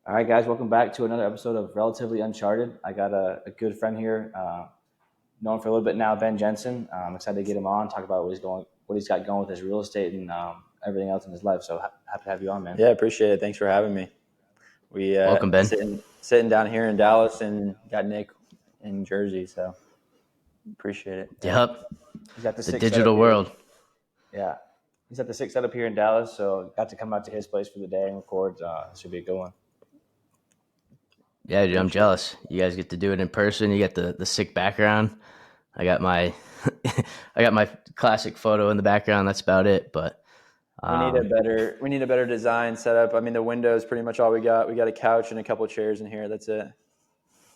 All right, guys, welcome back to another episode of Relatively Uncharted. I got a good friend here, known for a little bit now, Ben Jensen. I'm excited to get him on, talk about what he's got going with his real estate and everything else in his life. So happy to have you on, man. Yeah, appreciate it. Thanks for having me. We Welcome, Ben. sitting down here in Dallas and got Nick in Jersey, so appreciate it. Yep. He's got The six digital setup here. world. Yeah, he's at the six setup here in Dallas, so got to come out to his place for the day and record. Should be a good one. Yeah, dude, I'm jealous. You guys get to do it in person. You get the sick background. I got my I got my classic photo in the background. That's about it. But We need a better design setup. I mean, the window is pretty much all we got. We got a couch and a couple chairs in here. That's it.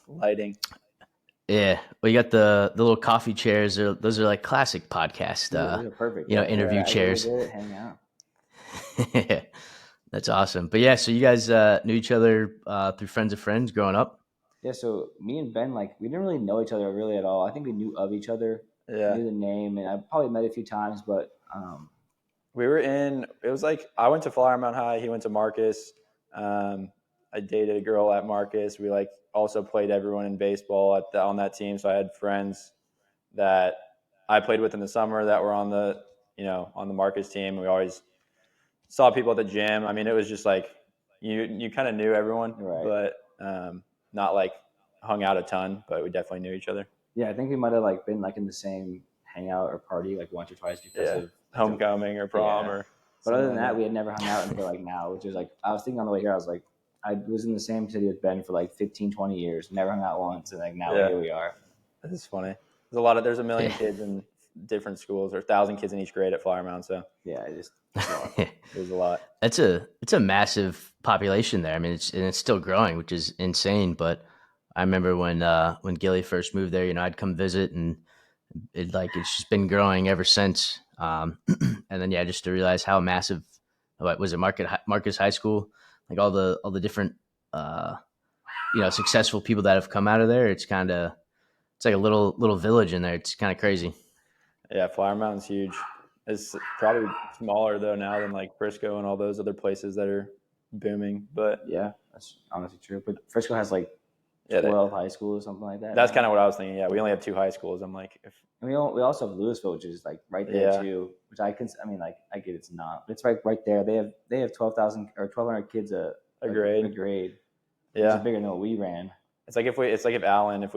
Lighting. yeah, well, you got the little coffee chairs. Those are like classic podcast. These are perfect. Interview I chairs. go there, hang out. That's awesome. But yeah, so you guys knew each other through friends of friends growing up. Yeah, so me and Ben, we didn't really know each other really at all. I think we knew of each other, Yeah. knew the name, and I probably met a few times, but It was like I went to Flower Mound High. He went to Marcus. I dated a girl at Marcus. We also played everyone in baseball on that team. So I had friends that I played with in the summer that were on the Marcus team. We always saw people at the gym. I mean, it was just like you kind of knew everyone, right. but not like hung out a ton. But we definitely knew each other. Yeah, I think we might have been in the same hangout or party once or twice because of homecoming or prom or. But other than that, we had never hung out until now, which is I was thinking on the way here, I was in the same city with Ben for 15, 20 years, never hung out once, and now here we are. This is funny. There's a million kids in different schools, or 1,000 kids in each grade at Flower Mound. So yeah, there's a lot. It's a massive population there. I mean, it's still growing, which is insane. But I remember when Gilly first moved there, I'd come visit, and it's just been growing ever since. And then just to realize how massive, what was it, Marcus High School, like all the different successful people that have come out of there. It's like a little village in there. It's kind of crazy. Yeah, Flower Mound's huge. It's probably smaller though now than Frisco and all those other places that are booming. But yeah, that's honestly true. But Frisco has 12 high schools or something like that. That's kind of what I was thinking. Yeah, we only have 2 high schools. I'm like, we also have Louisville, which is right there too. Which I get it's not, but it's right there. They have 12,000 or 1,200 kids a grade. Yeah, it's bigger than what we ran. It's like if we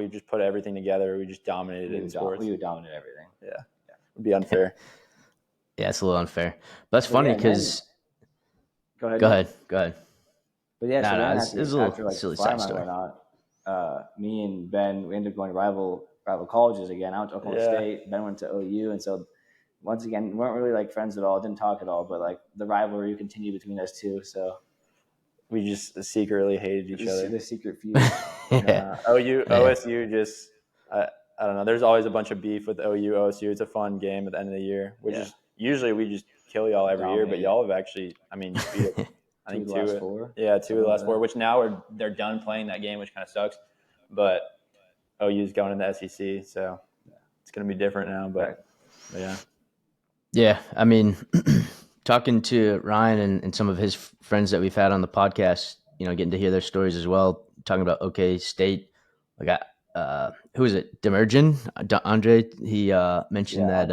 just put everything together, we just dominated in sports. We would dominate everything. Yeah, it would be unfair. Yeah, it's a little unfair. But that's funny because. Go ahead. But yeah, it's a little silly side story. Me and Ben, we ended up going to rival colleges again. I went to Oklahoma State. Ben went to OU, and so once again, we weren't really friends at all. Didn't talk at all, but the rivalry continued between us two. So we just secretly hated each other. The secret feud. OSU just I don't know. There's always a bunch of beef with OU, OSU. It's a fun game at the end of the year, which is usually we just kill y'all every year. But y'all have actually, I think two of the last 4. Which now they're done playing that game, which kind of sucks. But OU's going into SEC, so it's going to be different now. But yeah. Yeah, I mean, talking to Ryan and some of his friends that we've had on the podcast, getting to hear their stories as well. Talking about OK State, who is it? Demergen, Andre. He mentioned that.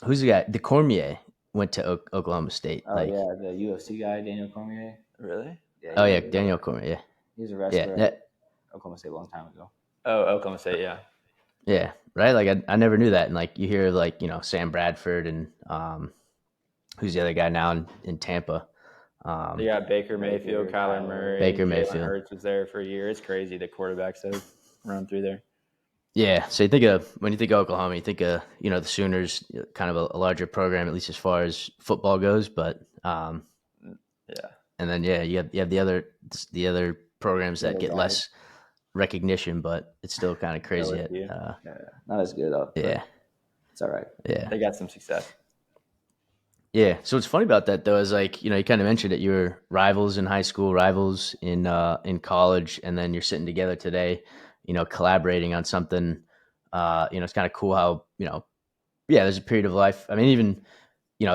Who's the guy? DeCormier went to Oklahoma State. Oh yeah, the UFC guy, Daniel Cormier. Really? Yeah, Daniel Cormier. Yeah, he was a wrestler at Oklahoma State a long time ago. Oh, Oklahoma State, yeah. Yeah, right. I never knew that. And you hear Sam Bradford and who's the other guy now in Tampa? You got Baker Mayfield, Kyler Murray, Baker Mayfield. Jalen Hurts was there for a year. It's crazy the quarterbacks have run through there. Yeah, so when you think of Oklahoma, you think of the Sooners, kind of a larger program, at least as far as football goes. But and then you have the other programs that get less recognition, but it's still kind of crazy. Not as good though. Yeah, it's all right. Yeah, they got some success. Yeah. So what's funny about that though is you kind of mentioned that you were rivals in high school, rivals in college, and then you're sitting together today, collaborating on something. It's kind of cool how, there's a period of life. I mean, even,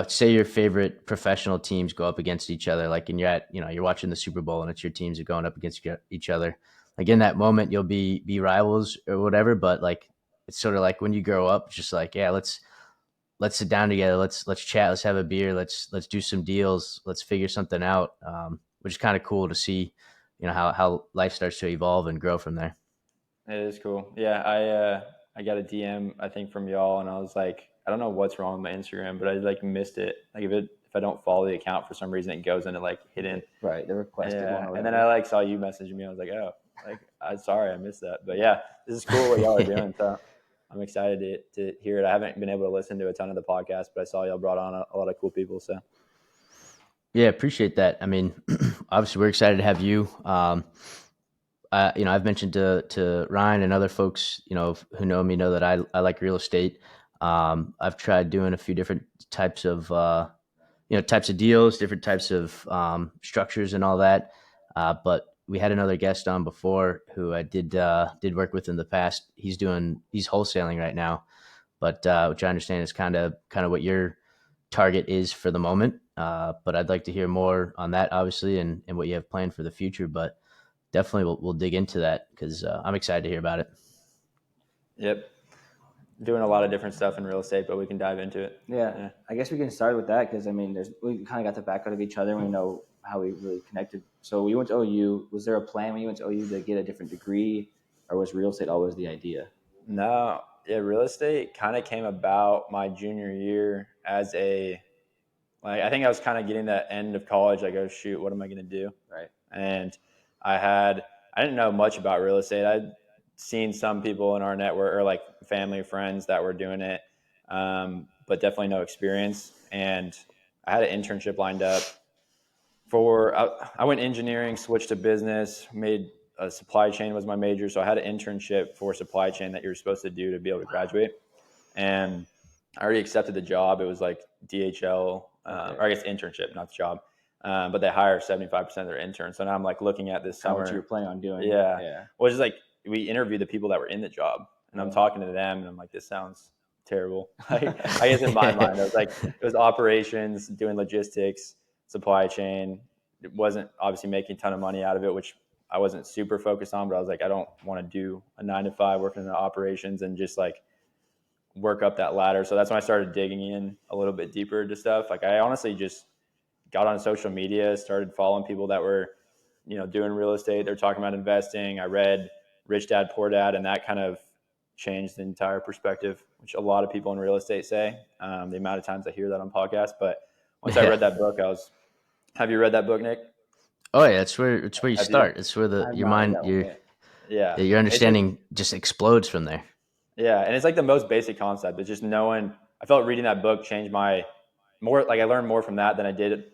say your favorite professional teams go up against each other, like, and you're watching the Super Bowl and it's your teams are going up against each other. Like in that moment, you'll be rivals or whatever. But like, it's sort of like when you grow up, just like, yeah, let's sit down together. Let's chat. Let's have a beer. Let's do some deals. Let's figure something out. Which is kind of cool to see, how life starts to evolve and grow from there. It is cool. Yeah, I got a DM I think from y'all, and I was like, I don't know what's wrong with my Instagram, but I like missed it. Like if I don't follow the account for some reason, it goes into like hidden. Right, the requested one. Yeah, and then I like saw you messaging me. I was like, oh, like I'm sorry I missed that. But yeah, this is cool what y'all are doing. So I'm excited to hear it. I haven't been able to listen to a ton of the podcast, but I saw y'all brought on a lot of cool people. So yeah, appreciate that. I mean, obviously we're excited to have you. I've mentioned to Ryan and other folks, who know me, know that I like real estate. I've tried doing a few different types of, types of deals, different types of structures and all that. But we had another guest on before who I did work with in the past. He's wholesaling right now, but which I understand is kind of what your target is for the moment. But I'd like to hear more on that, obviously, and what you have planned for the future. But definitely we'll dig into that because I'm excited to hear about it. Yep. Doing a lot of different stuff in real estate, but we can dive into it. Yeah. I guess we can start with that because, I mean, we kind of got the background of each other and we know how we really connected. So you went to OU. Was there a plan when you went to OU to get a different degree, or was real estate always the idea? No. Yeah, real estate kind of came about my junior year as I think I was kind of getting that end of college, like, oh, shoot, what am I going to do? Right. And I didn't know much about real estate. I'd seen some people in our network or like family, friends that were doing it, but definitely no experience. And I had an internship lined up I went engineering, switched to business, made a supply chain was my major. So I had an internship for supply chain that you were supposed to do to be able to graduate. And I already accepted the job. It was like DHL, or I guess internship, not the job. But they hire 75% of their interns. So now I'm like looking at this summer. What you were planning on doing. Yeah. Well, it's just like we interviewed the people that were in the job, and I'm talking to them, and I'm like, this sounds terrible. I guess in my mind, I was like, it was operations, doing logistics, supply chain. It wasn't obviously making a ton of money out of it, which I wasn't super focused on, but I was like, I don't want to do a 9 to 5 working in the operations and just like work up that ladder. So that's when I started digging in a little bit deeper to stuff. Like I honestly just got on social media, started following people that were, doing real estate. They're talking about investing. I read Rich Dad, Poor Dad, and that kind of changed the entire perspective, which a lot of people in real estate say. The amount of times I hear that on podcasts, but once I read that book, have you read that book, Nick? Oh yeah, it's where you start. It's where your mind, your understanding just explodes from there. Yeah, and it's like the most basic concept. It's just knowing. I felt reading that book changed I learned more from that than I did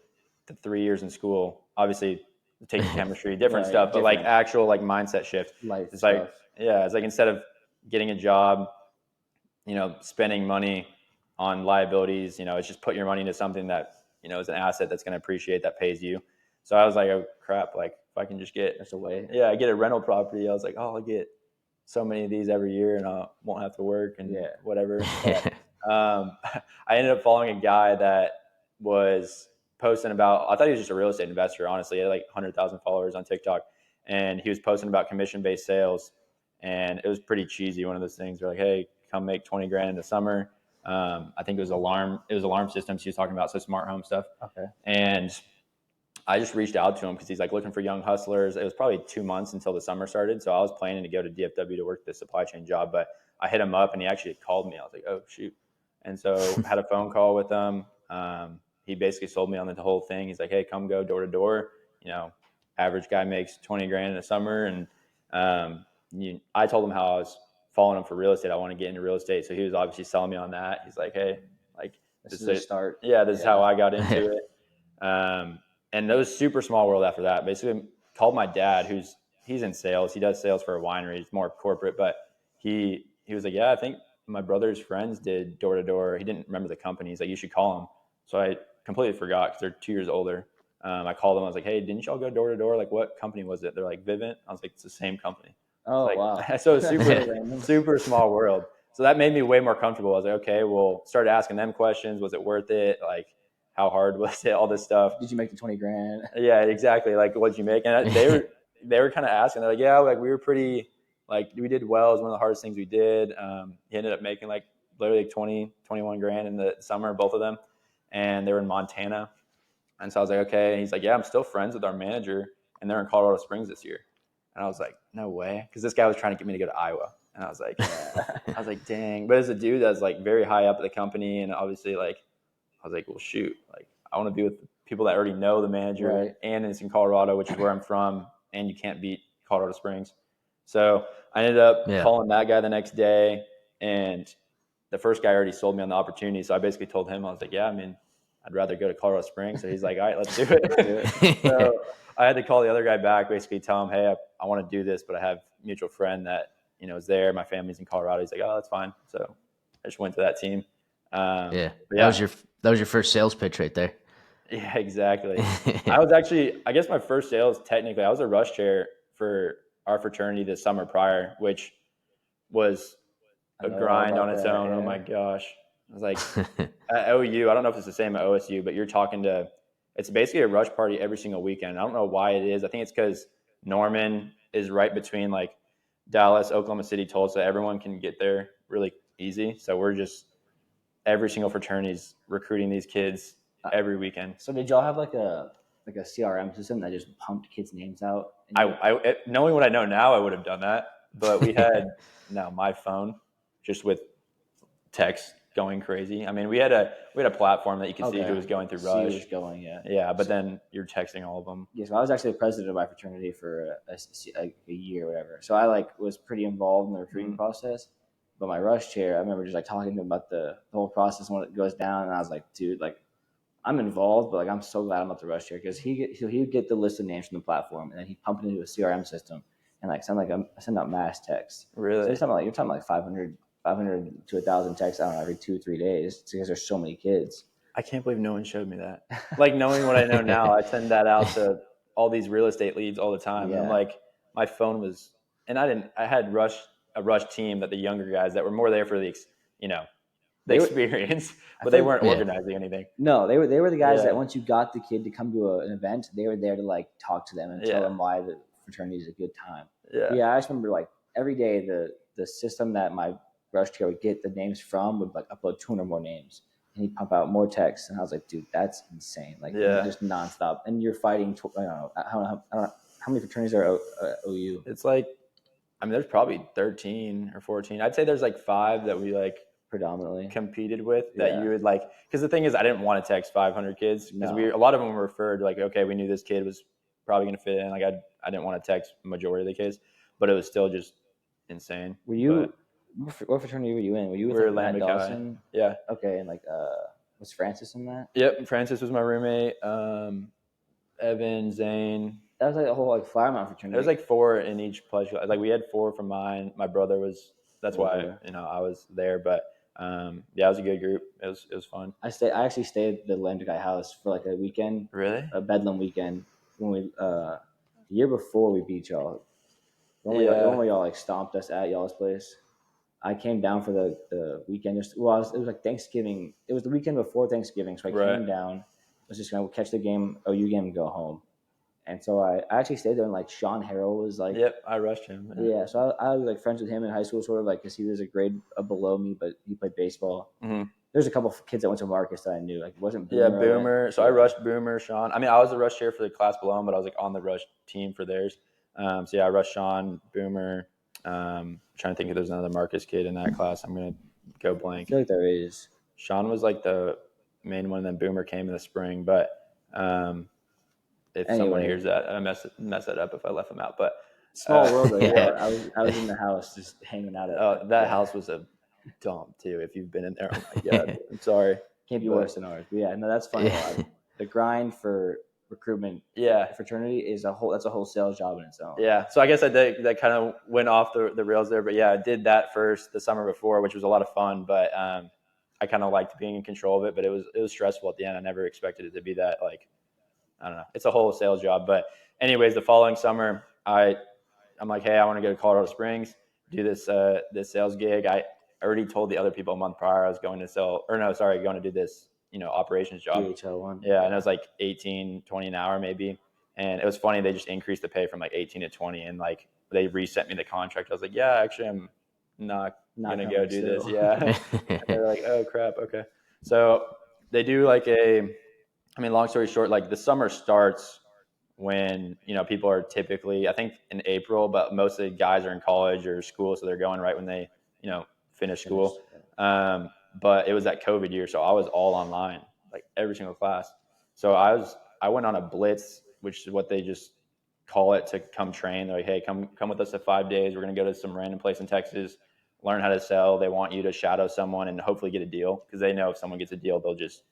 the 3 years in school. Obviously, taking chemistry, different stuff, but like actual like mindset shift. It's stuff. Like it's like instead of getting a job, spending money on liabilities, it's just put your money into something that is an asset that's going to appreciate, that pays you. So I was like, oh crap, like if I can just get get a rental property, I was like, oh, I'll get so many of these every year and I won't have to work and whatever. But, I ended up following a guy that was posting about, I thought he was just a real estate investor, honestly. He had like 100,000 followers on TikTok, and he was posting about commission-based sales, and it was pretty cheesy. One of those things where like, hey, come make 20 grand in the summer. I think it was alarm systems he was talking about, so smart home stuff. Okay. And I just reached out to him because he's like looking for young hustlers. It was probably 2 months until the summer started. So I was planning to go to DFW to work the supply chain job, but I hit him up and he actually called me. I was like, oh shoot. And so had a phone call with him. He basically sold me on the whole thing. He's like, hey, come go door to door. Average guy makes 20 grand in a summer. And I told him how I was following him for real estate. I want to get into real estate. So he was obviously selling me on that. He's like, hey, like this is a start. Yeah, this is how I got into it. And it was super small world after that. Basically called my dad, he's in sales. He does sales for a winery. He's more corporate, but he was like, yeah, I think my brother's friends did door to door. He didn't remember the company. He's like, you should call him. So I completely forgot because they're 2 years older. I called them. I was like, hey, didn't y'all go door to door? Like, what company was it? They're like, Vivint. I was like, it's the same company. Oh, wow. So it's super small world. So that made me way more comfortable. I was like, okay, well, started asking them questions. Was it worth it? Like, how hard was it? All this stuff. Did you make the 20 grand? Yeah, exactly. Like, what'd you make? And they were kind of asking. They're like, yeah, like we were pretty, like we did well. It was one of the hardest things we did. He ended up making like literally like 20, 21 grand in the summer, both of them. And they were in Montana. And so I was like, okay. And he's like, yeah, I'm still friends with our manager, and they're in Colorado Springs this year. And I was like, no way. Because this guy was trying to get me to go to Iowa. And I was like, dang. But as a dude that's like very high up at the company, and obviously like, I was like, well, shoot, like I want to be with people that already know the manager, right. And it's in Colorado, which is where I'm from, and you can't beat Colorado Springs. So I ended up calling that guy the next day, and the first guy already sold me on the opportunity. So I basically told him, I was like, yeah, I mean, I'd rather go to Colorado Springs. So he's like, all right, let's do it. So I had to call the other guy back, basically tell him, hey, I want to do this, but I have a mutual friend that, is there. My family's in Colorado. He's like, oh, that's fine. So I just went to that team. That was your first sales pitch right there. Yeah, exactly. I was actually, I guess my first sales, technically, I was a rush chair for our fraternity the summer prior, which was a grind on its own. Yeah. Oh my gosh. I was like, at OU, I don't know if it's the same at OSU, but it's basically a rush party every single weekend. I don't know why it is. I think it's because Norman is right between like Dallas, Oklahoma City, Tulsa. Everyone can get there really easy. So we're just, every single fraternity's recruiting these kids every weekend. So did y'all have like a CRM system that just pumped kids' names out? I knowing what I know now, I would have done that. But we had my phone just with text going crazy. I mean, we had a platform that you could see who was going through Rush. Who was going, yeah. Yeah, but then you're texting all of them. Yeah, so I was actually the president of my fraternity for a year or whatever. So I was pretty involved in the recruiting process. But my rush chair, I remember just like talking to him about the whole process when it goes down, and I was like, dude, like I'm involved, but like I'm so glad I'm not the rush chair, because he would get the list of names from the platform, and then he'd pump it into a CRM system and like send out mass texts. Really? So you're talking like 500 to 1,000 texts, I don't know, every 2-3 days, because there's so many kids. I can't believe no one showed me that. Like, knowing what I know now, I send that out to all these real estate leads all the time. Yeah. And I'm like, my phone was, and I had a rush team that the younger guys that were more there for the experience, but they weren't organizing anything. No, they were the guys that once you got the kid to come to an event, they were there to like talk to them and tell them why the fraternity is a good time. Yeah, I just remember like every day the system that my rush chair would get the names from would like upload 200 more names, and he'd pump out more texts, and I was like, dude, that's insane. Like just nonstop, and you're fighting. I don't know how many fraternities are OU. It's like, I mean, there's probably 13 or 14. I'd say there's like 5 that we like predominantly competed with that you would like, because the thing is, I didn't want to text 500 kids, because a lot of them were referred like, okay, we knew this kid was probably going to fit in. Like I didn't want to text majority of the kids, but it was still just insane. Were you, what fraternity were you in? Were you with Matt Dawson? Yeah. Okay. And like, was Francis in that? Yep. Francis was my roommate. Evan, Zane. That was like a whole like Fireman fraternity. There was like 4 in each pledge. Like we had 4 from mine. My brother was, that's why, I was there, but it was a good group. It was fun. I actually stayed at the Lambda Guy house for like a weekend. Really? A Bedlam weekend, when we the year before we beat y'all. The one where y'all like stomped us at y'all's place. I came down for the weekend. It was like Thanksgiving. It was the weekend before Thanksgiving, so I came down. Was just gonna catch the OU game and go home. And so I actually stayed there, and like Sean Harrell was like, yep, I rushed him. Yeah, so I was like friends with him in high school, sort of like, because he was a grade below me, but he played baseball. Mm-hmm. There's a couple of kids that went to Marcus that I knew, like wasn't Boomer. Yeah, Boomer. So I rushed Boomer, Sean. I mean, I was a rush chair for the class below him, but I was like on the rush team for theirs. So yeah, I rushed Sean, Boomer. Trying to think if there's another Marcus kid in that class. I'm gonna go blank. I feel like there is. Sean was like the main one, and then Boomer came in the spring, but. If someone hears that, I mess that up if I left them out. But small world, though. Yeah. I was in the house just hanging out. That house was a dump too. If you've been in there, oh my god, I'm sorry. Can't be worse than ours. But yeah, no, that's funny. The grind for recruitment, fraternity is that's a whole sales job in its own. Yeah, so I guess that kind of went off the rails there. But yeah, I did that first the summer before, which was a lot of fun. But I kind of liked being in control of it. But it was stressful at the end. I never expected it to be that like. I don't know. It's a whole sales job. But anyways, the following summer, I'm like, hey, I want to go to Colorado Springs, do this sales gig. already told the other people a month prior I was going to do this, operations job. DHL one. Yeah, and it was like 18, 20 an hour maybe. And it was funny, they just increased the pay from like 18 to 20, and like they resent me the contract. I was like, yeah, actually I'm not gonna go do this. Yeah. And they're like, oh crap, okay. So they do like long story short, like the summer starts when people are typically, I think, in April, but most of the guys are in college or school, so they're going right when they finish school. But it was that COVID year, so I was all online, like every single class. So I went on a blitz, which is what they just call it, to come train. They're like, hey, come with us for 5 days. We're gonna go to some random place in Texas, learn how to sell. They want you to shadow someone and hopefully get a deal, because they know if someone gets a deal, they'll just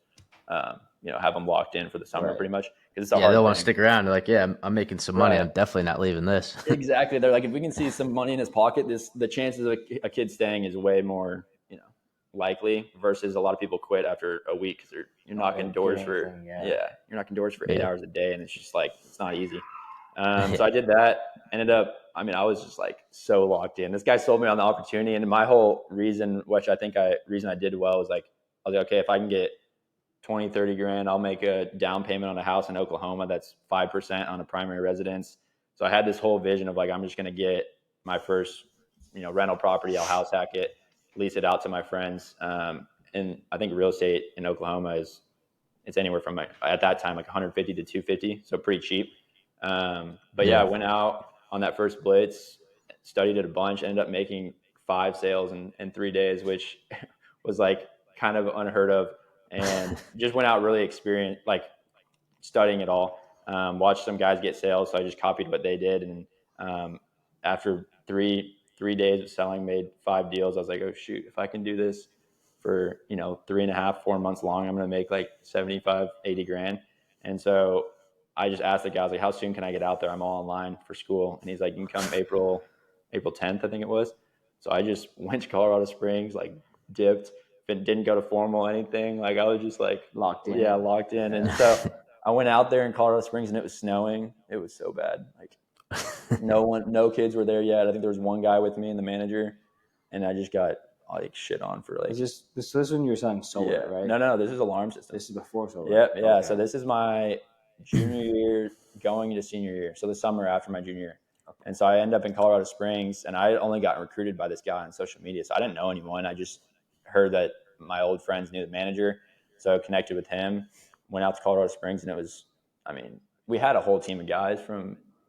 have them locked in for the summer, pretty much, because it's a hard they'll thing. Want to stick around. They're like, yeah, I'm making some money. I'm definitely not leaving this. Exactly. They're like, if we can see some money in his pocket, the chances of a kid staying is way more, likely, versus a lot of people quit after a week because you're knocking doors for you're knocking doors for 8 hours a day, and it's just like, it's not easy. So I did that. Ended up, I was just like so locked in. This guy sold me on the opportunity, and my whole reason, I did well, was like, I was like, okay, if I can get 20, 30 grand, I'll make a down payment on a house in Oklahoma that's 5% on a primary residence. So I had this whole vision of like, I'm just going to get my first, rental property. I'll house hack it, lease it out to my friends. And I think real estate in Oklahoma it's anywhere from at that time, like 150 to 250. So pretty cheap. But I went out on that first blitz, studied it a bunch, ended up making 5 sales in 3 days, which was like kind of unheard of. And just went out really experienced, like studying it all. Watched some guys get sales, so I just copied what they did. And after three days of selling, made 5 deals. I was like, oh shoot, if I can do this for 3.5, 4 months long, I'm gonna make like 75, 80 grand. And so I just asked the guy, I was like, how soon can I get out there? I'm all online for school. And he's like, you can come April 10th, I think it was. So I just went to Colorado Springs, like dipped, didn't go to formal anything. Like I was just like locked in. Yeah, locked in. And so I went out there in Colorado Springs, and it was snowing. It was so bad. Like no kids were there yet. I think there was one guy with me and the manager, and I just got like shit on for like. This is when you were selling solar, right? No, this is alarm system. This is before solar. Yeah. Okay. So this is my junior year going into senior year. So the summer after my junior year. Okay. And so I ended up in Colorado Springs, and I only got recruited by this guy on social media. So I didn't know anyone. I just heard that my old friends knew the manager. So I connected with him, went out to Colorado Springs, and it was, we had a whole team of guys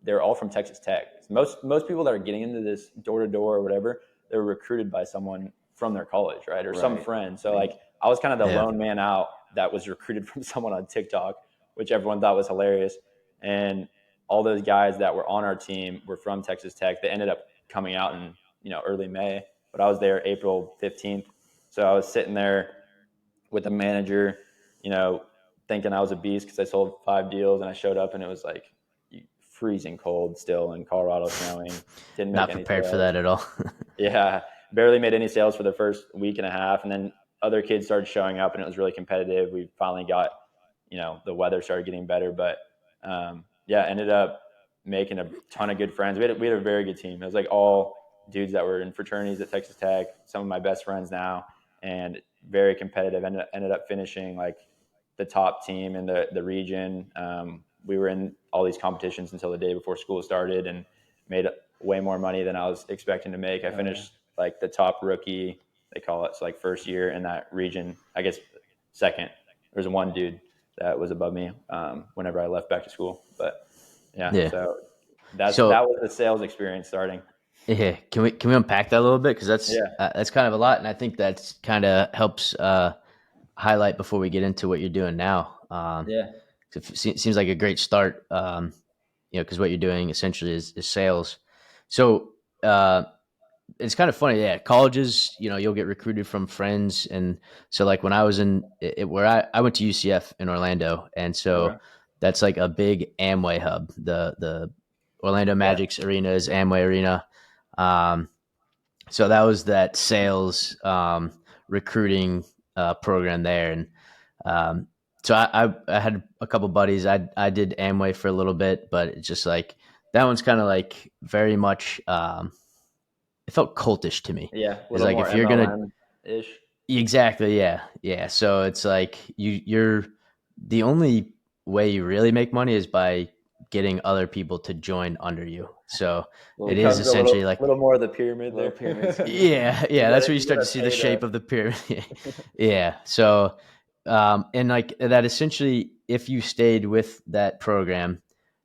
they're all from Texas Tech. Most people that are getting into this door-to-door or whatever, they were recruited by someone from their college, right? Or some friend. So like I was kind of the lone man out that was recruited from someone on TikTok, which everyone thought was hilarious. And all those guys that were on our team were from Texas Tech. They ended up coming out in, early May, but I was there April 15th. So I was sitting there with the manager, thinking I was a beast because I sold 5 deals, and I showed up and it was like freezing cold still in Colorado, snowing. Didn't make Not any prepared sales for that at all. Yeah, barely made any sales for the first week and a half, and then other kids started showing up, and it was really competitive. We finally got, the weather started getting better, but ended up making a ton of good friends. We had a very good team. It was like all dudes that were in fraternities at Texas Tech, some of my best friends now, and very competitive. Ended up finishing like the top team in the region. We were in all these competitions until the day before school started, and made way more money than I was expecting to make. I finished like the top rookie, they call it. So like first year in that region, I guess second. There's one dude that was above me whenever I left back to school. But so that was the sales experience starting. Yeah, can we unpack that a little bit, because that's kind of a lot, and I think that's kind of helps highlight before we get into what you're doing now. It seems like a great start. Because what you're doing essentially is sales. So it's kind of funny. Yeah, colleges, you'll get recruited from friends, and so like when I was where I went to UCF in Orlando, and so that's like a big Amway hub. The Orlando Magic's arena is Amway Arena. So that was that sales recruiting program there, and so I had a couple buddies. I did Amway for a little bit, but it's just like that one's kind of like very much. It felt cultish to me. Yeah, it's like if you're gonna ish. Exactly. Yeah. Yeah. So it's like you're the only way you really make money is by getting other people to join under you. So it is Becomes a essentially like, little more of the pyramid Little there. pyramid scheme. yeah, yeah. That's where you You start to gotta see the pay shape to. of the pyramid. Yeah. So, and like that essentially, if you stayed with that program,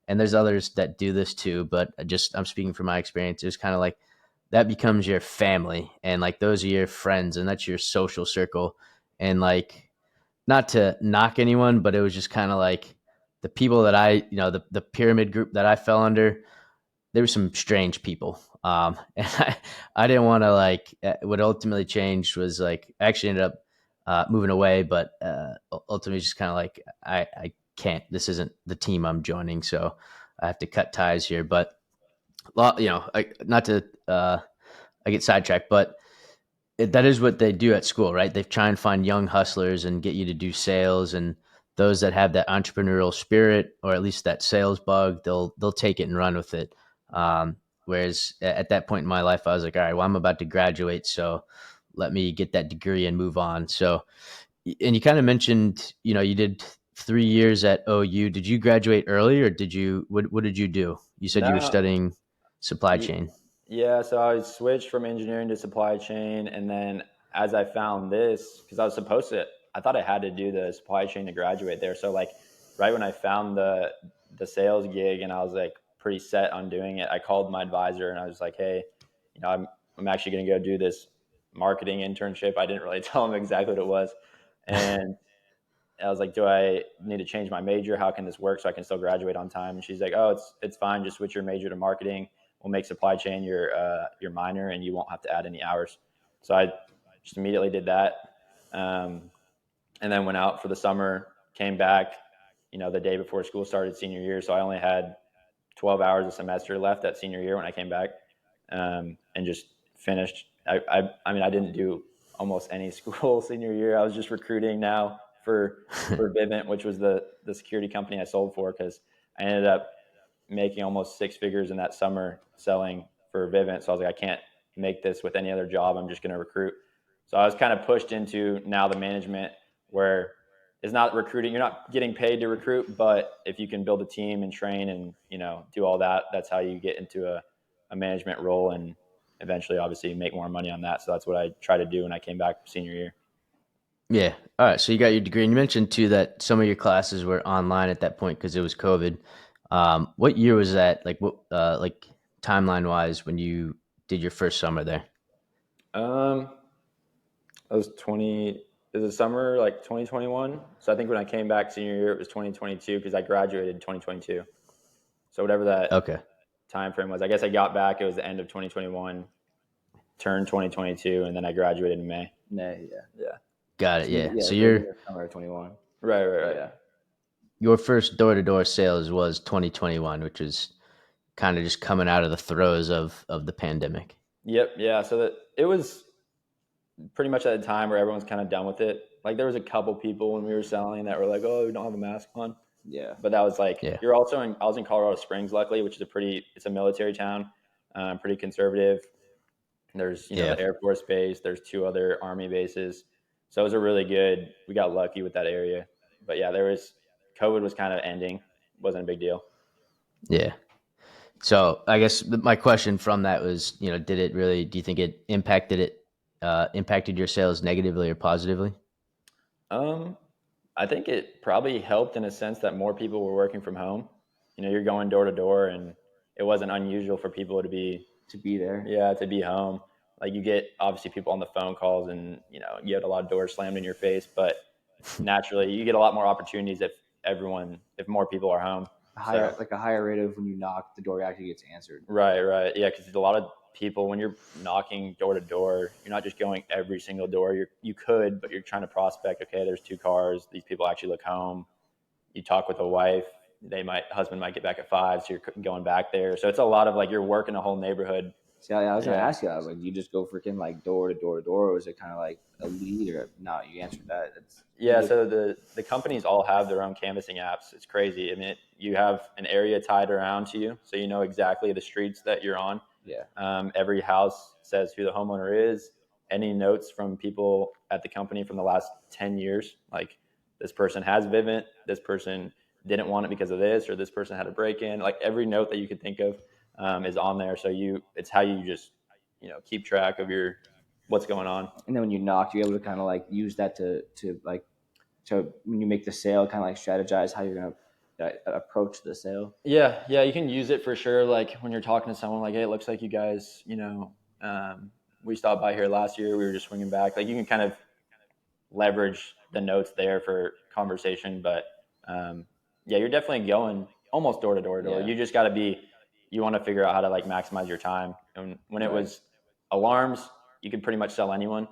and there's others that do this too, but I'm speaking from my experience. It's kind of like that becomes your family, and like those are your friends, and that's your social circle. And like, not to knock anyone, but it was just kind of like the people that the pyramid group that I fell under, there were some strange people. And I didn't want to like, what ultimately changed was like, I actually ended up moving away, but ultimately just kind of like, I can't, this isn't the team I'm joining. So I have to cut ties here, but not to, I get sidetracked, but that is what they do at school, right? They try and find young hustlers and get you to do sales, and those that have that entrepreneurial spirit or at least that sales bug, they'll take it and run with it. Whereas at that point in my life, I was like, all right, well, I'm about to graduate, so let me get that degree and move on. So, and you kind of mentioned, you did 3 years at OU. Did you graduate early, or what did you do? You said you were No. studying supply chain. Yeah, so I switched from engineering to supply chain, and then as I found this, because I thought I had to do the supply chain to graduate there. So like, right when I found the sales gig, and I was like pretty set on doing it, I called my advisor and I was like, hey, I'm actually going to go do this marketing internship. I didn't really tell him exactly what it was, and I was like, do I need to change my major? How can this work so I can still graduate on time? And she's like, oh, it's fine. Just switch your major to marketing. We'll make supply chain your minor, and you won't have to add any hours. So I just immediately did that, and then went out for the summer. Came back, the day before school started senior year. So I only had 12 hours a semester left that senior year when I came back, and just finished. I mean, I didn't do almost any school senior year. I was just recruiting now for Vivint, which was the security company I sold for, because I ended up making almost six figures in that summer selling for Vivint. So I was like, I can't make this with any other job. I'm just going to recruit. So I was kind of pushed into now the management, where it's not recruiting. You're not getting paid to recruit, but if you can build a team and train and do all that, that's how you get into a management role, and eventually, obviously, make more money on that. So that's what I tried to do when I came back senior year. Yeah. All right. So you got your degree, and you mentioned too that some of your classes were online at that point because it was COVID. What year was that? Like what? Like timeline wise, when you did your first summer there? Um, That was 20. Is it summer like 2021? So I think when I came back senior year, it was 2022 because I graduated in 2022. So whatever that Okay. time frame was, I guess I got back. It was the end of 2021, turned 2022, and then I graduated in May. May, yeah. Yeah. Got it. So, Yeah. yeah, So beginning of summer 21. Right. Yeah. your first door to door sales was 2021, which is kind of just coming out of the throes of the pandemic. Yep. Yeah. So that it was pretty much at a time where everyone's kind of done with it. Like there was a couple people when we were selling that were like, "Oh, we don't have a mask on." Yeah. But that was like Yeah. you're also in. I was in Colorado Springs, luckily, which is it's a military town, pretty conservative. There's Yeah. the Air Force base. There's two other Army bases, so it was a really good. We got lucky with that area, but yeah, COVID was kind of ending. Wasn't a big deal. Yeah. So I guess my question from that was, did it really? Do you think impacted your sales negatively or positively? Um, I think it probably helped in a sense that more people were working from home. You're going door to door, and it wasn't unusual for people To be there. yeah, to be home. Like you get obviously people on the phone calls, and you had a lot of doors slammed in your face, but naturally you get a lot more opportunities if more people are home. So A higher rate of when you knock, the door actually gets answered. right, yeah, because a lot of people when you're knocking door to door, you're not just going every single door. You could, but you're trying to prospect. Okay, there's two cars. These people actually look home. You talk with a wife. Husband might get back at 5, so you're going back there. So it's a lot of like you're working a whole neighborhood. See, I was gonna ask you, like, do you just go freaking like door to door to door, or is it kind of like a lead, or no? You answered that. Yeah, so the companies all have their own canvassing apps. It's crazy. I mean, you have an area tied around to you, so you know exactly the streets that you're on. Yeah. Every house says who the homeowner is. any notes from people at the company from the last 10 years. Like this person has Vivint, this person didn't want it because of this, or this person had a break in. Like every note that you could think of is on there. So it's how you just keep track of what's going on. And then when you knock, you're able to kind of like use that to like, so when you make the sale, kind of like strategize how you're going to approach the sale. Yeah, you can use it for sure. Like when you're talking to someone, like, hey, it looks like you guys, we stopped by here last year. We were just swinging back. Like you can kind of leverage the notes there for conversation. But you're definitely going almost door to door. Yeah. You just got to you want to figure out how to like maximize your time. And when it was alarms, you could pretty much sell anyone.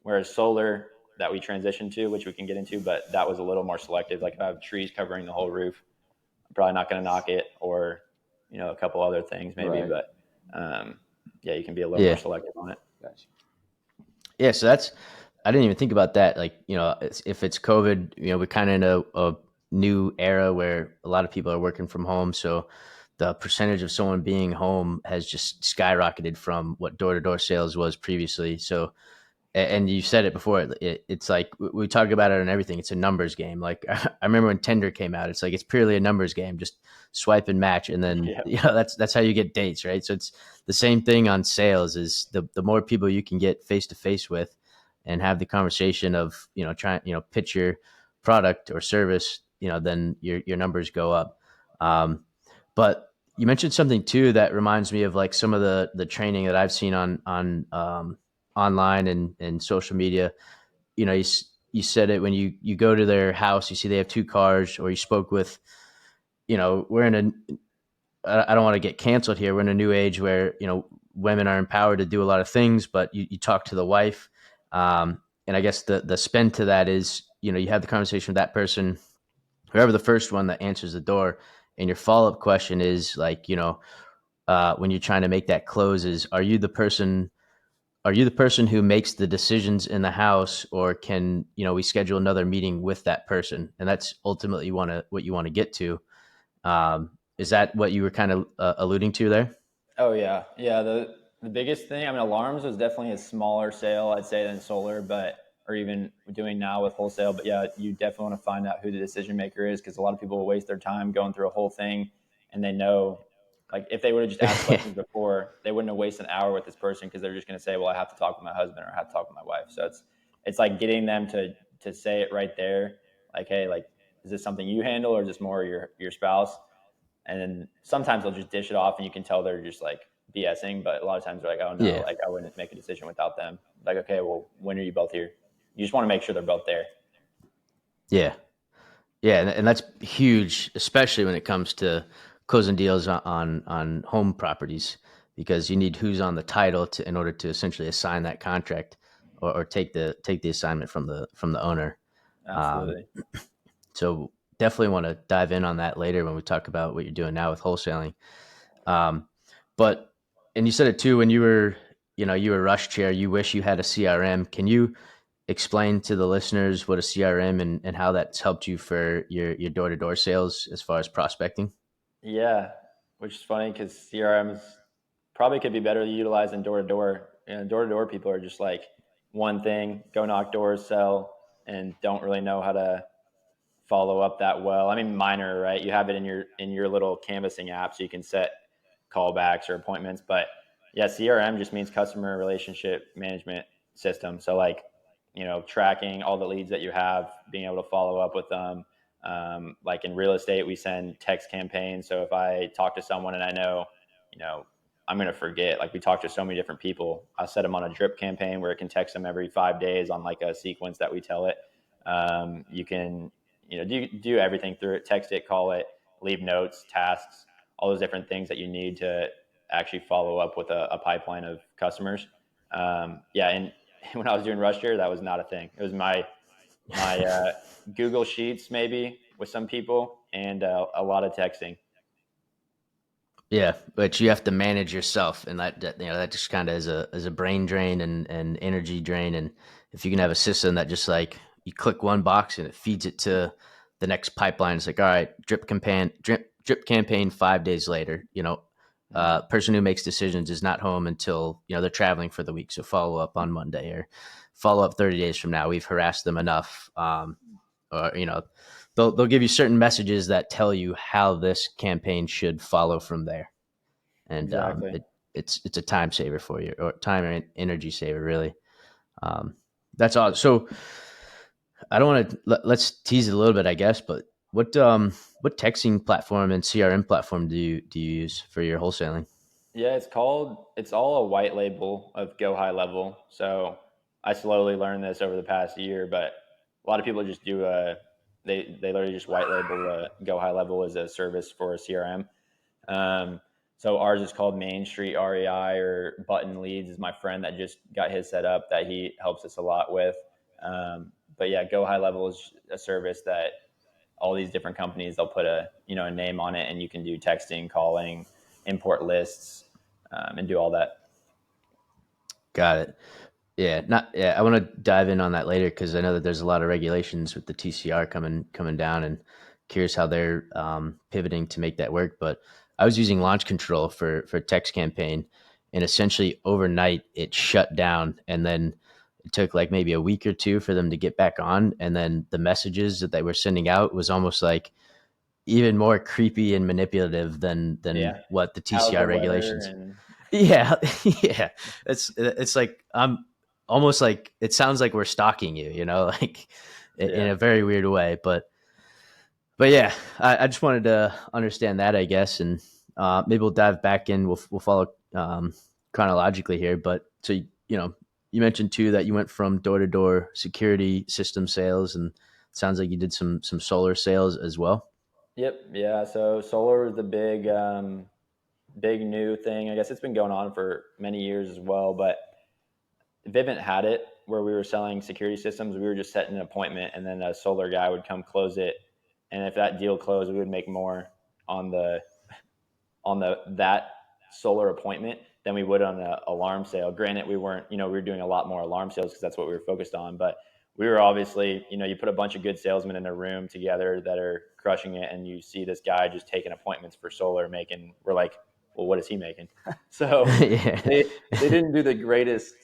Whereas solar that we transitioned to, which we can get into, but that was a little more selective. Like if I have trees covering the whole roof, I'm probably not going to knock it, or, a couple other things maybe, but you can be a little more selective on it. Gotcha. Yeah. So I didn't even think about that. Like, if it's COVID, we're kind of in a new era where a lot of people are working from home. So the percentage of someone being home has just skyrocketed from what door-to-door sales was previously. So, and you said it before, it's like we talk about it on everything. It's a numbers game. Like I remember when Tinder came out, it's like it's purely a numbers game. Just swipe and match, and then that's how you get dates, right? So it's the same thing on sales. Is the more people you can get face to face with, and have the conversation of trying pitch your product or service, then your numbers go up. But you mentioned something too that reminds me of like some of the training that I've seen on online and social media. You said it when you go to their house, you see they have two cars, or you spoke with, we're in I don't want to get canceled here. We're in a new age where, women are empowered to do a lot of things, but you talk to the wife. And I guess the spin to that is, you have the conversation with that person, whoever the first one that answers the door. And your follow-up question is like, when you're trying to make that close is, are you the person who makes the decisions in the house, or can, we schedule another meeting with that person? And that's ultimately what you want to get to. Is that what you were kind of alluding to there? Oh yeah. The biggest thing, I mean, alarms was definitely a smaller sale, I'd say, than solar, or even doing now with wholesale. But yeah, you definitely want to find out who the decision maker is, because a lot of people will waste their time going through a whole thing, and they know, like, if they would have just asked questions before, they wouldn't have wasted an hour with this person, because they're just going to say, well, I have to talk with my husband, or I have to talk with my wife. So it's like getting them to say it right there, like, hey, like, is this something you handle, or is this more your spouse? And then sometimes they'll just dish it off, and you can tell they're just like BSing. But a lot of times they're like, oh no, like I wouldn't make a decision without them. Like, okay, well, when are you both here? You just want to make sure they're both there. Yeah. And that's huge, especially when it comes to closing deals on home properties, because you need who's on the title in order to essentially assign that contract, or take the assignment from the owner. Absolutely. So definitely want to dive in on that later when we talk about what you're doing now with wholesaling. And you said it too, when you were rush chair, you wish you had a CRM. Can you explain to the listeners what a CRM and how that's helped you for your door-to-door sales as far as prospecting? Yeah, which is funny, because CRMs probably could be better utilized than door-to-door. Door-to-door people are just like one thing, go knock doors, sell, and don't really know how to follow up that well. I mean, minor, right? You have it in your little canvassing app, so you can set callbacks or appointments. But yeah, CRM just means customer relationship management system. So like, tracking all the leads that you have, being able to follow up with them. Like in real estate, we send text campaigns. So if I talk to someone and I know, I'm going to forget, like we talk to so many different people, I'll set them on a drip campaign where it can text them every 5 days on like a sequence that we tell it. You can, do everything through it, text it, call it, leave notes, tasks, all those different things that you need to actually follow up with a pipeline of customers. And when I was doing Rush Year, that was not a thing. It was my Google Sheets maybe with some people, and a lot of texting. Yeah, but you have to manage yourself, and that just kind of is a brain drain and energy drain. And if you can have a system that just like you click one box and it feeds it to the next pipeline, it's like, all right, drip campaign 5 days later. Person who makes decisions is not home until they're traveling for the week. So follow up on Monday or follow up 30 days from now. We've harassed them enough. Or they'll give you certain messages that tell you how this campaign should follow from there, and Exactly. It's a time saver for you, or time and energy saver, really. That's all. So I don't want to let's tease it a little bit, I guess. But what texting platform and CRM platform do you use for your wholesaling? Yeah, it's all a white label of Go High Level. So I slowly learned this over the past year, but a lot of people just do they literally just white label Go High Level as a service for a CRM. So ours is called Main Street REI, or Button Leads is my friend that just got his set up that he helps us a lot with. But yeah, Go High Level is a service that all these different companies, they'll put a name on it, and you can do texting, calling, import lists, and do all that. Got it. Yeah, not yeah. I want to dive in on that later because I know that there's a lot of regulations with the TCR coming down, and curious how they're pivoting to make that work. But I was using Launch Control for text campaign, and essentially overnight it shut down, and then it took like maybe a week or two for them to get back on, and then the messages that they were sending out was almost like even more creepy and manipulative than Yeah. what the How's the TCR weather? regulations. And Yeah, yeah. It's like I'm almost like it sounds like we're stalking you, like in yeah. a very weird way. But yeah, I just wanted to understand that, I guess, and maybe we'll dive back in. We'll follow chronologically here. But so you mentioned too that you went from door to door security system sales, and it sounds like you did some solar sales as well. Yep. Yeah. So solar was the big new thing. I guess it's been going on for many years as well, but Vivint had it where we were selling security systems. We were just setting an appointment, and then a solar guy would come close it. And if that deal closed, we would make more on the that solar appointment than we would on an alarm sale. Granted, we weren't, we were doing a lot more alarm sales because that's what we were focused on. But we were obviously, you put a bunch of good salesmen in a room together that are crushing it, and you see this guy just taking appointments for solar making. We're like, well, what is he making? So Yeah. they didn't do the greatest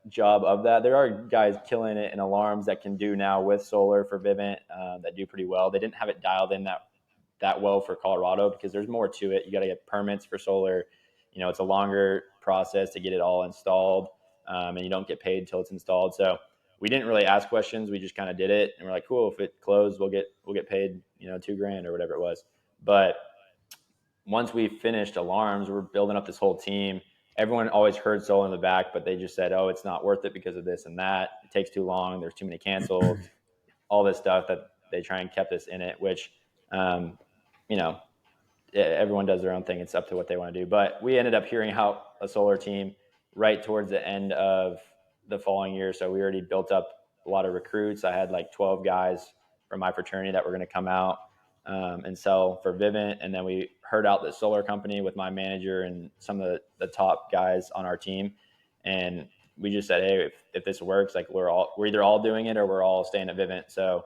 job of that. There are guys killing it in alarms that can do now with solar for Vivint that do pretty well. They didn't have it dialed in that well for Colorado because there's more to it. You got to get permits for solar. It's a longer process to get it all installed, and you don't get paid until it's installed. So we didn't really ask questions. We just kind of did it, and we're like, cool. If it closed, we'll get paid, $2,000 or whatever it was. But once we finished alarms, we're building up this whole team. Everyone always heard solar in the back, but they just said, oh, it's not worth it because of this and that. It takes too long. There's too many cancels, all this stuff that they try and kept us in it, which, you know, everyone does their own thing. It's up to what they want to do. But we ended up hearing out a solar team right towards the end of the following year. So we already built up a lot of recruits. I had like 12 guys from my fraternity that were going to come out and sell for Vivint. And then we heard out the solar company with my manager and some of the top guys on our team. And we just said, hey, if this works, like we're either all doing it or we're all staying at Vivint. So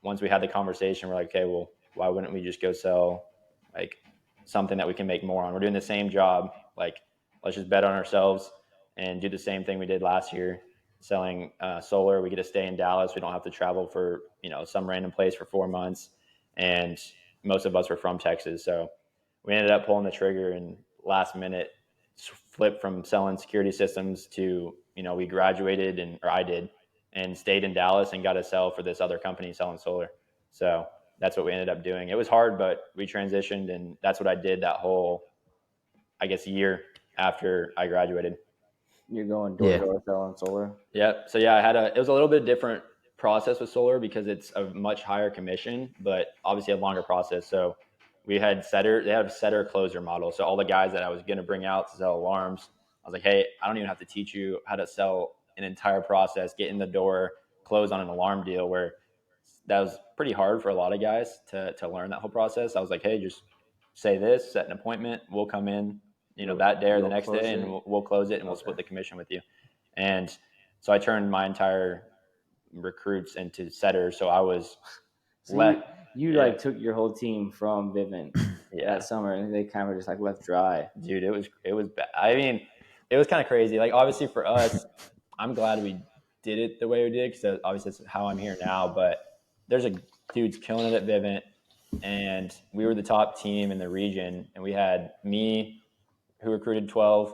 once we had the conversation, we're like, okay, well, why wouldn't we just go sell like something that we can make more on? We're doing the same job. Like, let's just bet on ourselves and do the same thing we did last year, selling solar. We get to stay in Dallas. We don't have to travel for, some random place for 4 months. And most of us were from Texas. So we ended up pulling the trigger and last minute flipped from selling security systems to, we graduated or I did, and stayed in Dallas and got to sell for this other company selling solar. So that's what we ended up doing. It was hard, but we transitioned, and that's what I did that whole, I guess, year after I graduated. You're going door to door selling solar. Yeah. So yeah, it was a little bit different process with solar because it's a much higher commission, but obviously a longer process. So they had a setter closer model. So all the guys that I was going to bring out to sell alarms, I was like, hey, I don't even have to teach you how to sell an entire process, get in the door, close on an alarm deal, where that was pretty hard for a lot of guys to learn that whole process. I was like, hey, just say this, set an appointment, we'll come in, that day or the next day, and we'll close it, and we'll split the commission with you. And so I turned my entire recruits into setters. So I was you like took your whole team from Vivint that summer, and they kind of just like left dry. Dude, it was bad. I mean, it was kind of crazy. Like obviously for us, I'm glad we did it the way we did because obviously that's how I'm here now. But there's a dude's killing it at Vivint, and we were the top team in the region, and we had me who recruited 12,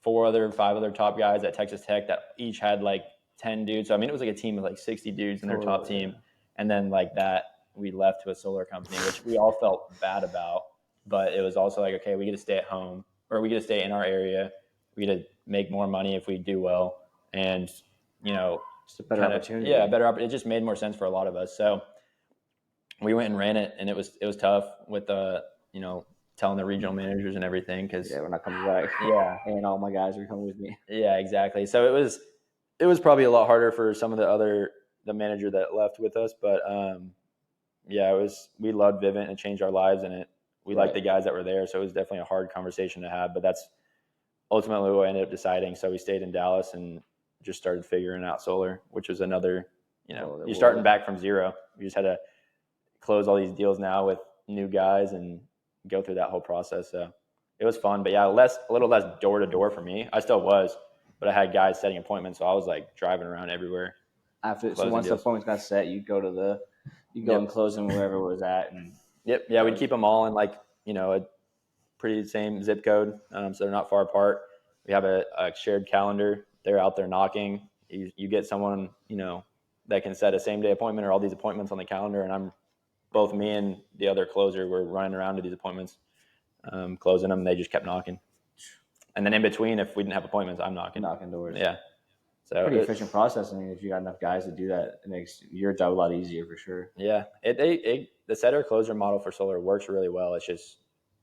5 other top guys at Texas Tech that each had like 10 dudes. So I mean, it was like a team of like 60 dudes in their top team, and then like that we left to a solar company, which we all felt bad about. But it was also like, okay, we get to stay at home, or we get to stay in our area. We get to make more money if we do well, and it's a better opportunity. Yeah, better opportunity. It just made more sense for a lot of us. So we went and ran it, and it was tough with telling the regional managers and everything because we're not coming back. Yeah, and all my guys are coming with me. Yeah, exactly. So it was probably a lot harder for some of the manager that left with us, but we loved Vivint and it changed our lives, and we liked the guys that were there, so it was definitely a hard conversation to have, but that's ultimately what I ended up deciding. So we stayed in Dallas and just started figuring out solar, which was another, you're starting back from zero. We just had to close all these deals now with new guys and go through that whole process. So it was fun, but yeah, a little less door to door for me. I still was, but I had guys setting appointments, so I was like driving around everywhere. So once the appointments got set, you go and close them wherever it was at, and we'd keep them all in like a pretty same zip code, so they're not far apart. We have a shared calendar. They're out there knocking. You get someone that can set a same day appointment or all these appointments on the calendar, and both me and the other closer were running around to these appointments, closing them. They just kept knocking, and then in between, if we didn't have appointments, I'm knocking doors. Yeah, so pretty efficient process. I mean, if you got enough guys to do that, it makes your job a lot easier for sure. Yeah, the setter closer model for solar works really well. It's just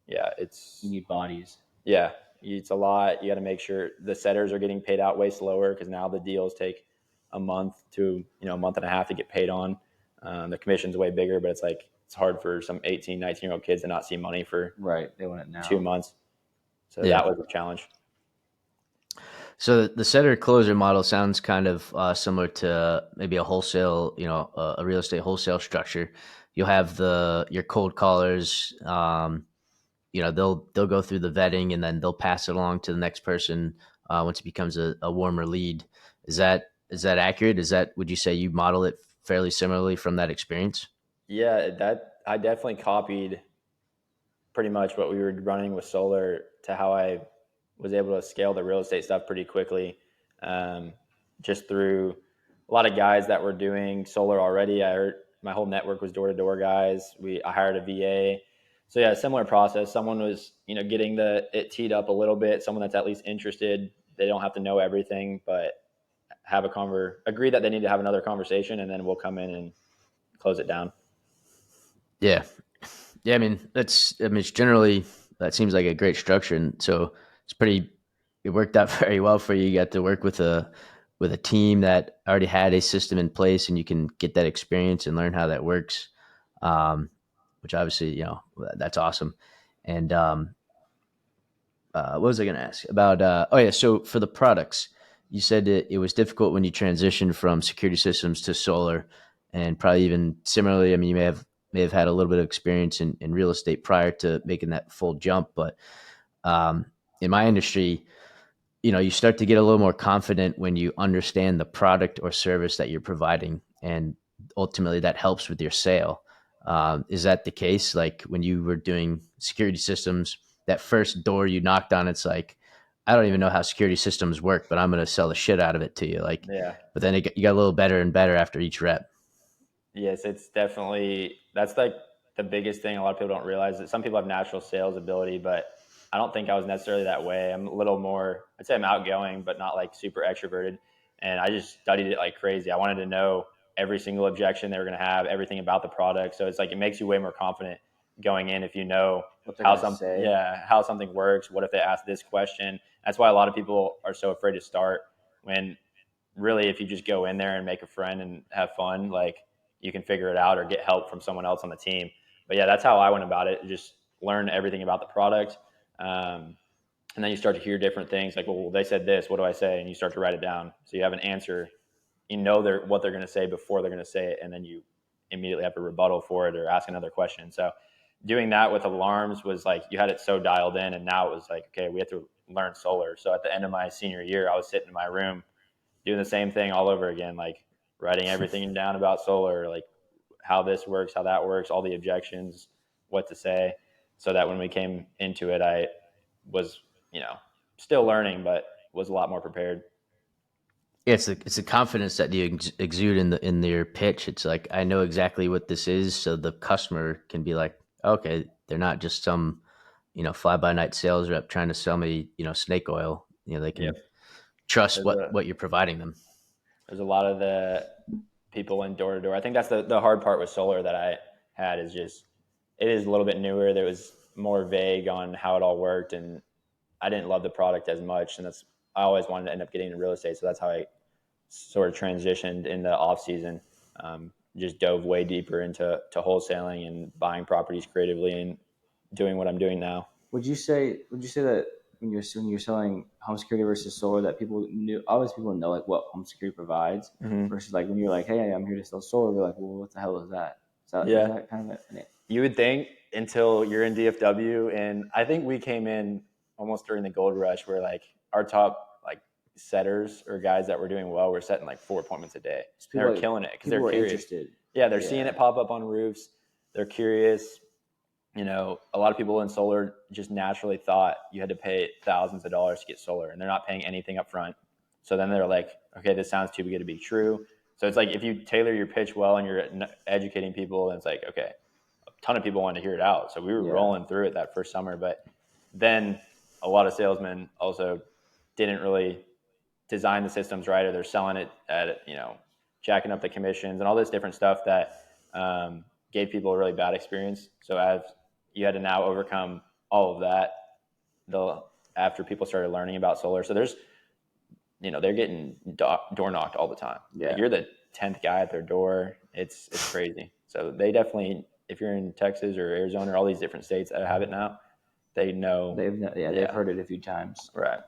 you need bodies. Yeah, it's a lot. You got to make sure the setters are getting paid out way slower because now the deals take a month to a month and a half to get paid on. The commission's way bigger, but it's hard for some 18, 19-year-old kids to not see money for They want it now 2 months. So that was a challenge. So the setter closer model sounds kind of similar to maybe a wholesale, a real estate wholesale structure. You'll have your cold callers. They'll go through the vetting and then they'll pass it along to the next person once it becomes a warmer lead. Is that accurate? Would you say you model it fairly similarly from that experience? Yeah, that I definitely copied pretty much what we were running with solar to how I was able to scale the real estate stuff pretty quickly, just through a lot of guys that were doing solar already. I heard my whole network was door-to-door guys. I hired a VA. So yeah, similar process. Someone was, getting it teed up a little bit. Someone that's at least interested. They don't have to know everything, but agree that they need to have another conversation, and then we'll come in and close it down. Yeah. I mean, it's generally, that seems like a great structure. And so it worked out very well for you. You got to work with a team that already had a system in place, and you can get that experience and learn how that works. Which obviously, that's awesome. And what was I going to ask about? So for the products, you said it was difficult when you transitioned from security systems to solar, and probably even similarly. I mean, you may have had a little bit of experience in real estate prior to making that full jump, but in my industry, you start to get a little more confident when you understand the product or service that you're providing, and ultimately that helps with your sale. Is that the case? Like when you were doing security systems, that first door you knocked on, it's like, I don't even know how security systems work, but I'm going to sell the shit out of it to you. But then you got a little better and better after each rep. Yes, that's like the biggest thing a lot of people don't realize, that some people have natural sales ability, but I don't think I was necessarily that way. I'm a little more, I'd say I'm outgoing, but not like super extroverted. And I just studied it like crazy. I wanted to know every single objection they were going to have, everything about the product. So it's like, it makes you way more confident going in if you know how something works. What if they ask this question? That's why a lot of people are so afraid to start, when really, if you just go in there and make a friend and have fun, like you can figure it out or get help from someone else on the team. But yeah, that's how I went about it. Just learn everything about the product. And then you start to hear different things like, well, they said this, what do I say? And you start to write it down. So you have an answer, what they're going to say before they're going to say it. And then you immediately have a rebuttal for it or ask another question. So doing that with alarms was like you had it so dialed in, and now it was like, okay, we have to learn solar. So at the end of my senior year, I was sitting in my room doing the same thing all over again, like writing everything down about solar, like how this works, how that works, all the objections, what to say, so that when we came into it, I was, still learning, but was a lot more prepared. Yeah, it's a confidence that you exude in their pitch. It's like, I know exactly what this is, so the customer can be like, okay, they're not just some fly by night sales rep trying to sell me snake oil. They can trust what you're providing them. There's a lot of the people in door to door. I think that's the hard part with solar that I had is just it is a little bit newer. There was more vague on how it all worked, and I didn't love the product as much. And I always wanted to end up getting into real estate, so that's how I sort of transitioned in the off season. Just dove way deeper into wholesaling and buying properties creatively and doing what I'm doing now. Would you say that when you're selling home security versus solar, that people know like what home security provides, versus like when you're like, hey, I'm here to sell solar, they're like, well, what the hell is that? Is that kind of it? You would think until you're in DFW, and I think we came in almost during the gold rush where like our top like setters or guys that were doing well were setting like 4 appointments a day. They were killing it because they're curious. Interested. Yeah, they're seeing it pop up on roofs. They're curious. A lot of people in solar just naturally thought you had to pay thousands of dollars to get solar, and they're not paying anything up front. So then they're like, okay, this sounds too good to be true. So it's like if you tailor your pitch well and you're educating people, and it's like, okay, a ton of people wanted to hear it out. So we were rolling through it that first summer. But then a lot of salesmen also didn't really design the systems right, or they're selling it at, jacking up the commissions and all this different stuff that gave people a really bad experience. So as you had to now overcome all of that after people started learning about solar. So there's, they're getting door knocked all the time. Yeah. Like you're the 10th guy at their door. It's crazy. So they definitely, if you're in Texas or Arizona or all these different states that have it now, they know. They've heard it a few times. Right.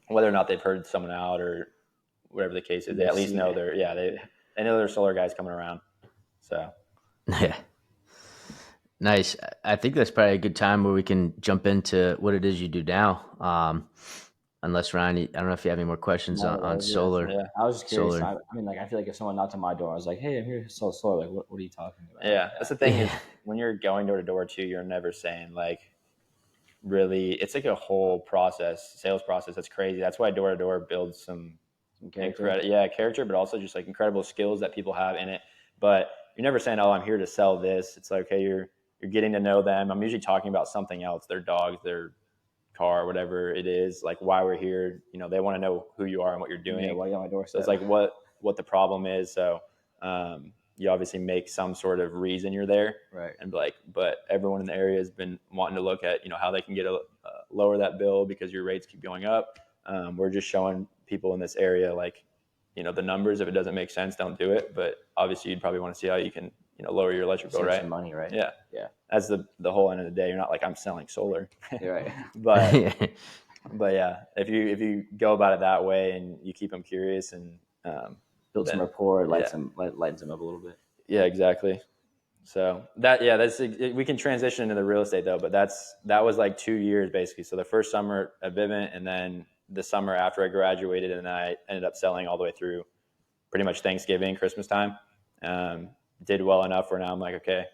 Whether or not they've heard someone out or whatever the case is, they at least know they know there's solar guys coming around. So. Yeah. Nice. I think that's probably a good time where we can jump into what it is you do now. Unless Ryan, I don't know if you have any more questions on solar. Yeah. I was just curious. I mean, like, I feel like if someone knocked on my door, I was like, hey, I'm here to sell solar. Like, what are you talking about? Yeah. That's the thing is when you're going door to door too, you're never saying like, really, it's like a whole sales process. That's crazy. That's why door to door builds some character, but also just like incredible skills that people have in it. But you're never saying, oh, I'm here to sell this. It's like, okay, you're getting to know them. I'm usually talking about something else, their dogs, their car, whatever it is, like why we're here. They want to know who you are and what you're doing. Yeah, why you on my doorstep. So it's like what the problem is. So you obviously make some sort of reason you're there, right? And but everyone in the area has been wanting to look at how they can get lower that bill because your rates keep going up. We're just showing people in this area like the numbers. If it doesn't make sense, don't do it. But obviously you'd probably want to see how you can lower your electric bill, right? Some money, right? Yeah. That's the whole end of the day. You're not like, I'm selling solar. You're right. but yeah, if you go about it that way and you keep them curious and build some rapport, lightens them up a little bit. Yeah, exactly. So we can transition into the real estate though, but that was like 2 years basically. So the first summer at Vivint, and then the summer after I graduated, and I ended up selling all the way through pretty much Thanksgiving, Christmas time. Did well enough where now I'm like, okay,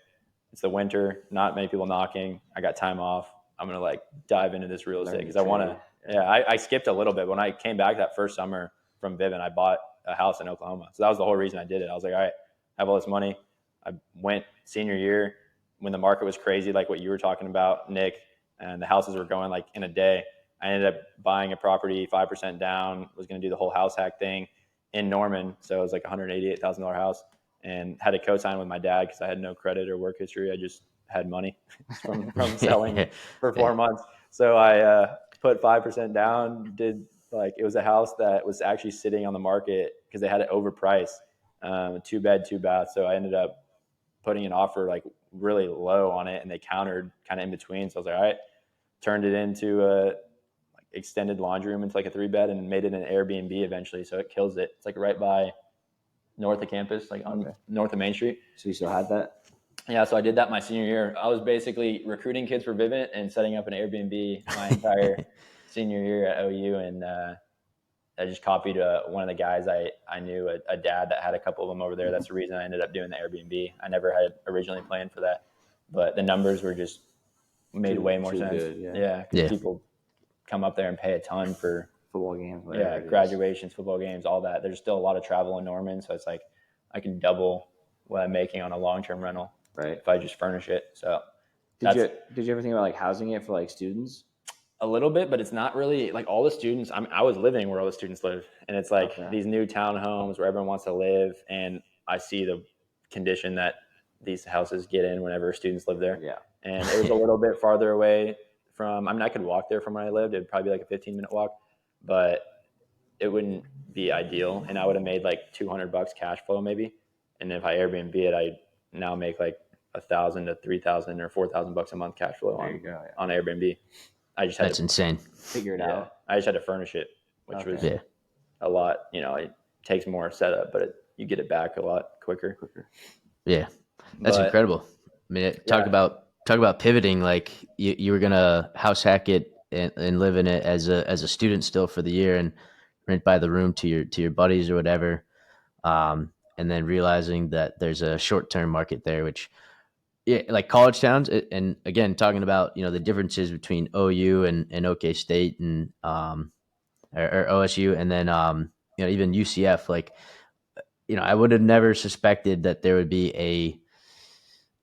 it's the winter, not many people knocking. I got time off. I'm going to like dive into this real estate because I want to, I skipped a little bit. When I came back that first summer from Vivint, I bought a house in Oklahoma. So that was the whole reason I did it. I was like, all right, I have all this money. I went senior year when the market was crazy, like what you were talking about, Nick, and the houses were going like in a day. I ended up buying a property 5% down, was going to do the whole house hack thing in Norman. So it was like $188,000 house, and had a co-sign with my dad because I had no credit or work history. I just had money from selling for 4 months. So I put 5% down, it was a house that was actually sitting on the market because they had it overpriced, 2 bed, 2 bath. So I ended up putting an offer like really low on it, and they countered kind of in between. So I was like, all right, turned it into a extended laundry room into like a 3-bed and made it an Airbnb eventually. So it kills it. It's like right by north of campus, like on north of Main Street. So you still had that? Yeah, so I did that my senior year. I was basically recruiting kids for Vivint and setting up an Airbnb my entire senior year at OU, and I just copied one of the guys I knew, a dad that had a couple of them over there. That's the reason I ended up doing the Airbnb. I never had originally planned for that, but the numbers were just made way more sense. Good, yeah, because people come up there and pay a ton for football games, graduations, football games, all that. There's still a lot of travel in Norman, so it's like I can double what I'm making on a long-term rental, if I just furnish it. So did you ever think about like housing it for like students? A little bit, but it's not really like all the students. I was living where all the students live, and it's like these new townhomes where everyone wants to live, and I see the condition that these houses get in whenever students live there. Yeah, and it was a little bit farther away from. I mean, I could walk there from where I lived. It'd probably be like a 15-minute walk, but it wouldn't be ideal, and I would have made like $200 cash flow maybe. And if I Airbnb it, I now make like $1,000 to $3,000 or $4,000 a month cash flow on Airbnb. I just had That's insane. Figure it out. I just had to furnish it, which was a lot. It takes more setup, but you get it back a lot quicker. Yeah, that's incredible. I mean, talk about pivoting. Like you were gonna house hack it and live in it as a student still for the year and rent by the room to your buddies or whatever, and then realizing that there's a short-term market there, which like college towns. And again, talking about the differences between OU and OK State and or OSU, and then even UCF. Like I would have never suspected that there would be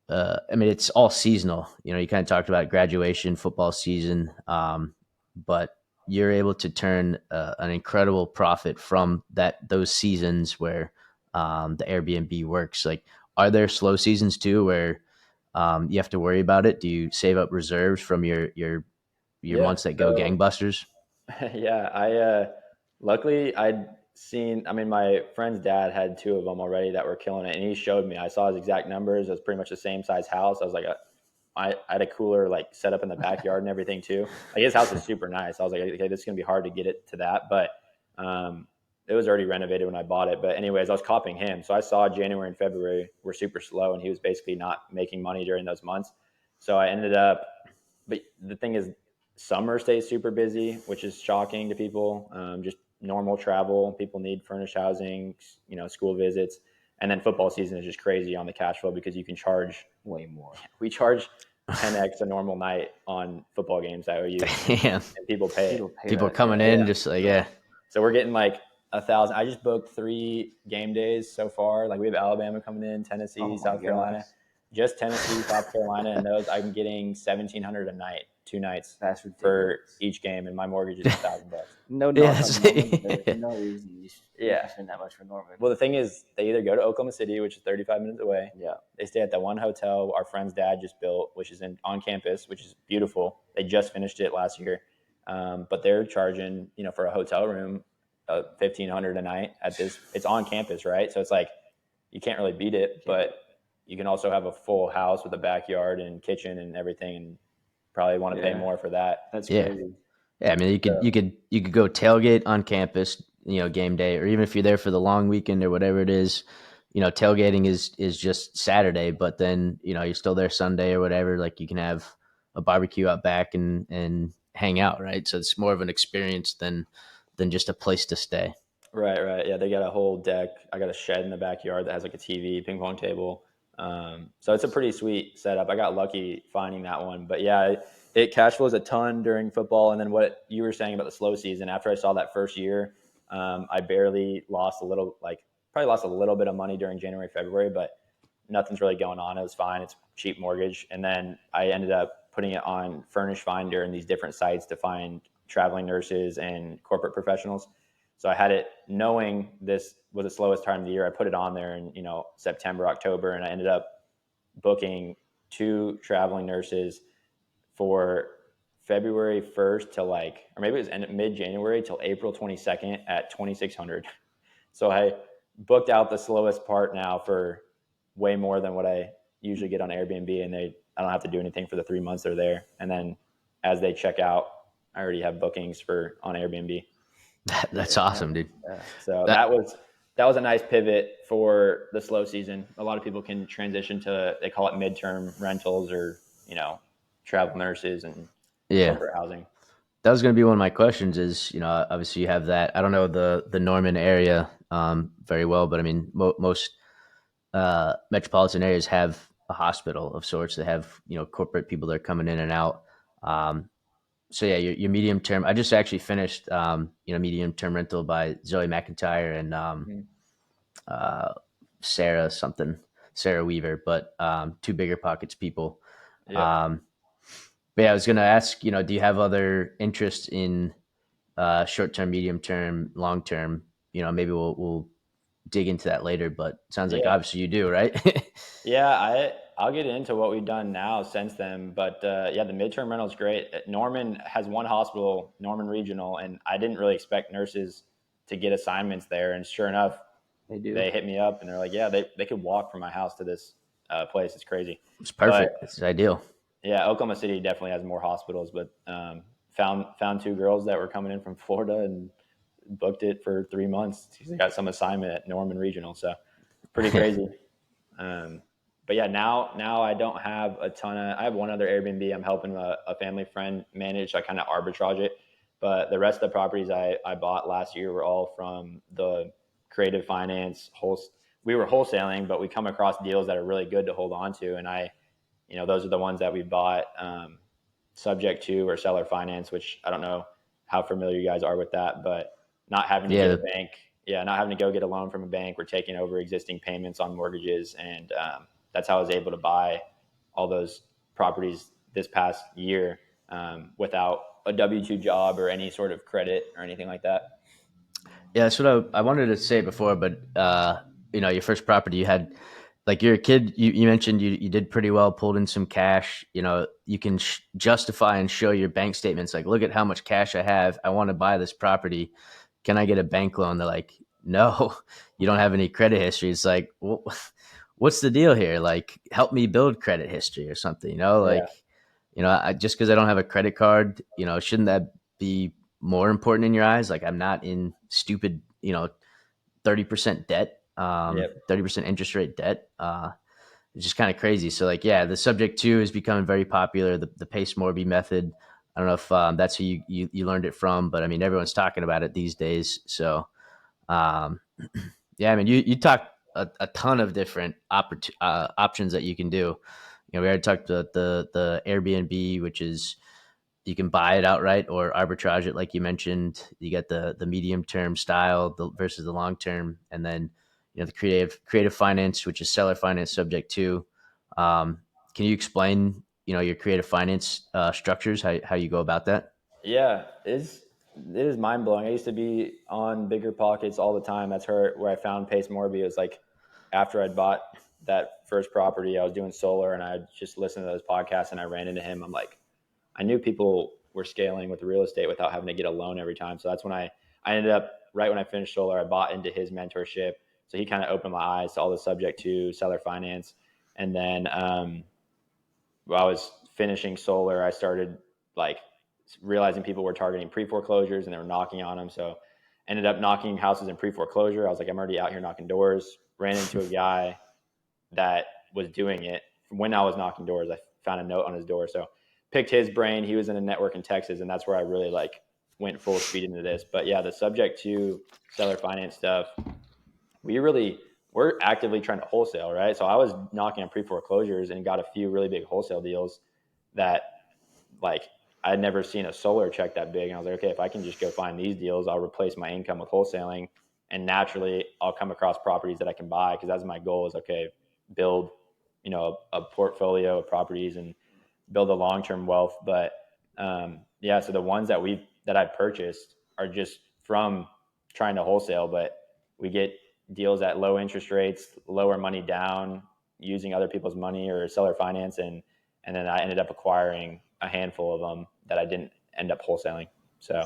I mean, it's all seasonal. You kind of talked about graduation, football season, but you're able to turn an incredible profit from those seasons where the Airbnb works. Like, are there slow seasons too where you have to worry about it? Do you save up reserves from your months that go gangbusters? Yeah, I luckily I'd seen. I mean, my friend's dad had 2 of them already that were killing it, and he showed me. I saw his exact numbers. It was pretty much the same size house. I was like, I had a cooler like set up in the backyard and everything too. Like his house is super nice. I was like, okay, this is gonna be hard to get it to that, but it was already renovated when I bought it. But anyways, I was copying him, so I saw January and February were super slow, and he was basically not making money during those months. So I ended up. But the thing is, summer stays super busy, which is shocking to people. Just normal travel. People need furnished housing, school visits. And then football season is just crazy on the cash flow because you can charge way more. We charge 10x a normal night on football games at OU. Damn. And people pay. People coming in just like, So we're getting like 1,000. I just booked 3 game days so far. Like we have Alabama coming in, Tennessee, South Carolina. Just Tennessee, South Carolina, and those I'm getting $1,700 a night, 2 nights for each game, and my mortgage is $1,000. No reason you spend that much for Norman. Well, the thing is, they either go to Oklahoma City, which is 35 minutes away. Yeah. They stay at that one hotel our friend's dad just built, which is on campus, which is beautiful. They just finished it last year, but they're charging, for a hotel room, $1,500 a night at this. It's on campus, right? So it's like you can't really beat it, but you can also have a full house with a backyard and kitchen and everything, and probably want to pay more for that. That's crazy. Yeah, I mean, you could go tailgate on campus, game day, or even if you're there for the long weekend or whatever it is, tailgating is just Saturday, but then you're still there Sunday or whatever. Like you can have a barbecue out back and hang out, right? So it's more of an experience than just a place to stay. Right. Yeah, they got a whole deck. I got a shed in the backyard that has like a TV, ping pong table. So it's a pretty sweet setup. I got lucky finding that one, but yeah, it cash flows a ton during football. And then what you were saying about the slow season, after I saw that first year, I barely lost probably lost a little bit of money during January, February, but nothing's really going on. It was fine. It's cheap mortgage. And then I ended up putting it on Furnish Finder and these different sites to find traveling nurses and corporate professionals. So I had it knowing this was the slowest time of the year. I put it on there in, September, October, and I ended up booking 2 traveling nurses for February 1st to or maybe it was mid-January till April 22nd at $2,600. So I booked out the slowest part now for way more than what I usually get on Airbnb, and I don't have to do anything for the 3 months they're there. And then as they check out, I already have bookings on Airbnb. That's awesome, dude. Yeah. So that was that was a nice pivot for the slow season. A lot of people can transition to, they call it midterm rentals or, travel nurses and corporate housing. That was going to be one of my questions is, obviously you have that. I don't know the Norman area very well, but I mean, most metropolitan areas have a hospital of sorts. They have, corporate people that are coming in and out. So yeah, your medium term. I just actually finished, medium term rental by Zoe McIntyre and uh, Sarah something, Sarah Weaver, but two bigger pockets people. Yep. But yeah, I was going to ask, do you have other interests in short term, medium term, long term? Maybe we'll dig into that later. But it sounds like Yeah. obviously you do, right? Yeah, I'll get into what we've done now since then, but yeah, the midterm rental is great. Norman has one hospital, Norman Regional, and I didn't really expect nurses to get assignments there, and sure enough, They do. they hit me up and they're like, yeah, they could walk from my house to this place. It's crazy. It's But perfect. It's ideal. yeah, Oklahoma City definitely has more hospitals, but found two girls that were coming in from Florida and booked it for 3 months. They got some assignment at Norman Regional, so pretty crazy. Um, but yeah, now I don't have a ton of. I have one other Airbnb. I'm helping a family friend manage. So I kind of arbitrage it, but the rest of the properties I bought last year were all from the creative finance. We were wholesaling, but we come across deals that are really good to hold on to, and those are the ones that we bought subject to or seller finance, which I don't know how familiar you guys are with that, but not having to get a bank. Yeah, not having to go get a loan from a bank. We're taking over existing payments on mortgages, and that's how I was able to buy all those properties this past year without a W-2 job or any sort of credit or anything like that. Yeah, that's what I wanted to say before, but your first property you had, like you're a kid, you mentioned you did pretty well, pulled in some cash. You can justify and show your bank statements, like, look at how much cash I have. I want to buy this property. Can I get a bank loan? They're like, no, you don't have any credit history. It's like, well, what's the deal here? Like, help me build credit history or something, Yeah. just because I don't have a credit card, shouldn't that be more important in your eyes? Like, I'm not in stupid, 30% debt, Yep. 30% interest rate debt. It's just kind of crazy. So like, yeah, the subject two is becoming very popular. The Pace Morby method. I don't know if that's who you learned it from, but I mean, everyone's talking about it these days. So, um, yeah, I mean, you talk a ton of different options that you can do. We already talked about the Airbnb, which is you can buy it outright or arbitrage it, like you mentioned. You get the medium term style versus the long term, and then the creative finance, which is seller finance subject to. Can you explain your creative finance structures, how you go about that? Yeah, it is mind blowing. I used to be on Bigger Pockets all the time. That's where I found Pace Morby. It was like after I'd bought that first property, I was doing solar and I just listened to those podcasts and I ran into him. I'm like, I knew people were scaling with real estate without having to get a loan every time. So that's when I ended up, right when I finished solar, I bought into his mentorship. So he kind of opened my eyes to all the subject to seller finance. And then while I was finishing solar, I started like realizing people were targeting pre-foreclosures and they were knocking on them. So ended up knocking houses in pre-foreclosure. I was like, I'm already out here knocking doors. Ran into a guy that was doing it when I was knocking doors. I found a note on his door. So picked his brain. He was in a network in Texas, and that's where I really like went full speed into this. But yeah, the subject to seller finance stuff, we're actively trying to wholesale, right? So I was knocking on pre-foreclosures and got a few really big wholesale deals that like I'd never seen a solar check that big. And I was like, okay, if I can just go find these deals, I'll replace my income with wholesaling. And naturally I'll come across properties that I can buy. Cause that's my goal is, okay, build, a portfolio of properties and build a long-term wealth. But yeah, so the ones that I purchased are just from trying to wholesale, but we get deals at low interest rates, lower money down, using other people's money or seller finance, and then I ended up acquiring a handful of them that I didn't end up wholesaling. So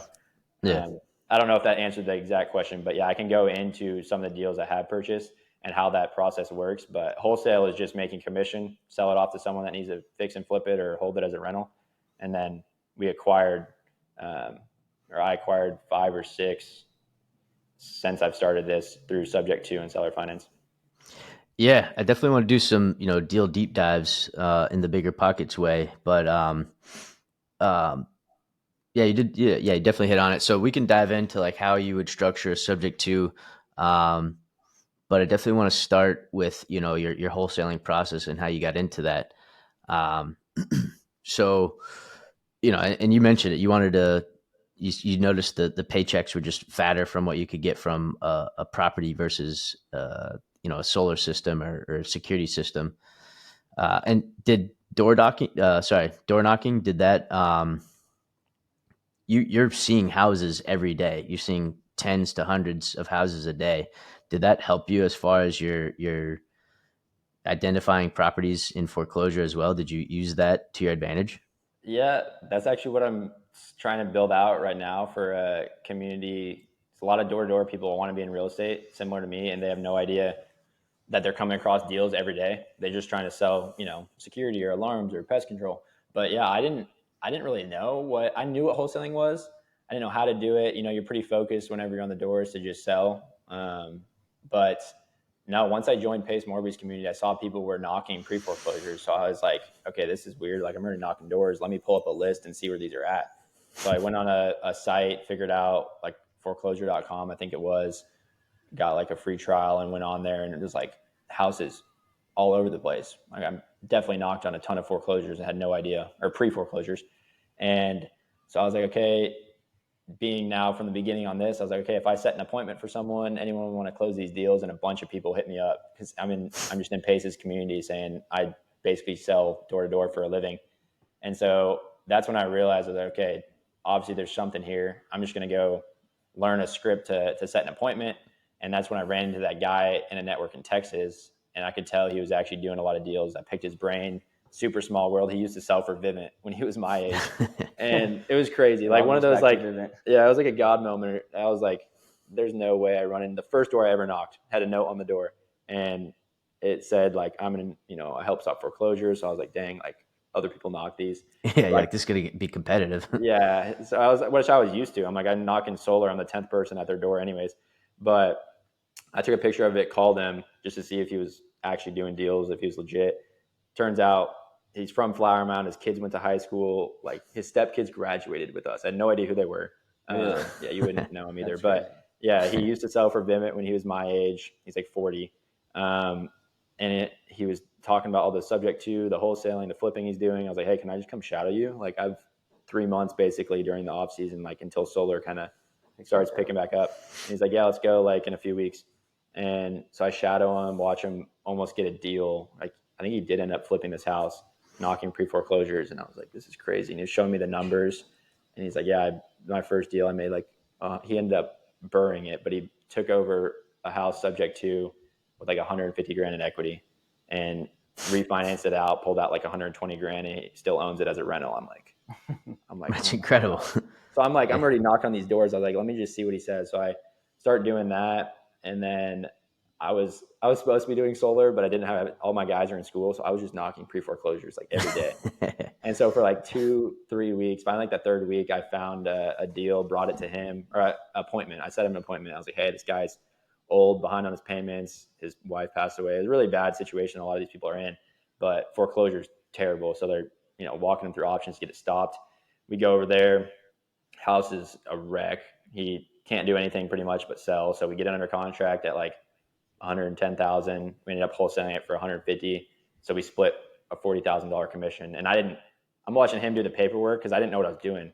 Yeah. I don't know if that answered the exact question, but yeah, I can go into some of the deals I have purchased and how that process works. But wholesale is just making commission, sell it off to someone that needs to fix and flip it or hold it as a rental. And then I acquired 5 or 6 since I've started this through subject to and seller finance. Yeah, I definitely want to do some, deal deep dives in the bigger pockets way. But um, yeah, you did. Yeah, you definitely hit on it. So we can dive into like how you would structure a subject to. Um, but I definitely want to start with your wholesaling process and how you got into that. Um, so and you mentioned it. You wanted to. You noticed that the paychecks were just fatter from what you could get from a property versus a solar system or a security system. And did door knocking, did that, you're seeing houses every day. You're seeing tens to hundreds of houses a day. Did that help you as far as your identifying properties in foreclosure as well? Did you use that to your advantage? Yeah, that's actually what I'm trying to build out right now for a community. It's a lot of door-to-door people want to be in real estate, similar to me, and they have no idea that they're coming across deals every day. They're just trying to sell, security or alarms or pest control. But yeah, I didn't really know what I knew what wholesaling was. I didn't know how to do it. You're pretty focused whenever you're on the doors to just sell. But no, once I joined Pace Morby's community, I saw people were knocking pre-foreclosures. So I was like, okay, this is weird. Like, I'm already knocking doors. Let me pull up a list and see where these are at. So I went on a site, figured out like foreclosure.com, I think it was, got like a free trial and went on there, and it was like houses all over the place. Like, I'm definitely knocked on a ton of foreclosures. I had no idea, or pre-foreclosures. And so I was like, okay, being now from the beginning on this, I was like, okay, if I set an appointment for someone, anyone would want to close these deals, and a bunch of people hit me up because I'm just in Pace's community saying I basically sell door to door for a living. And so that's when I realized that, okay, obviously there's something here. I'm just going to go learn a script to set an appointment. And that's when I ran into that guy in a network in Texas, and I could tell he was actually doing a lot of deals. I picked his brain. Super small world. He used to sell for Vivint when he was my age, and it was crazy. Like one of those, like, yeah, it was like a God moment. I was like, there's no way I run in. The first door I ever knocked had a note on the door, and it said like, I'm in, I help stop foreclosures. So I was like, dang, like other people knock these. Yeah, Like, this is gonna be competitive. yeah. So which I was used to. I'm like, I'm knocking solar. I'm the 10th person at their door anyways. But I took a picture of it, called him just to see if he was actually doing deals, if he was legit. Turns out he's from Flower Mound. His kids went to high school. Like, his stepkids graduated with us. I had no idea who they were. Really? Yeah, you wouldn't know him either. But yeah, he used to sell for Vivint when he was my age. He's like 40. And he was talking about all the subject to, the wholesaling, the flipping he's doing. I was like, hey, can I just come shadow you? Like, I've 3 months basically during the off season, like until solar kind of starts picking back up. And he's like, yeah, let's go like in a few weeks. And so I shadow him, watch him almost get a deal. Like, I think he did end up flipping this house, knocking pre-foreclosures. And I was like, this is crazy. And he was showing me the numbers. And he's like, yeah, my first deal I made, like, he ended up burring it, but he took over a house subject to with like 150 grand in equity and refinanced it out, pulled out like 120 grand, and he still owns it as a rental. I'm like, That's oh incredible. So I'm like, I'm already knocking on these doors. I was like, let me just see what he says. So I start doing that. And then I was supposed to be doing solar, but I didn't have, all my guys are in school. So I was just knocking pre-foreclosures like every day. And so for like 2-3 weeks, finally like the third week, I found a deal, brought it to him, or an appointment. I set him an appointment. I was like, hey, this guy's old, behind on his payments. His wife passed away. It was a really bad situation a lot of these people are in, but foreclosure's terrible. So they're, walking them through options to get it stopped. We go over there. House is a wreck. He can't do anything pretty much but sell. So we get it under contract at like 110,000. We ended up wholesaling it for 150. So we split a $40,000 commission. And I'm watching him do the paperwork because I didn't know what I was doing.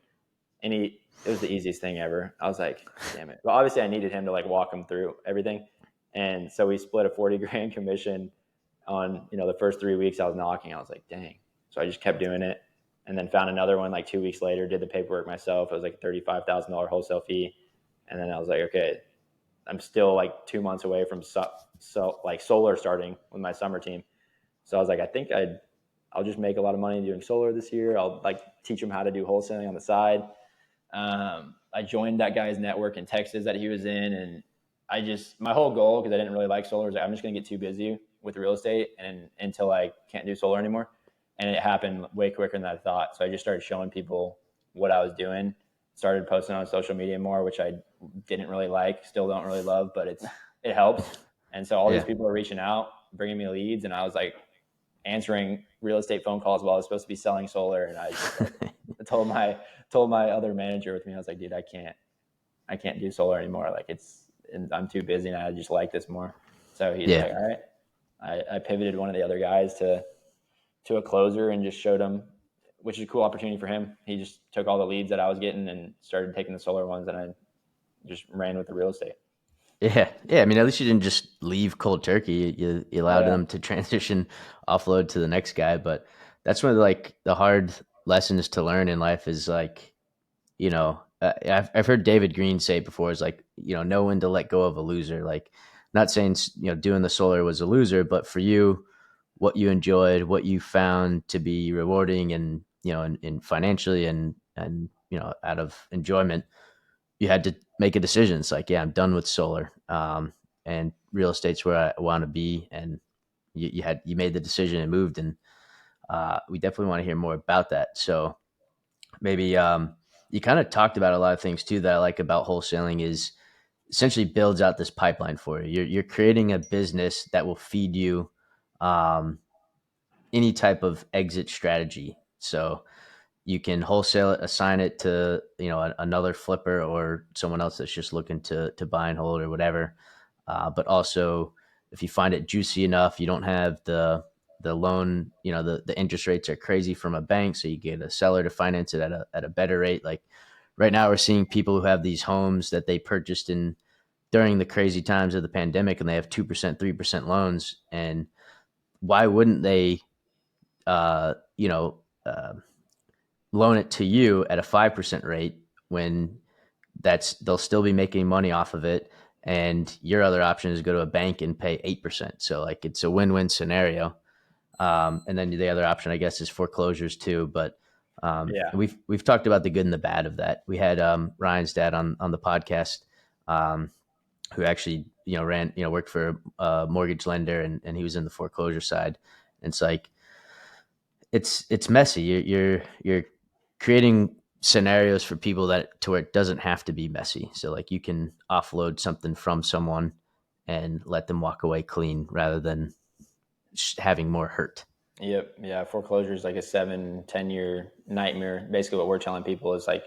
And it was the easiest thing ever. I was like, damn it. But obviously I needed him to like walk him through everything. And so we split a 40 grand commission on, the first 3 weeks I was knocking. I was like, dang. So I just kept doing it. And then found another one like 2 weeks later, did the paperwork myself. It was like a $35,000 wholesale fee. And then I was like, okay, I'm still like 2 months away from like solar starting with my summer team. So I was like, I think I'll just make a lot of money doing solar this year. I'll like teach them how to do wholesaling on the side. I joined that guy's network in Texas that he was in. And my whole goal, because I didn't really like solar, was like, I'm just going to get too busy with real estate and until I can't do solar anymore. And it happened way quicker than I thought. So I just started showing people what I was doing. started posting on social media more, which I didn't really like, still don't really love, but it helps. And so all these people are reaching out, bringing me leads, and I was like answering real estate phone calls while I was supposed to be selling solar. And I just I told my other manager with me, I was like, dude, I can't do solar anymore. Like I'm too busy, and I just like this more. So he's like, all right. I pivoted one of the other guys to a closer and just showed him, which is a cool opportunity for him. He just took all the leads that I was getting and started taking the solar ones, and I just ran with the real estate. Yeah. I mean, at least you didn't just leave cold turkey. You allowed them to transition, offload to the next guy. But that's one of the hard lessons to learn in life is like, I've heard David Green say it before, is like, know when to let go of a loser. Like, not saying, doing the solar was a loser, but for you, what you enjoyed, what you found to be rewarding and, and financially and, out of enjoyment, you had to make a decision. It's like, yeah, I'm done with solar. And real estate's where I want to be. And you made the decision and moved. And we definitely want to hear more about that. So maybe you kind of talked about a lot of things too that I like about wholesaling is essentially builds out this pipeline for you. You're creating a business that will feed you any type of exit strategy. So you can wholesale it, assign it to another flipper or someone else that's just looking to buy and hold or whatever. But also, if you find it juicy enough, you don't have the loan, the interest rates are crazy from a bank, so you get a seller to finance it at a better rate. Like right now, we're seeing people who have these homes that they purchased in during the crazy times of the pandemic, and they have 2%, 3% loans. And why wouldn't they, uh, you know, uh, loan it to you at a 5% rate when they'll still be making money off of it, and your other option is go to a bank and pay 8%. So like it's a win-win scenario. And then the other option, I guess, is foreclosures too. But we've talked about the good and the bad of that. We had Ryan's dad on the podcast, who actually worked for a mortgage lender, and he was in the foreclosure side. And it's like it's messy. You're creating scenarios for people that to where it doesn't have to be messy. So like you can offload something from someone and let them walk away clean rather than having more hurt. Yep. Yeah. Foreclosure is like a 7-10 year nightmare. Basically what we're telling people is like,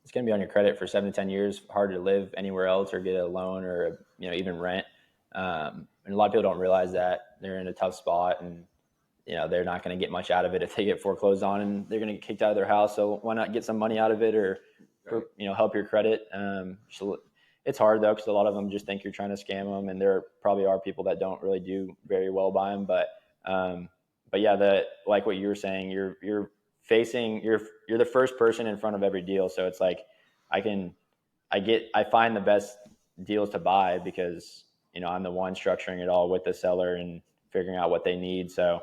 it's going to be on your credit for 7 to 10 years, hard to live anywhere else or get a loan or, even rent. And a lot of people don't realize that they're in a tough spot, and, they're not going to get much out of it if they get foreclosed on, and they're going to get kicked out of their house. So why not get some money out of it or, help your credit? So it's hard though, because a lot of them just think you're trying to scam them, and there probably are people that don't really do very well by them. But yeah, like what you were saying, you're the first person in front of every deal. So it's like, I find the best deals to buy because, I'm the one structuring it all with the seller and figuring out what they need. So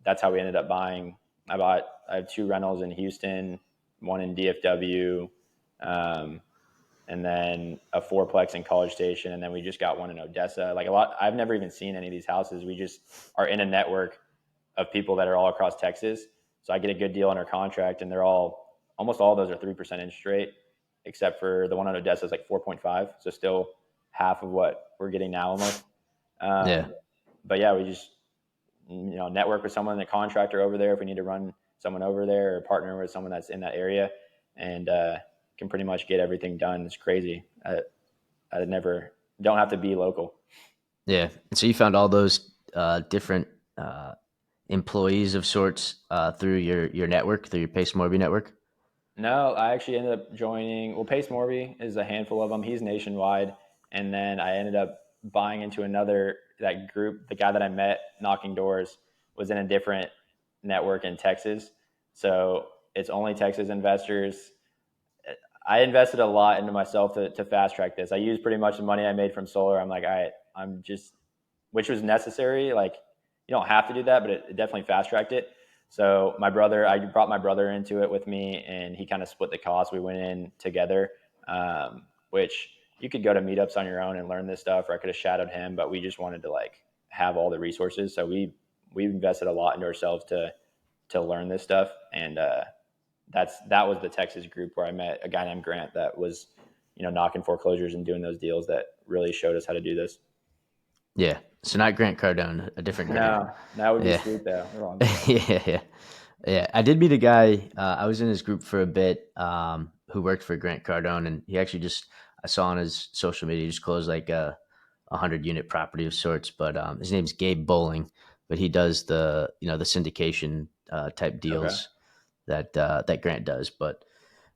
that's how we ended up buying. I have 2 rentals in Houston, 1 in DFW, and then a 4-plex in College Station. And then we just got 1 in Odessa. I've never even seen any of these houses. We just are in a network of people that are all across Texas. So I get a good deal under contract, and almost all of those are 3% interest rate, except for the one in Odessa is like 4.5. So still half of what we're getting now almost. But yeah, we just, network with someone, the contractor over there, if we need to run someone over there, or partner with someone that's in that area, and can pretty much get everything done. It's crazy. I don't have to be local. Yeah. And so you found all those different employees of sorts through your network, through your Pace Morby network? No, I actually ended up joining. Well, Pace Morby is a handful of them. He's nationwide. And then I ended up buying into that group. The guy that I met knocking doors was in a different network in Texas. So it's only Texas investors. I invested a lot into myself to fast track this. I used pretty much the money I made from solar. I'm like, which was necessary. Like, you don't have to do that, but it definitely fast tracked it. So I brought my brother into it with me, and he kind of split the cost. We went in together, which you could go to meetups on your own and learn this stuff, or I could have shadowed him, but we just wanted to have all the resources. So we invested a lot into ourselves to learn this stuff, and that was the Texas group where I met a guy named Grant that was, knocking foreclosures and doing those deals that really showed us how to do this. Yeah. So not Grant Cardone, a different Grant. No, that would be sweet though. Yeah. Yeah. I did meet a guy. I was in his group for a bit who worked for Grant Cardone, and he actually I saw on his social media, he just closed like a 100-unit property of sorts. But his name's Gabe Bowling, but he does the syndication type deals that Grant does. But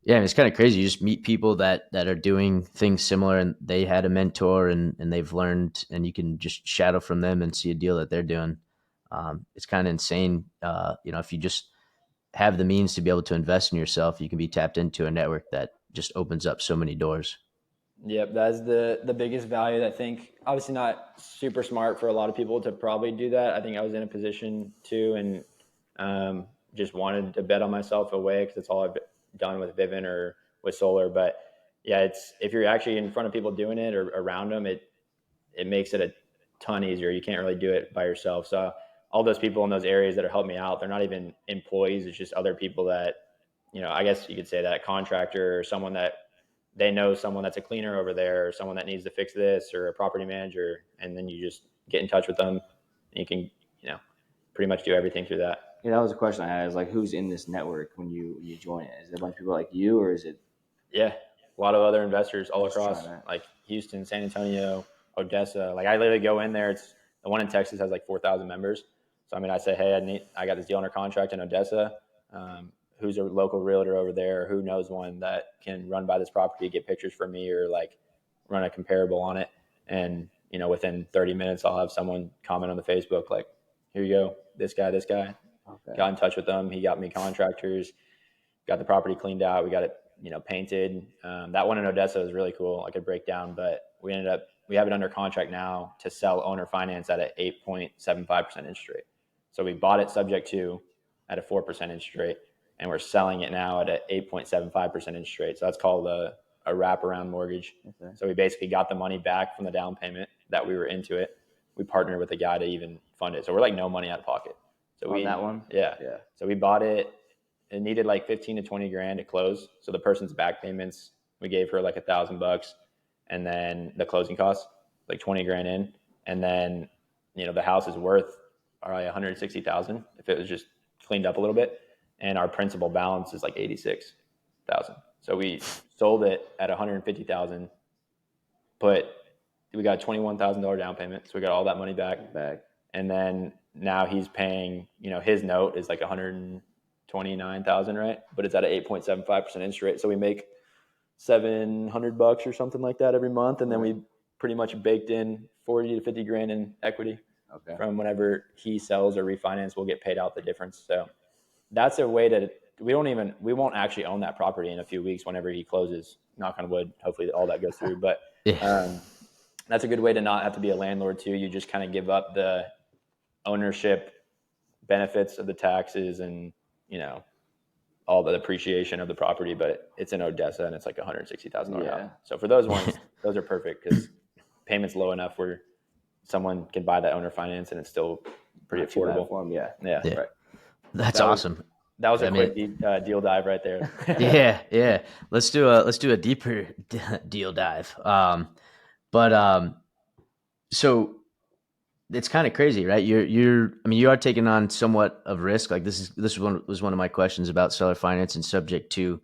yeah, it's kind of crazy. You just meet people that are doing things similar, and they had a mentor, and they've learned, and you can just shadow from them and see a deal that they're doing. It's kind of insane. If you just have the means to be able to invest in yourself, you can be tapped into a network that just opens up so many doors. Yep, that's the biggest value. I think obviously not super smart for a lot of people to probably do that. I think I was in a position to, and just wanted to bet on myself away because it's all I've done with Vivint or with solar. But yeah, it's if you're actually in front of people doing it or around them, it makes it a ton easier. You can't really do it by yourself. So all those people in those areas that are helping me out, they're not even employees. It's just other people that, I guess you could say that contractor or someone that they know someone that's a cleaner over there or someone that needs to fix this or a property manager. And then you just get in touch with them and you can, pretty much do everything through that. Yeah, that was a question I had. Is like, who's in this network when you join it? Is it a bunch of people like you, or is it? Yeah, a lot of other investors all across, like Houston, San Antonio, Odessa. Like I literally go in there. It's the one in Texas has like 4,000 members. So I mean, I say, hey, I got this deal under contract in Odessa. Who's a local realtor over there? Who knows one that can run by this property, get pictures for me, or like run a comparable on it? And within 30 minutes, I'll have someone comment on the Facebook like, here you go, this guy. Okay. Got in touch with them. He got me contractors, got the property cleaned out. We got it, painted. That one in Odessa was really cool. I could break down, but we have it under contract now to sell owner finance at an 8.75% interest rate. So we bought it subject to at a 4% interest rate, and we're selling it now at an 8.75% interest rate. So that's called a wraparound mortgage. Okay. So we basically got the money back from the down payment that we were into it. We partnered with a guy to even fund it. So we're like no money out of pocket. So that one? Yeah. So we bought it. It needed like 15 to 20 grand to close. So the person's back payments, we gave her like $1,000, and then the closing costs, like 20 grand in. And then, the house is worth probably 160,000 if it was just cleaned up a little bit. And our principal balance is like 86,000. So we sold it at 150,000, but we got a $21,000 down payment. So we got all that money back. And then now he's paying, his note is like 129,000, right? But it's at an 8.75% interest rate. So we make $700 or something like that every month. And then we pretty much baked in 40 to 50 grand in equity. Okay. From whenever he sells or refinance, we'll get paid out the difference. So that's a way to, we won't actually own that property in a few weeks whenever he closes, knock on wood. Hopefully all that goes through. But that's a good way to not have to be a landlord too. You just kind of give up the ownership benefits of the taxes and, all the appreciation of the property, but it's in Odessa and it's like $160,000 house. So for those ones, those are perfect because payment's low enough where someone can buy that owner finance and it's still pretty affordable for them. Yeah. Right. That's awesome. That was a quick deal dive right there. Yeah. Let's do a deeper deal dive. So it's kind of crazy, right? You are taking on somewhat of risk. Like this was one of my questions about seller finance and subject to,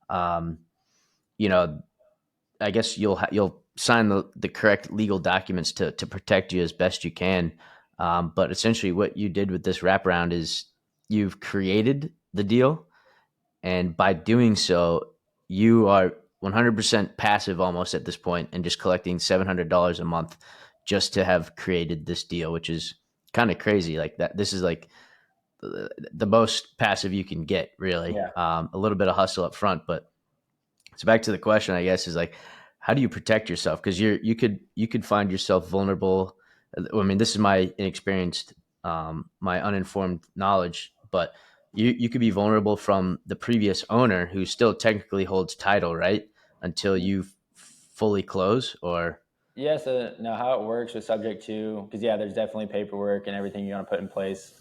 I guess you'll sign the correct legal documents to protect you as best you can. But essentially what you did with this wraparound is you've created the deal. And by doing so, you are 100% passive almost at this point and just collecting $700 a month just to have created this deal, which is kind of crazy. Like that, this is like the most passive you can get, really. A little bit of hustle up front, but so back to the question, I guess, is like, how do you protect yourself? Because you could find yourself vulnerable. I mean, this is my inexperienced, my uninformed knowledge, but you could be vulnerable from the previous owner who still technically holds title, right? Until you fully close, or so now how it works is subject to, because there's definitely paperwork and everything you want to put in place,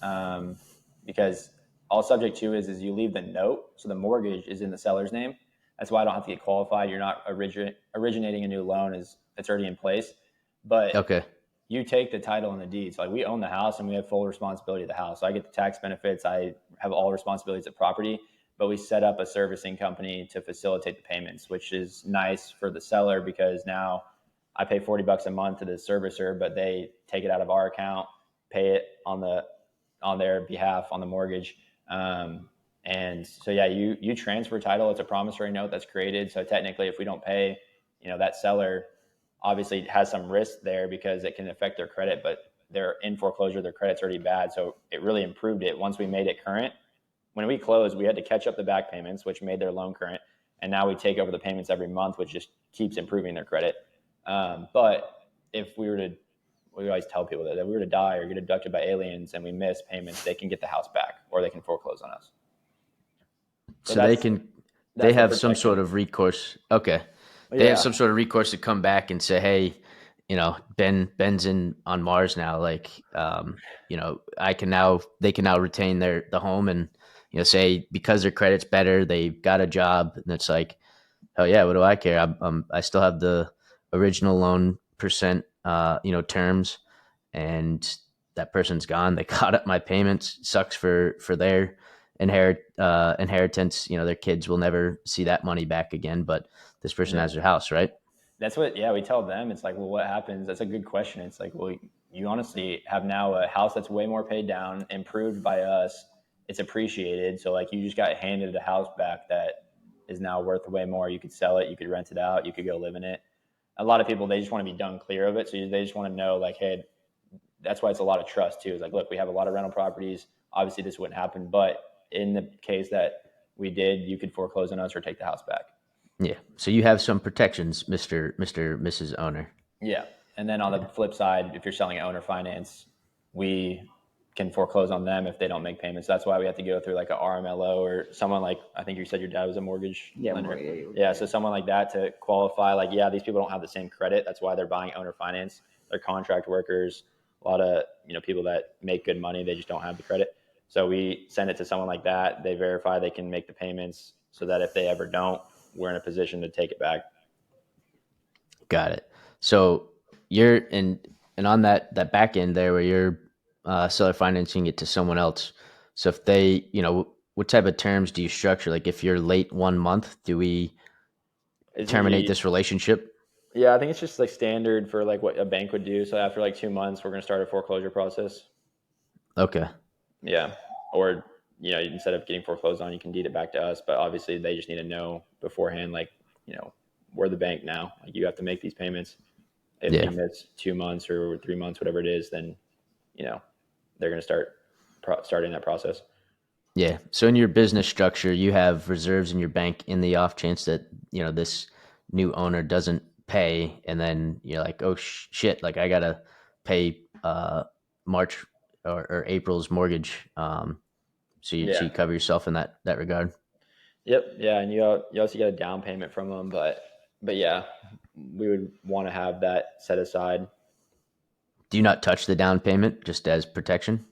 because all subject to is you leave the note, so the mortgage is in the seller's name. That's why I don't have to get qualified. You're not originating a new loan; it's already in place. But Okay. you take the title and the deeds. Like we own the house and we have full responsibility of the house. So I get the tax benefits. I have all responsibilities of property, but we set up a servicing company to facilitate the payments, which is nice for the seller because now I pay $40 a month to the servicer, but they take it out of our account, pay it on their behalf on the mortgage. And so, yeah, you transfer title. It's a promissory note that's created. So technically, if we don't pay, that seller obviously has some risk there because it can affect their credit, but they're in foreclosure, their credit's already bad. So it really improved it once we made it current. When we closed, we had to catch up the back payments, which made their loan current. And now we take over the payments every month, which just keeps improving their credit. But if we always tell people that if we were to die or get abducted by aliens and we miss payments, they can get the house back or they can foreclose on us. So they have some sort of recourse. Okay. They have some sort of recourse to come back and say, hey, Ben's in on Mars now. Like, they can now retain the home and, say because their credit's better, they've got a job, and it's like, oh yeah, what do I care? I still have the original loan percent, terms, and that person's gone. They caught up my payments. Sucks for their inheritance. Their kids will never see that money back again, but this person has their house, right? That's what, we tell them. It's like, well, what happens? That's a good question. It's like, well, you honestly have now a house that's way more paid down, improved by us. It's appreciated. So like you just got handed a house back that is now worth way more. You could sell it. You could rent it out. You could go live in it. A lot of people, they just want to be done clear of it. So they just want to know like, hey, that's why it's a lot of trust too. It's like, look, we have a lot of rental properties. Obviously this wouldn't happen, but in the case that we did, you could foreclose on us or take the house back. Yeah. So you have some protections, Mrs. Owner. Yeah. And then on the flip side, if you're selling owner finance, we can foreclose on them if they don't make payments. That's why we have to go through like a RMLO or someone like, I think you said your dad was a mortgage lender. Yeah. So someone like that to qualify, like, yeah, these people don't have the same credit. That's why they're buying owner finance. They're contract workers, a lot of, people that make good money. They just don't have the credit. So we send it to someone like that. They verify they can make the payments so that if they ever don't, we're in a position to take it back. Got it. So you're in, and on that back end there where you're seller financing it to someone else. So if they, what type of terms do you structure? Like if you're late 1 month, do we terminate this relationship? Yeah, I think it's just like standard for like what a bank would do. So after like 2 months, we're going to start a foreclosure process. Okay. Yeah. Or, instead of getting foreclosed on, you can deed it back to us. But obviously they just need to know beforehand, like, we're the bank now. Like you have to make these payments. If you miss 2 months or 3 months, whatever it is, then, they're going to start starting that process. Yeah. So in your business structure, you have reserves in your bank in the off chance that, this new owner doesn't pay. And then you're like, oh shit, like I got to pay March or April's mortgage. So you cover yourself in that regard. Yep. Yeah. And you also get a down payment from them, but yeah, we would want to have that set aside. Do you not touch the down payment just as protection?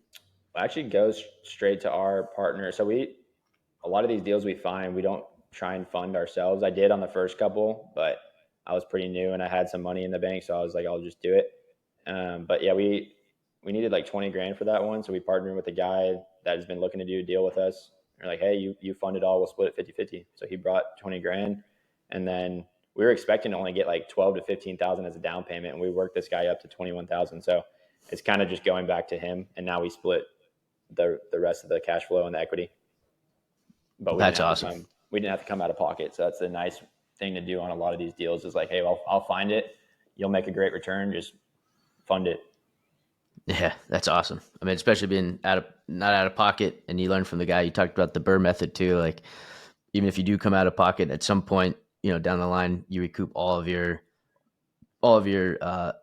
Actually goes straight to our partner. So a lot of these deals we find, we don't try and fund ourselves. I did on the first couple, but I was pretty new and I had some money in the bank. So I was like, I'll just do it. But yeah, we needed like 20 grand for that one. So we partnered with a guy that has been looking to do a deal with us. We're like, hey, you fund it all. We'll split it 50-50. So he brought 20 grand. And then we were expecting to only get like 12 to 15,000 as a down payment. And we worked this guy up to 21,000. So it's kind of just going back to him. And now we split the rest of the cash flow and the equity. But that's awesome. We didn't have to come out of pocket. So that's a nice thing to do on a lot of these deals is like, hey, well, I'll find it. You'll make a great return. Just fund it. Yeah, that's awesome. I mean, especially being not out of pocket, and you learn from the guy. You talked about the Burr method too. Like, even if you do come out of pocket at some point, down the line, you recoup all of your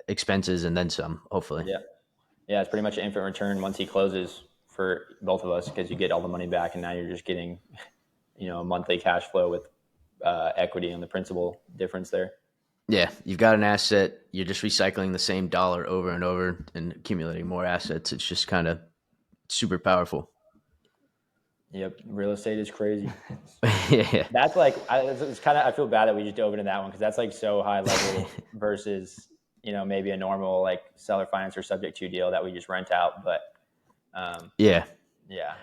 expenses and then some. Hopefully. Yeah, it's pretty much an infinite return once he closes for both of us because you get all the money back, and now you're just getting, a monthly cash flow with equity and the principal difference there. Yeah, you've got an asset. You're just recycling the same dollar over and over and accumulating more assets. It's just kind of super powerful. Yep, real estate is crazy. Yeah. That's like it's kind of I feel bad that we just dove into that one because that's like so high level versus maybe a normal like seller finance or subject to deal that we just rent out. But Yeah. yeah,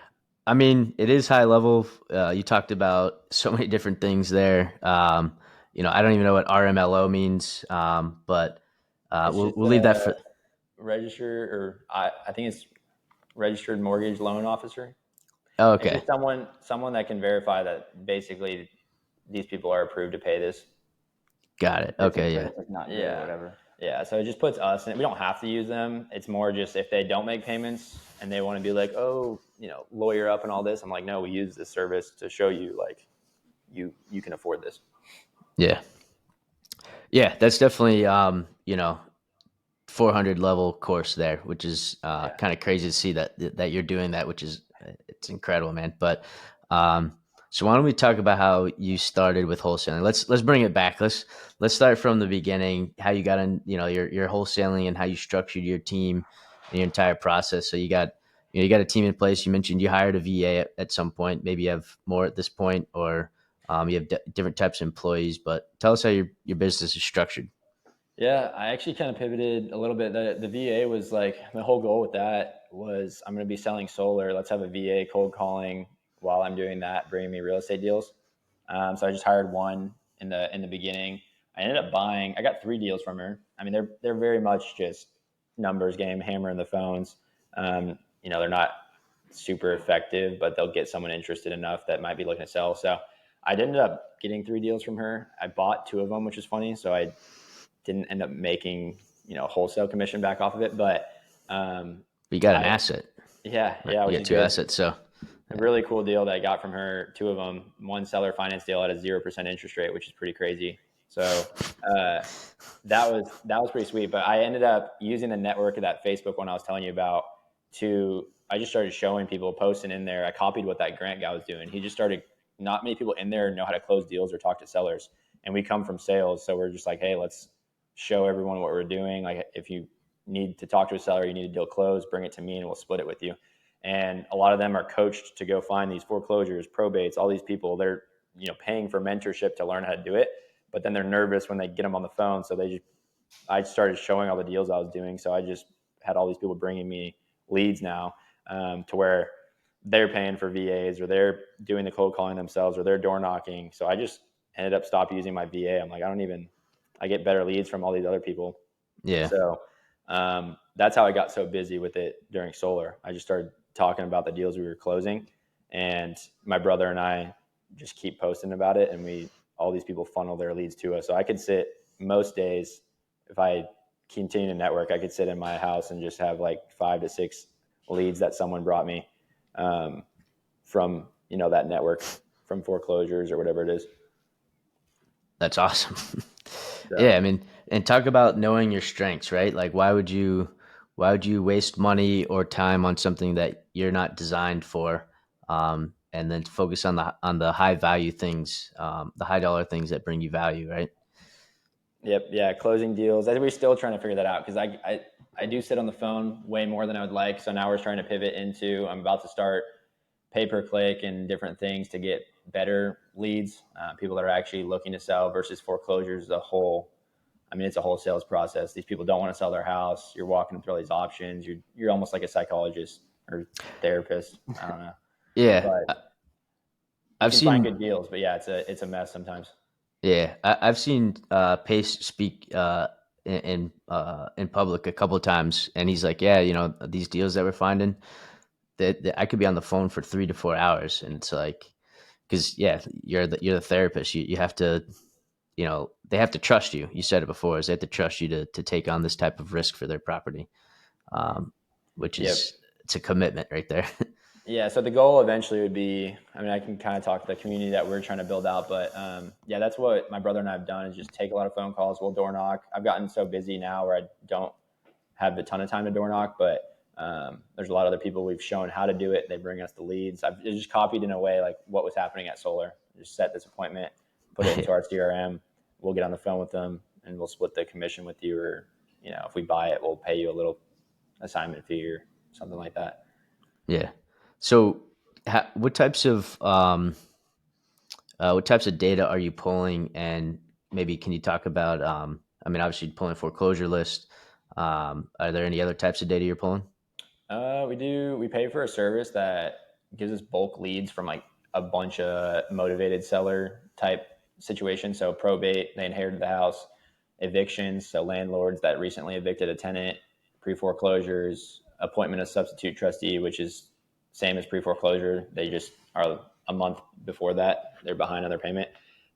I mean, it is high level. You talked about so many different things there. I don't even know what RMLO means, but it's we'll just leave that for. register or I think it's registered mortgage loan officer. Oh, It's okay, just someone that can verify that basically these people are approved to pay this. got it. If their Okay, yeah, credit's like not good or Yeah. whatever. Yeah. So it just puts us in, we don't have to use them. It's more just if they don't make payments and they want to be like, oh, lawyer up and all this. I'm like, no, we use this service to show you like you can afford this. yeah, yeah. That's definitely 400 level course there, which is Yeah. kind of crazy to see that you're doing that, which is it's incredible, man. But um, so why don't we talk about how you started with wholesaling? Let's bring it back. Let's start from the beginning. How you got in, your wholesaling and how you structured your team and your entire process. So you got a team in place. You mentioned you hired a VA at some point. Maybe you have more at this point, or you have different types of employees. But tell us how your business is structured. Yeah, I actually kind of pivoted a little bit. The VA was like my whole goal with that was I'm going to be selling solar. Let's have a VA cold calling while I'm doing that, bringing me real estate deals. So I just hired one in the beginning. I ended up buying. I got 3 deals from her. I mean, they're very much just numbers game, hammering the phones. They're not super effective, but they'll get someone interested enough that might be looking to sell. So I ended up getting 3 deals from her. I bought 2 of them, which is funny. So I didn't end up making wholesale commission back off of it, but You got an I asset. yeah, You which got is 2 good. assets, so A really cool deal that I got from her, 2 of them, one seller finance deal at a 0% interest rate, which is pretty crazy. So that was pretty sweet. But I ended up using the network of that Facebook one I was telling you about I just started showing people posting in there. I copied what that Grant guy was doing. He just started, not many people in there know how to close deals or talk to sellers. And we come from sales. So we're just like, hey, let's show everyone what we're doing. Like if you need to talk to a seller, you need a deal closed, bring it to me and we'll split it with you. And a lot of them are coached to go find these foreclosures, probates, all these people. They're paying for mentorship to learn how to do it, but then they're nervous when they get them on the phone. So I started showing all the deals I was doing. So I just had all these people bringing me leads now, to where they're paying for VAs or they're doing the cold calling themselves or they're door knocking. So I just ended up stopped using my VA. I'm like, I get better leads from all these other people. yeah. So that's how I got so busy with it during solar. I just started talking about the deals we were closing, and my brother and I just keep posting about it, and all these people funnel their leads to us. So I could sit most days, if I continue to network, I could sit in my house and just have like 5 to 6 leads that someone brought me from that network, from foreclosures or whatever it is. That's awesome. Yeah, So I mean, and talk about knowing your strengths, right? Like why would you waste money or time on something that you're not designed for? And then focus on the high value things, the high dollar things that bring you value, right? yep, yeah, closing deals. I think we're still trying to figure that out because I do sit on the phone way more than I would like. So now we're trying to pivot into, I'm about to start pay per click and different things to get better leads, people that are actually looking to sell versus foreclosures as a whole. I mean, it's a whole sales process. These people don't want to sell their house. You're walking through all these options. You're almost like a psychologist or therapist. I don't know, Yeah, but you I've can find seen. good deals. But yeah, it's a mess sometimes. Yeah, I've seen Pace speak in public a couple of times, and he's like, "Yeah, these deals that we're finding, that I could be on the phone for 3 to 4 hours," and it's like, because yeah, you're the therapist. You have to, they have to trust you. You said it before, is they have to trust you to take on this type of risk for their property, um, which Yep. is it's a commitment right there. Yeah, so the goal eventually would be, I mean, I can kind of talk to the community that we're trying to build out, but yeah, that's what my brother and I have done is just take a lot of phone calls. We'll door knock. I've gotten so busy now where I don't have a ton of time to door knock, but there's a lot of other people we've shown how to do it. They bring us the leads. I've just copied in a way like what was happening at Solar. Just set this appointment, put it into our CRM. We'll get on the phone with them and we'll split the commission with you, or if we buy it, we'll pay you a little assignment fee or something like that. Yeah. So what types of data are you pulling? And maybe can you talk about? I mean, obviously you're pulling foreclosure list. Are there any other types of data you're pulling? We do. We pay for a service that gives us bulk leads from like a bunch of motivated seller type situations. So probate, they inherited the house, evictions, so landlords that recently evicted a tenant, pre foreclosures, appointment of substitute trustee, which is same as pre foreclosure. They just are a month before that. They're behind on their payment.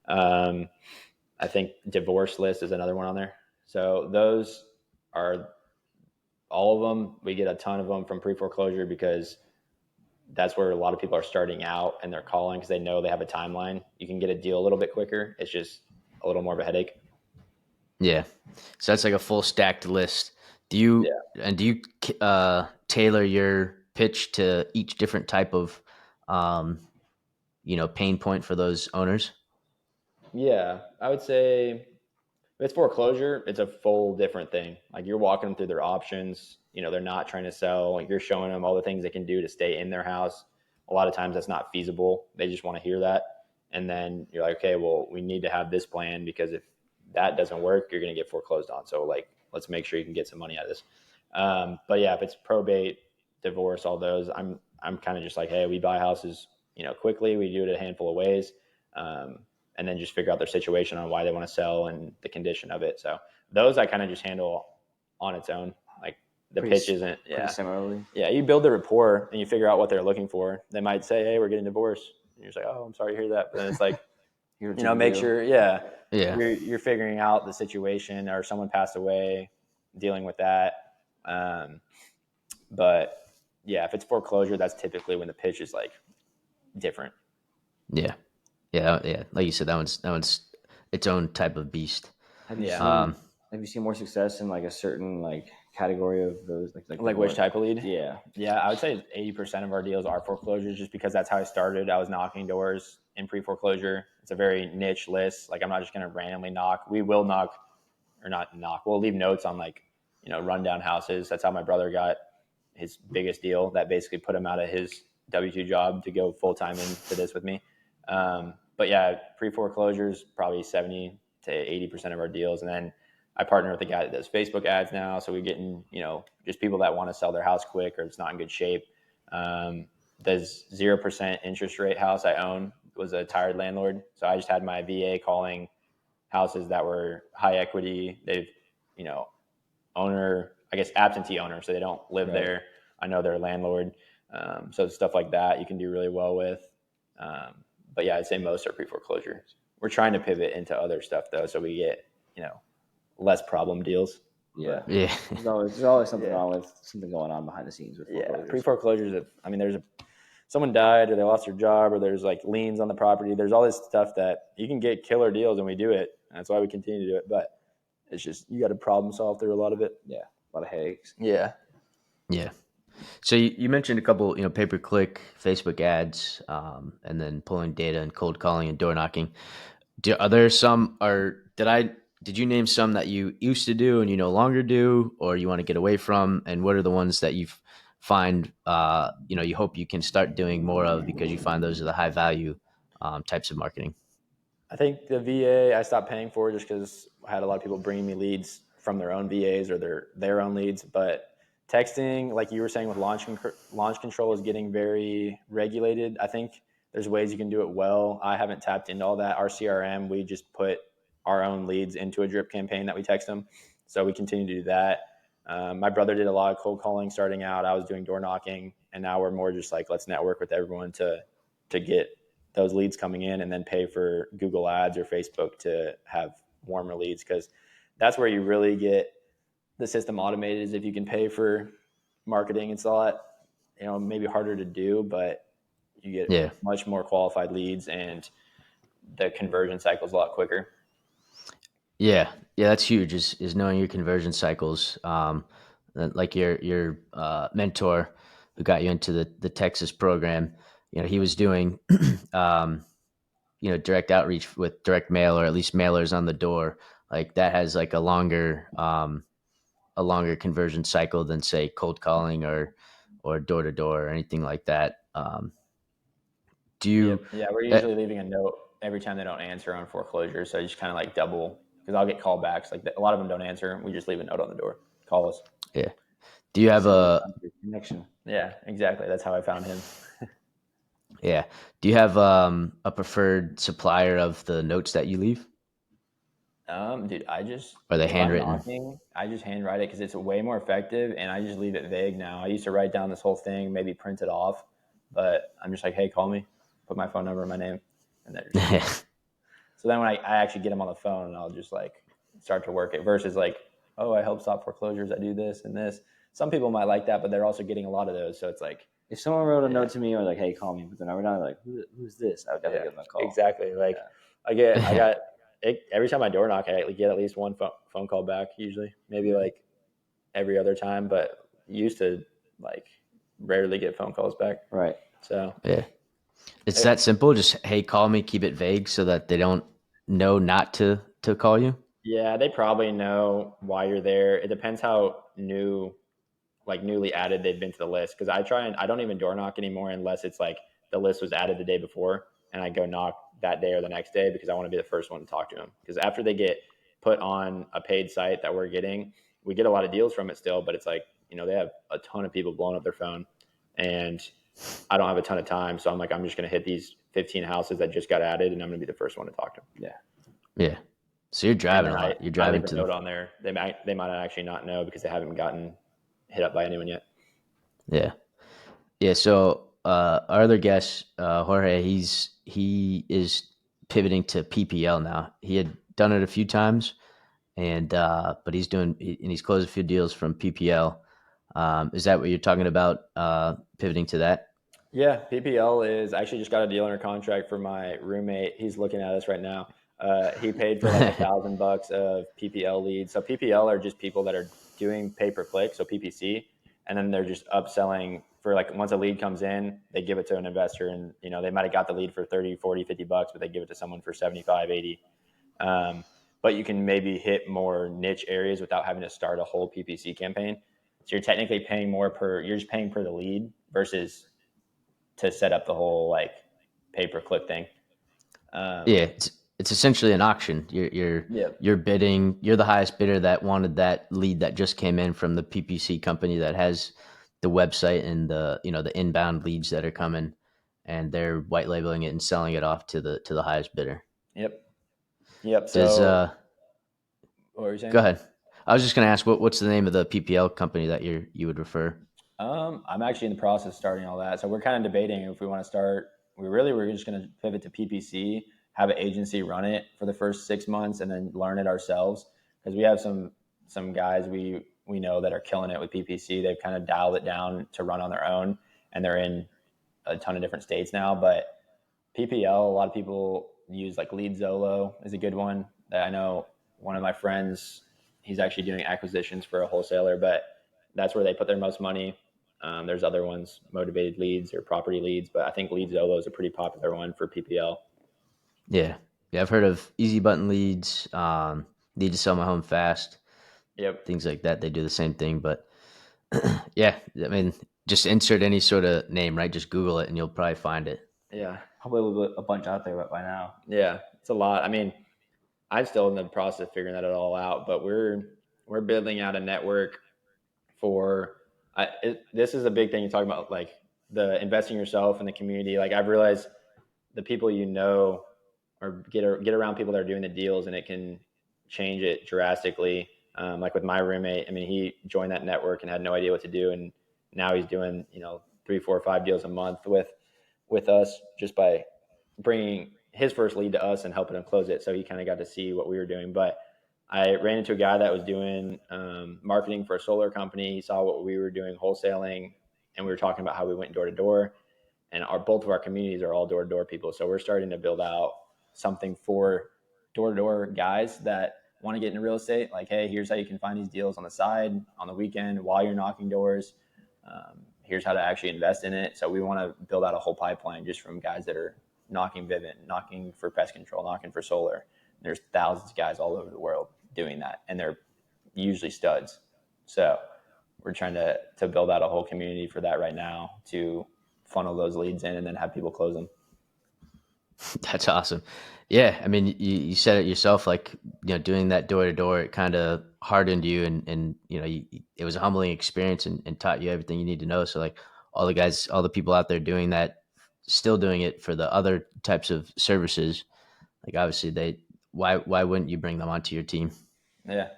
Um, I think divorce list is another one on there. So those are all of them. We get a ton of them from pre foreclosure because that's where a lot of people are starting out and they're calling because they know they have a timeline. You can get a deal a little bit quicker. It's just a little more of a headache. Yeah, so that's like a full stacked list. Do you tailor your pitch to each different type of pain point for those owners? Yeah, I would say if it's foreclosure, it's a full different thing. Like you're walking them through their options. They're not trying to sell. Like you're showing them all the things they can do to stay in their house. A lot of times that's not feasible. They just want to hear that. And then you're like, okay, well, we need to have this plan because if that doesn't work, you're going to get foreclosed on. So like, let's make sure you can get some money out of this. But yeah, if it's probate, divorce, all those, I'm kind of just like, hey, we buy houses, quickly. We do it a handful of ways. And then just figure out their situation on why they want to sell and the condition of it. So those I kind of just handle on its own. Like the pitch isn't, pretty similarly. Yeah, you build the rapport and you figure out what they're looking for. They might say, hey, we're getting divorced. And you're just like, oh, I'm sorry to hear that. But then it's like, make sure, you're figuring out the situation or someone passed away, dealing with that. But yeah, if it's foreclosure, that's typically when the pitch is like different. Yeah. Like you said, that one's its own type of beast. Have you seen more success in like a certain like category of those? Like which type of lead? Yeah. I would say 80% of our deals are foreclosures, just because that's how I started. I was knocking doors in pre foreclosure. It's a very niche list. Like I'm not just going to randomly knock. We will knock or not knock. We'll leave notes on like rundown houses. That's how my brother got his biggest deal. That basically put him out of his W-2 job to go full time into this with me. But yeah, pre foreclosures probably 70 to 80% of our deals, and then I partner with a guy that does Facebook ads now. So we're getting, just people that want to sell their house quick or it's not in good shape. This 0% interest rate house I own was a tired landlord. So I just had my VA calling houses that were high equity. They've, owner, I guess, absentee owner. So they don't live there. I know they're a landlord. So stuff like that you can do really well with. But yeah, I'd say most are pre-foreclosure. We're trying to pivot into other stuff though. So we get, less problem deals. Yeah. Yeah. There's always something wrong with something going on behind the scenes with foreclosures. Pre-foreclosures. There's someone died or they lost their job or there's like liens on the property. There's all this stuff that you can get killer deals and we do it. And that's why we continue to do it. But it's just, you got to problem solve through a lot of it. Yeah. A lot of headaches. Yeah. Yeah. So you mentioned a couple, pay-per-click Facebook ads, and then pulling data and cold calling and door knocking. Did you name some that you used to do and you no longer do, or you want to get away from? And what are the ones that you find, you hope you can start doing more of because you find those are the high value types of marketing? I think the VA I stopped paying for just because I had a lot of people bringing me leads from their own VAs or their own leads. But texting, like you were saying with launch control, is getting very regulated. I think there's ways you can do it well. I haven't tapped into all that. Our CRM, we just put our own leads into a drip campaign that we text them. So we continue to do that. My brother did a lot of cold calling starting out. I was doing door knocking, and now we're more just like, let's network with everyone to get those leads coming in and then pay for Google ads or Facebook to have warmer leads. Cause that's where you really get the system automated, is if you can pay for marketing. It's a lot, maybe harder to do, but you get much more qualified leads and the conversion cycle is a lot quicker. Yeah. That's huge. Is knowing your conversion cycles. Like your mentor who got you into the Texas program, he was doing, direct outreach with direct mail, or at least mailers on the door. Like that has like a longer conversion cycle than say cold calling or door to door or anything like that. Do you? Yeah, we're usually leaving a note every time they don't answer on foreclosure. So you just kind of like double, because I'll get callbacks. Like a lot of them don't answer. We just leave a note on the door. Call us. Yeah. Do you have a connection? Yeah, exactly. That's how I found him. Yeah. Do you have a preferred supplier of the notes that you leave? Dude, Or are they if I'm handwritten? knocking, I just handwrite it because it's way more effective, and I just leave it vague now. I used to write down this whole thing, maybe print it off, but I'm just like, hey, call me, put my phone number and my name, and then so then when I actually get them on the phone, and I'll just like start to work it versus like, oh, I help stop foreclosures, I do this and this. Some people might like that, but they're also getting a lot of those, so it's like, if someone wrote a note to me or like, hey, call me, but then I were not like, who's this? I would definitely give them a call. Exactly. Like I got every time I door knock, I get at least one phone call back. Usually, maybe like every other time, but used to like rarely get phone calls back. Right. So Yeah. It's that simple. Just, hey, call me, keep it vague so that they don't know not to call you. yeah, they probably know why you're there. It depends how newly added they've been to the list. Because I don't even door knock anymore unless it's like the list was added the day before, and I go knock that day or the next day because I want to be the first one to talk to them. Because after they get put on a paid site that we're getting, we get a lot of deals from it still, but it's like, they have a ton of people blowing up their phone, and I don't have a ton of time. So I'm like, I'm just going to hit these 15 houses that just got added, and I'm going to be the first one to talk to them. Yeah. Yeah. So you're driving a And lot. You're I driving leave a to note on there. They might actually not know because they haven't gotten hit up by anyone yet. Yeah. Yeah. So our other guest, Jorge, he is pivoting to PPL now. He had done it a few times, and but and he's closed a few deals from PPL. Is that what you're talking about? Pivoting to that? Yeah, PPL is actually just got a deal under contract for my roommate. He's looking at us right now. He paid for like $1,000 of PPL leads. So PPL are just people that are doing pay per click, so PPC, and then they're just upselling for like once a lead comes in, they give it to an investor, and they might have got the lead for 30, 40, $50, but they give it to someone for 75, 80. But you can maybe hit more niche areas without having to start a whole PPC campaign. So you're technically paying you're just paying per the lead versus to set up the whole like pay per click thing. Yeah, it's essentially an auction. You're bidding. You're the highest bidder that wanted that lead that just came in from the PPC company that has the website and the inbound leads that are coming, and they're white labeling it and selling it off to the highest bidder. Yep. Does So what were you saying? Go ahead. I was just going to ask what's the name of the PPL company that you would refer? I'm actually in the process of starting all that. So we're kind of debating if we want to start. We're just going to pivot to PPC, have an agency run it for the first 6 months, and then learn it ourselves. Because we have some guys we know that are killing it with PPC. They've kind of dialed it down to run on their own, and they're in a ton of different states now. But PPL, a lot of people use like Lead Zolo is a good one. That I know one of my friends, he's actually doing acquisitions for a wholesaler, but that's where they put their most money. There's other ones, Motivated Leads or Property Leads, but I think Lead Zolo is a pretty popular one for PPL. Yeah. I've heard of Easy Button Leads, Need to Sell My Home Fast. Yep. Things like that. They do the same thing, but yeah, I mean, just insert any sort of name, right? Just Google it and you'll probably find it. Yeah. Probably a bunch out there by now. Yeah, it's a lot. I mean, I'm still in the process of figuring that all out, but we're building out a network for this is a big thing you're talking about, like the investing yourself in the community. Like I've realized the people or get around people that are doing the deals, and it can change it drastically. Like with my roommate, I mean, he joined that network and had no idea what to do, and now he's doing 3, 4, 5 deals a month with us just by bringing his first lead to us and helping him close it. So he kind of got to see what we were doing. But I ran into a guy that was doing marketing for a solar company. He saw what we were doing, wholesaling, and we were talking about how we went door to door. And both of our communities are all door to door people. So we're starting to build out something for door to door guys that want to get into real estate. Like, hey, here's how you can find these deals on the side, on the weekend, while you're knocking doors. Here's how to actually invest in it. So we want to build out a whole pipeline just from guys that are knocking Vivint, knocking for pest control, knocking for solar. There's thousands of guys all over the world doing that, and they're usually studs. So we're trying to build out a whole community for that right now to funnel those leads in and then have people close them. That's awesome. Yeah, I mean, you said it yourself, like, doing that door to door, it kind of hardened you, and it was a humbling experience, and taught you everything you need to know. So, like, all the people out there doing that, still doing it for the other types of services, like, obviously why wouldn't you bring them onto your team? Yeah.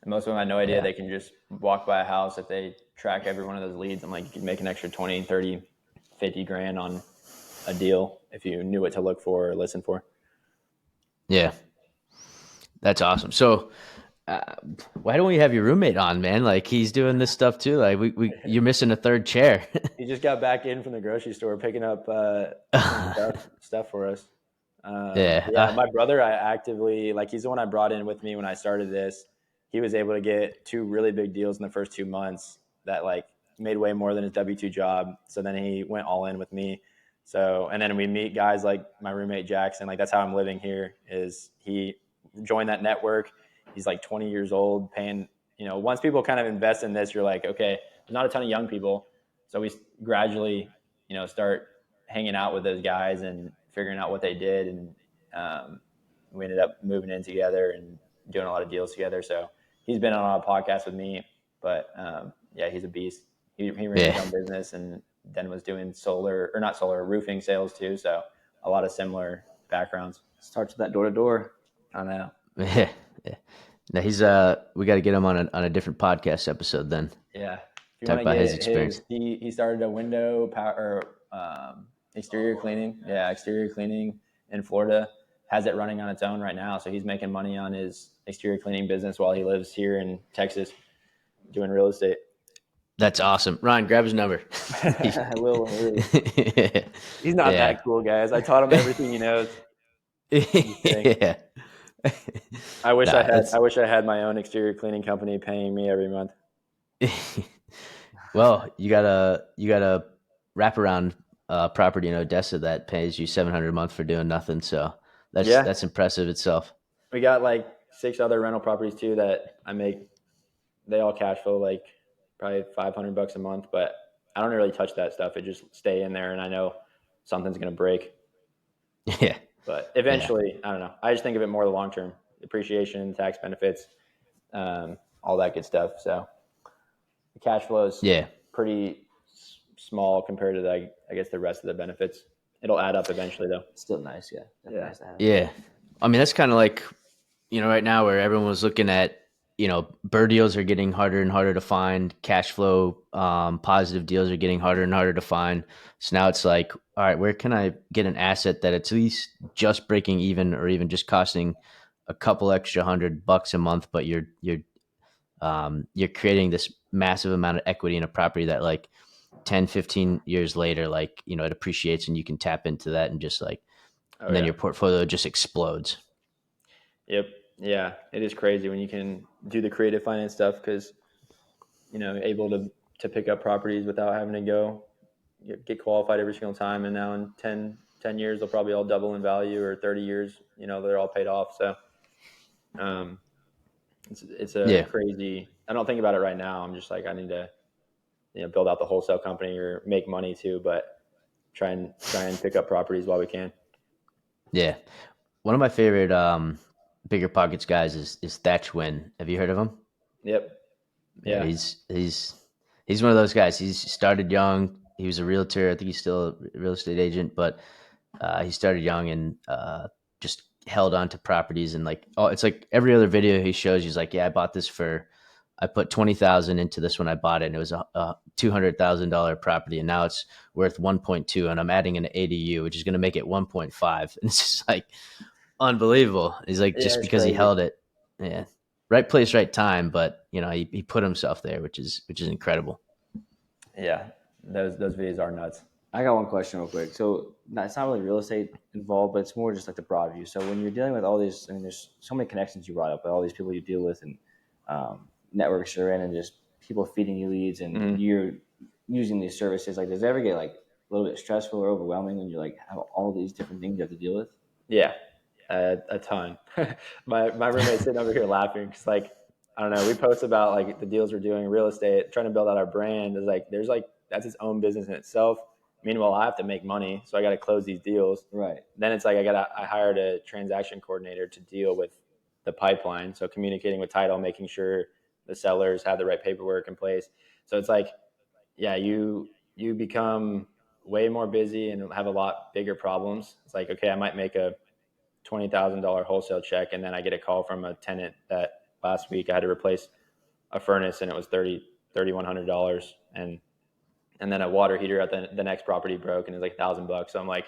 And most of them had no idea Yeah. they can just walk by a house. If they track every one of those leads, I'm like, you could make an extra 20, 30, 50 grand on a deal if you knew what to look for or listen for. Yeah. That's awesome. So, why don't we have your roommate on, man? Like, he's doing this stuff too. Like, you're missing a third chair. He just got back in from the grocery store picking up some stuff for us. Yeah. Yeah, my brother, I actively, like, he's the one I brought in with me when I started this. He was able to get 2 really big deals in the first 2 months that, like, made way more than his W-2 job. So then he went all in with me. So, and then we meet guys like my roommate Jackson. Like, that's how I'm living here. Is he joined that network? He's like 20 years old, paying. Once people kind of invest in this, you're like, okay, there's not a ton of young people, so we gradually, start hanging out with those guys and figuring out what they did, and we ended up moving in together and doing a lot of deals together. So he's been on a podcast with me, but yeah, he's a beast. He ran his own business and then was doing roofing sales too. So a lot of similar backgrounds. Starts with that door to door. I know. Yeah. Yeah. Now we got to get him on a different podcast episode then. Yeah. If you Talk want to about his get experience. he started a window power exterior cleaning. Yeah, exterior cleaning in Florida. Has it running on its own right now. So he's making money on his exterior cleaning business while he lives here in Texas doing real estate. That's awesome. Ryan, grab his number. I will. He's not that cool, guys. I taught him everything he knows. Yeah. I wish I had my own exterior cleaning company paying me every month. Well, you got a wraparound property in Odessa that pays you $700 a month for doing nothing. So that's impressive itself. We got like 6 other rental properties too that I make. They all cash flow like probably $500 a month, but I don't really touch that stuff. It just stay in there, and I know something's gonna break. Yeah. But eventually, I don't know. I just think of it more the long term, depreciation, tax benefits, all that good stuff. So the cash flow is pretty small compared to I guess the rest of the benefits. It'll add up eventually, though. Still nice, yeah. Nice to have. Yeah. I mean, that's kind of like, right now where everyone was looking at, BRRRR deals are getting harder and harder to find. Cash flow positive deals are getting harder and harder to find. So now it's like, all right, where can I get an asset that at least just breaking even, or even just costing a couple extra $100 a month, but you're creating this massive amount of equity in a property that, like, 10, 15 years later, like, it appreciates, and you can tap into that and just like, and then your portfolio just explodes. Yep. Yeah, it is crazy when you can do the creative finance stuff, because able to pick up properties without having to go get qualified every single time, and now in 10 years they'll probably all double in value, or 30 years they're all paid off. So it's crazy. I don't think about it right now. I'm just like, I need to build out the wholesale company or make money too, but try and pick up properties while we can. Yeah, one of my favorite Bigger Pockets guys is Thatch Wynn. Have you heard of him? Yep. Yeah, he's one of those guys. He's started young. He was a realtor. I think he's still a real estate agent, but he started young and just held on to properties, and like, it's like every other video he shows, he's like, yeah, I put 20,000 into this when I bought it, and it was a $200,000 property, and now it's worth 1.2, and I'm adding an ADU, which is going to make it 1.5, and it's just like unbelievable. He's like, just because he held it, right place, right time, but he put himself there, which is incredible. Yeah, those videos are nuts. I got one question real quick. So it's not really real estate involved, but it's more just like the broad view. So when you're dealing with all these, I mean, there's so many connections you brought up, but all these people you deal with, and networks you're in, and just people feeding you leads, and you're using these services. Like, does it ever get like a little bit stressful or overwhelming when you like have all these different things you have to deal with? Yeah, a ton. my roommate's sitting over here laughing because, like, I don't know, we post about like the deals we're doing in real estate, trying to build out our brand. Is like, there's like, that's its own business in itself. Meanwhile, I have to make money, so I got to close these deals. Right. Then it's like I hired a transaction coordinator to deal with the pipeline, so communicating with title, making sure the sellers have the right paperwork in place. So it's like, yeah, you become way more busy and have a lot bigger problems. It's like, okay, I might make a $20,000 wholesale check, and then I get a call from a tenant that last week I had to replace a furnace, and it was $3,100, and then a water heater at the next property broke, and it was like $1,000. So I'm like,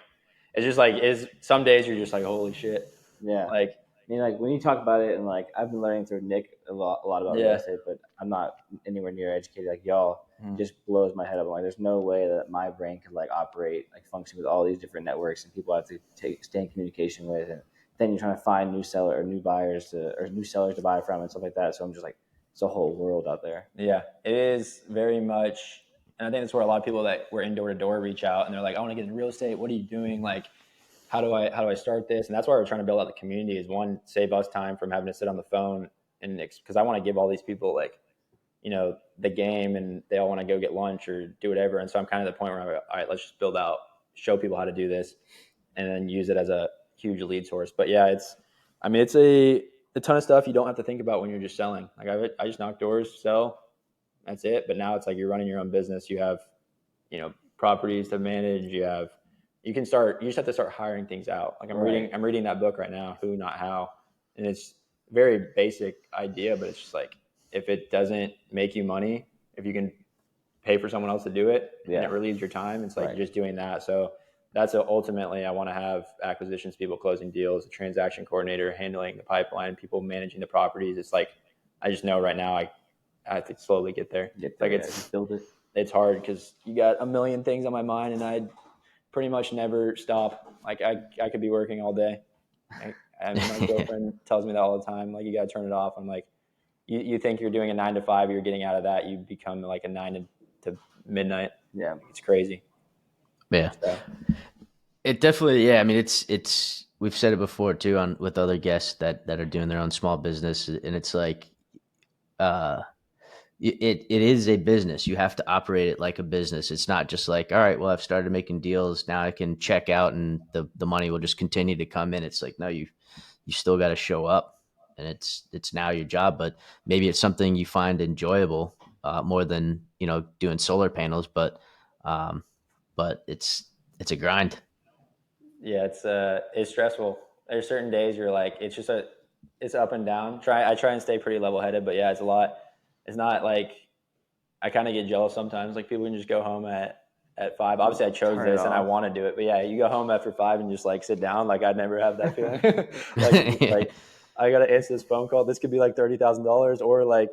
it's just like, is some days you're just like, holy shit. Yeah. Like, I mean, like when you talk about it, and like I've been learning through Nick a lot about real estate, but I'm not anywhere near educated like y'all. It just blows my head up. I'm like, there's no way that my brain could like operate, like function with all these different networks and people I have to stay in communication with, and then you're trying to find new seller or new buyers or new sellers to buy from and stuff like that. So I'm just like, it's a whole world out there. Yeah, it is very much, and I think that's where a lot of people that were in door to door reach out and they're like, I want to get into real estate. What are you doing? Like, how do I start this? And that's why we're trying to build out the community, is one, save us time from having to sit on the phone, and because I want to give all these people like, the game, and they all want to go get lunch or do whatever. And so I'm kind of at the point where I'm like, all right, let's just build out, show people how to do this, and then use it as a huge lead source. But yeah, it's a ton of stuff you don't have to think about when you're just selling. Like I just knock doors, sell, that's it. But now it's like you're running your own business. You have, properties to manage. You just have to start hiring things out. Like I'm reading that book right now, Who Not How. And it's very basic idea, but it's just like, if it doesn't make you money, if you can pay for someone else to do it, and it relieves your time, it's like you're just doing that. So that's ultimately, I want to have acquisitions people closing deals, a transaction coordinator handling the pipeline, people managing the properties. It's like, I just know right now I have to slowly get there. Build it. It's hard because you got a million things on my mind, and I pretty much never stop. Like I could be working all day. And my girlfriend tells me that all the time. Like, you got to turn it off. I'm like, you think you're doing a 9 to 5, you're getting out of that, you become like a 9 to midnight. Yeah, it's crazy. Yeah, so. It definitely. Yeah, I mean, it's. We've said it before too with other guests that are doing their own small business, and it's like, it is a business. You have to operate it like a business. It's not just like, all right, well, I've started making deals, now I can check out and the money will just continue to come in. It's like, no, you still got to show up, and it's now your job. But maybe it's something you find enjoyable more than doing solar panels. But it's a grind. Yeah, it's stressful. There's certain days you're like, it's up and down. I try and stay pretty level headed, but yeah, it's a lot. It's not like, I kind of get jealous sometimes. Like, people can just go home at 5. Obviously, I chose this and I want to do it. But yeah, you go home after 5 and just like sit down. Like, I'd never have that feeling. like I got to answer this phone call. This could be like $30,000, or like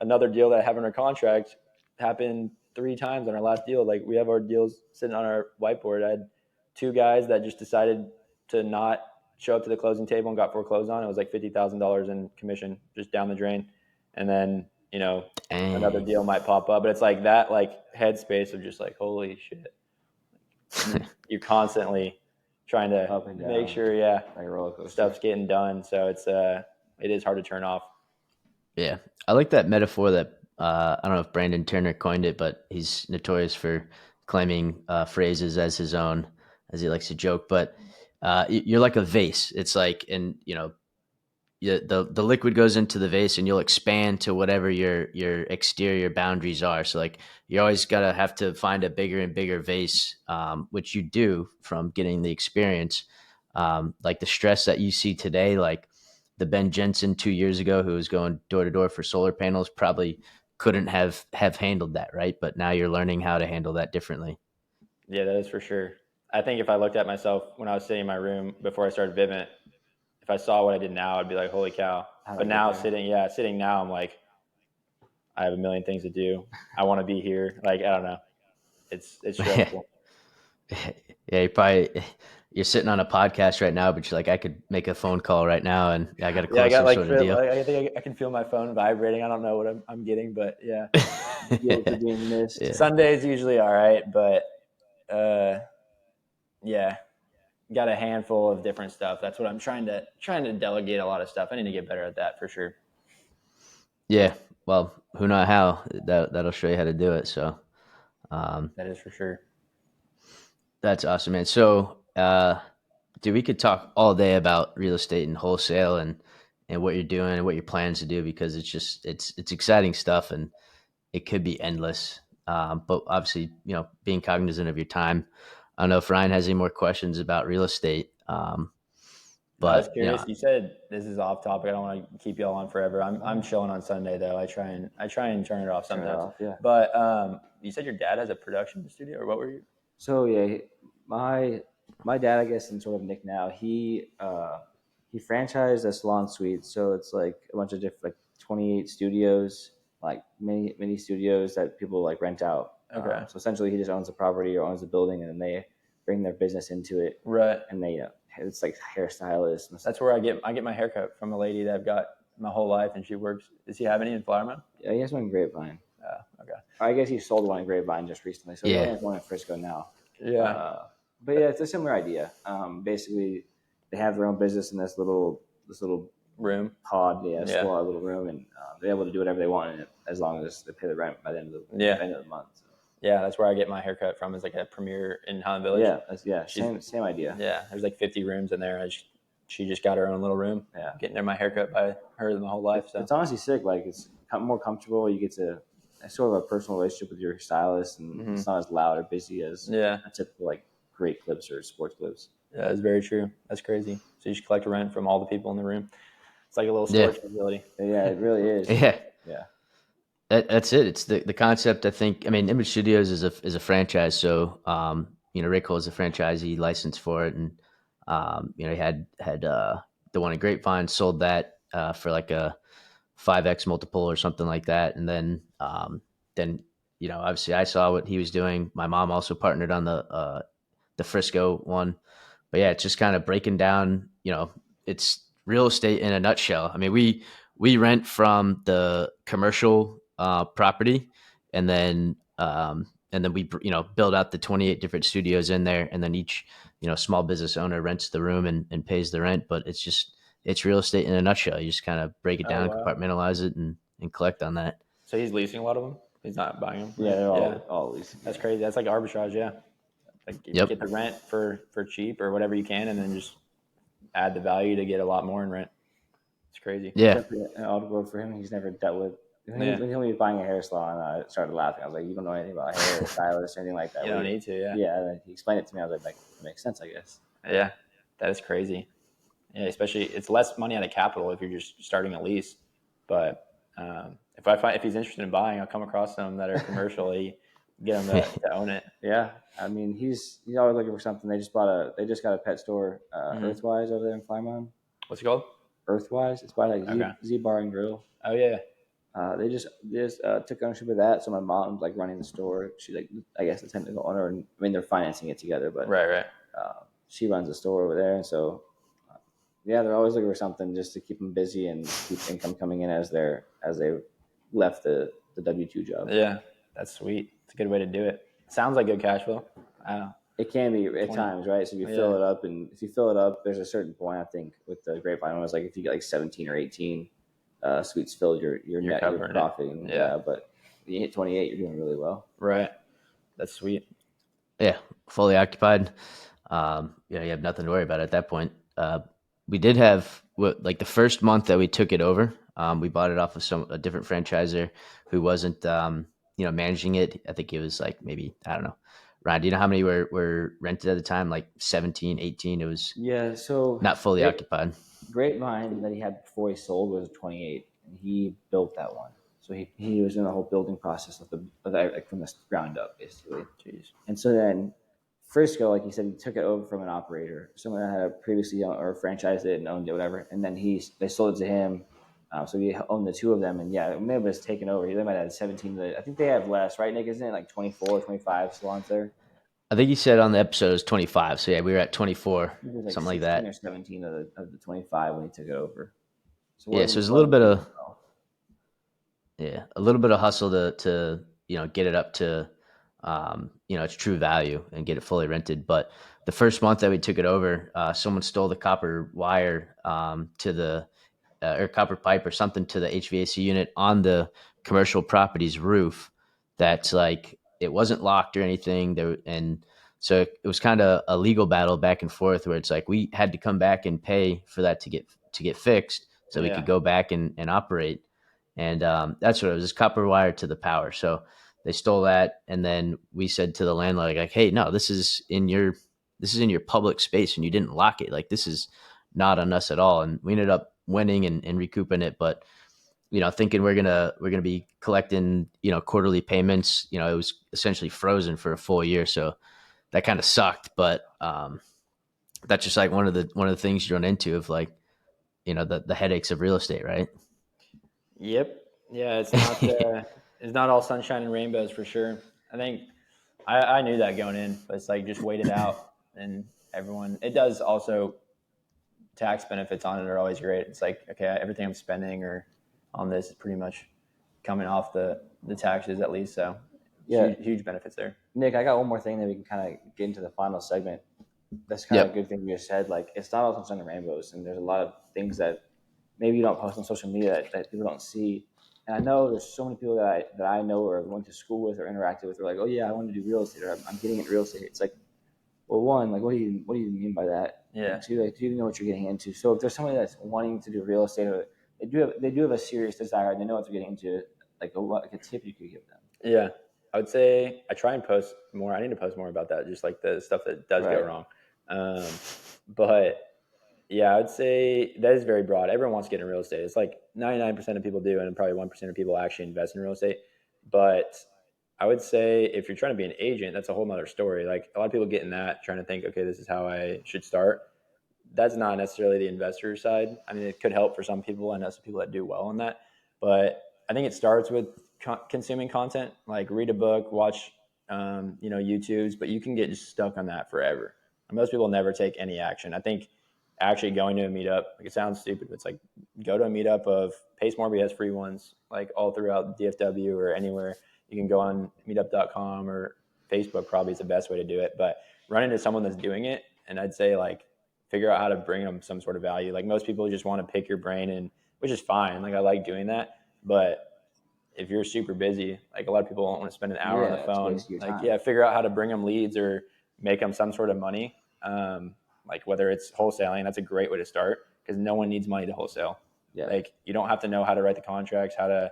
another deal that I have in our contract happened 3 times on our last deal. Like, we have our deals sitting on our whiteboard. I had 2 guys that just decided to not show up to the closing table and got foreclosed on. It was like $50,000 in commission just down the drain. And then, another deal might pop up, but it's like that, like, headspace of just like, holy shit. You're constantly trying to make sure, like stuff's getting done. So it is hard to turn off. Yeah. I like that metaphor that, I don't know if Brandon Turner coined it, but he's notorious for claiming phrases as his own, as he likes to joke. But you're like a vase. It's like, and the liquid goes into the vase, and you'll expand to whatever your exterior boundaries are. So like, you always have to find a bigger and bigger vase, which you do from getting the experience. Like the stress that you see today, like the Ben Jensen 2 years ago, who was going door to door for solar panels, probably couldn't have handled that, right? But now you're learning how to handle that differently. Yeah, that is for sure. I think if I looked at myself when I was sitting in my room before I started Vivint, if I saw what I did now, I'd be like, holy cow. But now sitting now, I'm like, I have a million things to do. I want to be here. Like, I don't know. It's stressful. Yeah, you're sitting on a podcast right now, but you're like, I could make a phone call right now, and I got to close some sort of deal. I think I can feel my phone vibrating. I don't know what I'm getting, but yeah. Deals are being missed. Yeah. Sunday's usually all right, but yeah. Got a handful of different stuff. That's what I'm trying to delegate a lot of stuff. I need to get better at that for sure. Yeah. Well, Who Not How, that'll show you how to do it. So that is for sure. That's awesome, man. So, dude, we could talk all day about real estate and wholesale and what you're doing and what your plans to do because it's just it's exciting stuff and it could be endless. But obviously, being cognizant of your time. I don't know if Ryan has any more questions about real estate. No, I was But curious. You said this is off topic. I don't want to keep you all on forever. I'm chilling on Sunday though. I try and turn it off sometimes. Yeah. But you said your dad has a production studio, or what were you? So yeah, my dad, I guess, in sort of Nick now, he franchised a salon suite. So it's like a bunch of different, like 28 studios, like mini studios that people like rent out. Okay. So essentially, he just owns the property or owns the building, and then they bring their business into it. Right. And they, it's like hairstylists. That's where I get my haircut from a lady that I've got my whole life, and she works. Does he have any in Flower Mound? Yeah, he has one in Grapevine. Okay. I guess he sold one in Grapevine just recently, so he only has one in Frisco now. Yeah. But yeah, it's a similar idea. Basically, they have their own business in this little room pod, small little room, and they're able to do whatever they want in it as long as they pay the rent by the end of the month. So. Yeah, that's where I get my haircut from. Is like a Premier in Highland Village. Yeah, same idea. Yeah, there's like 50 rooms in there. She just got her own little room. Yeah, getting there my haircut by her my whole life. So it's honestly sick. Like it's more comfortable. You get to sort of a personal relationship with your stylist, and it's not as loud or busy as a typical like great clips or sports clips. Yeah, that's very true. That's crazy. So you just collect rent from all the people in the room. It's like a little storage facility. Yeah, it really is. Yeah. That's it. It's the concept. I think. I mean, Image Studios is a franchise. So, Rick holds a franchisee license for it, and he had the one in Grapevine, sold that for like a 5x multiple or something like that, and then obviously I saw what he was doing. My mom also partnered on the Frisco one, but yeah, it's just kind of breaking down. It's real estate in a nutshell. I mean, we rent from the commercial property, and then we build out the 28 different studios in there, and then each small business owner rents the room and pays the rent. But it's real estate in a nutshell. You just kind of break it down, compartmentalize it, and collect on that. So he's leasing a lot of them. He's not buying them. Yeah, they're all leasing. That's crazy. That's like arbitrage. Yeah. Like get the rent for cheap or whatever you can, and then just add the value to get a lot more in rent. It's crazy. Yeah. An odd word for him. He's never dealt with. When he was buying a hair salon, I started laughing. I was like, "You don't know anything about hair or stylist or anything like that." You don't need to. Yeah. Yeah. And he explained it to me. I was like, "That makes sense, I guess." Yeah, that is crazy. Yeah, especially it's less money out of capital if you're just starting a lease. But if he's interested in buying, I'll come across some that are commercially. Get him to own it. Yeah, I mean he's always looking for something. They just got a pet store, Earthwise over there in Flymount. What's it called? Earthwise. It's by like Z Bar and Grill. Oh yeah. They just took ownership of that. So my mom's like running the store. She's like, I guess the technical owner, and I mean they're financing it together, but right. She runs the store over there, and so they're always looking for something just to keep them busy and keep income coming in as they left the W-2 job. Yeah, that's sweet. It's a good way to do it. Sounds like good cash flow. It can be at times, right? So if you fill it up, there's a certain point, I think, with the Grapevine. It was like if you get like 17 or 18 suites filled, you're net, you're profiting. But if you hit 28, you're doing really well. Right. That's sweet. Yeah, fully occupied. You have nothing to worry about at that point. We did have the first month that we took it over. We bought it off of a different franchisor who wasn't managing it. I think it was like maybe, I don't know. Ryan, do you know how many were rented at the time? Like 17, 18? It was so not fully occupied. Grapevine that he had before he sold was 28, and he built that one. So he was in the whole building process from the ground up, basically. Jeez. And so then Frisco, like he said, he took it over from an operator, someone that had previously or franchised it and owned it, whatever. And then they sold it to him. So he owned the two of them, and maybe it was taken over. They might have had 17. I think they have less, right, Nick? Isn't it like 24 or 25 salons there? I think he said on the episode it was 25. So we were at 24, like something like that. Or 17 of the 25 when he took it over. So there's a little bit of hustle to get it up to its true value and get it fully rented. But the first month that we took it over, someone stole the copper wire to the or copper pipe or something to the HVAC unit on the commercial property's roof. That's like, it wasn't locked or anything there. And So it was kind of a legal battle back and forth where it's like we had to come back and pay for that to get fixed so we could go back and operate. And that's what it was, just copper wire to the power. So they stole that, and then we said to the landlord, like, "Hey, no, this is in your public space, and you didn't lock it. Like, this is not on us at all." And we ended up winning and recouping it, but thinking we're gonna be collecting quarterly payments. It was essentially frozen for a full year, so that kind of sucked. But that's just like one of the things you run into of like the headaches of real estate, right? Yep. Yeah, it's not all sunshine and rainbows for sure. I think I knew that going in, but it's like just wait it out, and everyone. It does also tax benefits on it are always great. It's like okay, everything I'm spending or on this is pretty much coming off the taxes at least. So yeah, huge benefits there. Nick, I got one more thing that we can kind of get into the final segment. That's kind of a good thing you just said. Like, it's not all sunshine and rainbows, and there's a lot of things that maybe you don't post on social media that people don't see. And I know there's so many people that I know or went to school with or interacted with. They're like, oh yeah, I want to do real estate, or I'm getting into real estate. It's like, well, one, like, what do you mean by that? Yeah. And two, like, do you know what you're getting into? So if there's somebody that's wanting to do real estate, or they do have a serious desire and they know what they're getting into, like a tip you could give them. Yeah, I would say I try and post more. I need to post more about that, just like the stuff that does go wrong. But yeah, I would say that is very broad. Everyone wants to get in real estate. It's like 99% of people do, and probably 1% of people actually invest in real estate. But I would say if you're trying to be an agent, that's a whole nother story. Like a lot of people get in that trying to think, okay, this is how I should start. That's not necessarily the investor side. I mean, it could help for some people. I know some people that do well on that, but I think it starts with consuming content, like read a book, watch, YouTubes, but you can get just stuck on that forever. And most people never take any action. I think actually going to a meetup, like it sounds stupid, but it's like go to a meetup of Pace Morby has free ones, like all throughout DFW or anywhere. You can go on meetup.com or Facebook probably is the best way to do it, but run into someone that's doing it. And I'd say like, figure out how to bring them some sort of value. Like most people just want to pick your brain, and which is fine. Like I like doing that, but if you're super busy, like a lot of people don't want to spend an hour on the phone. Like, figure out how to bring them leads or make them some sort of money. Like whether it's wholesaling, that's a great way to start because no one needs money to wholesale. Yeah. Like you don't have to know how to write the contracts, how to,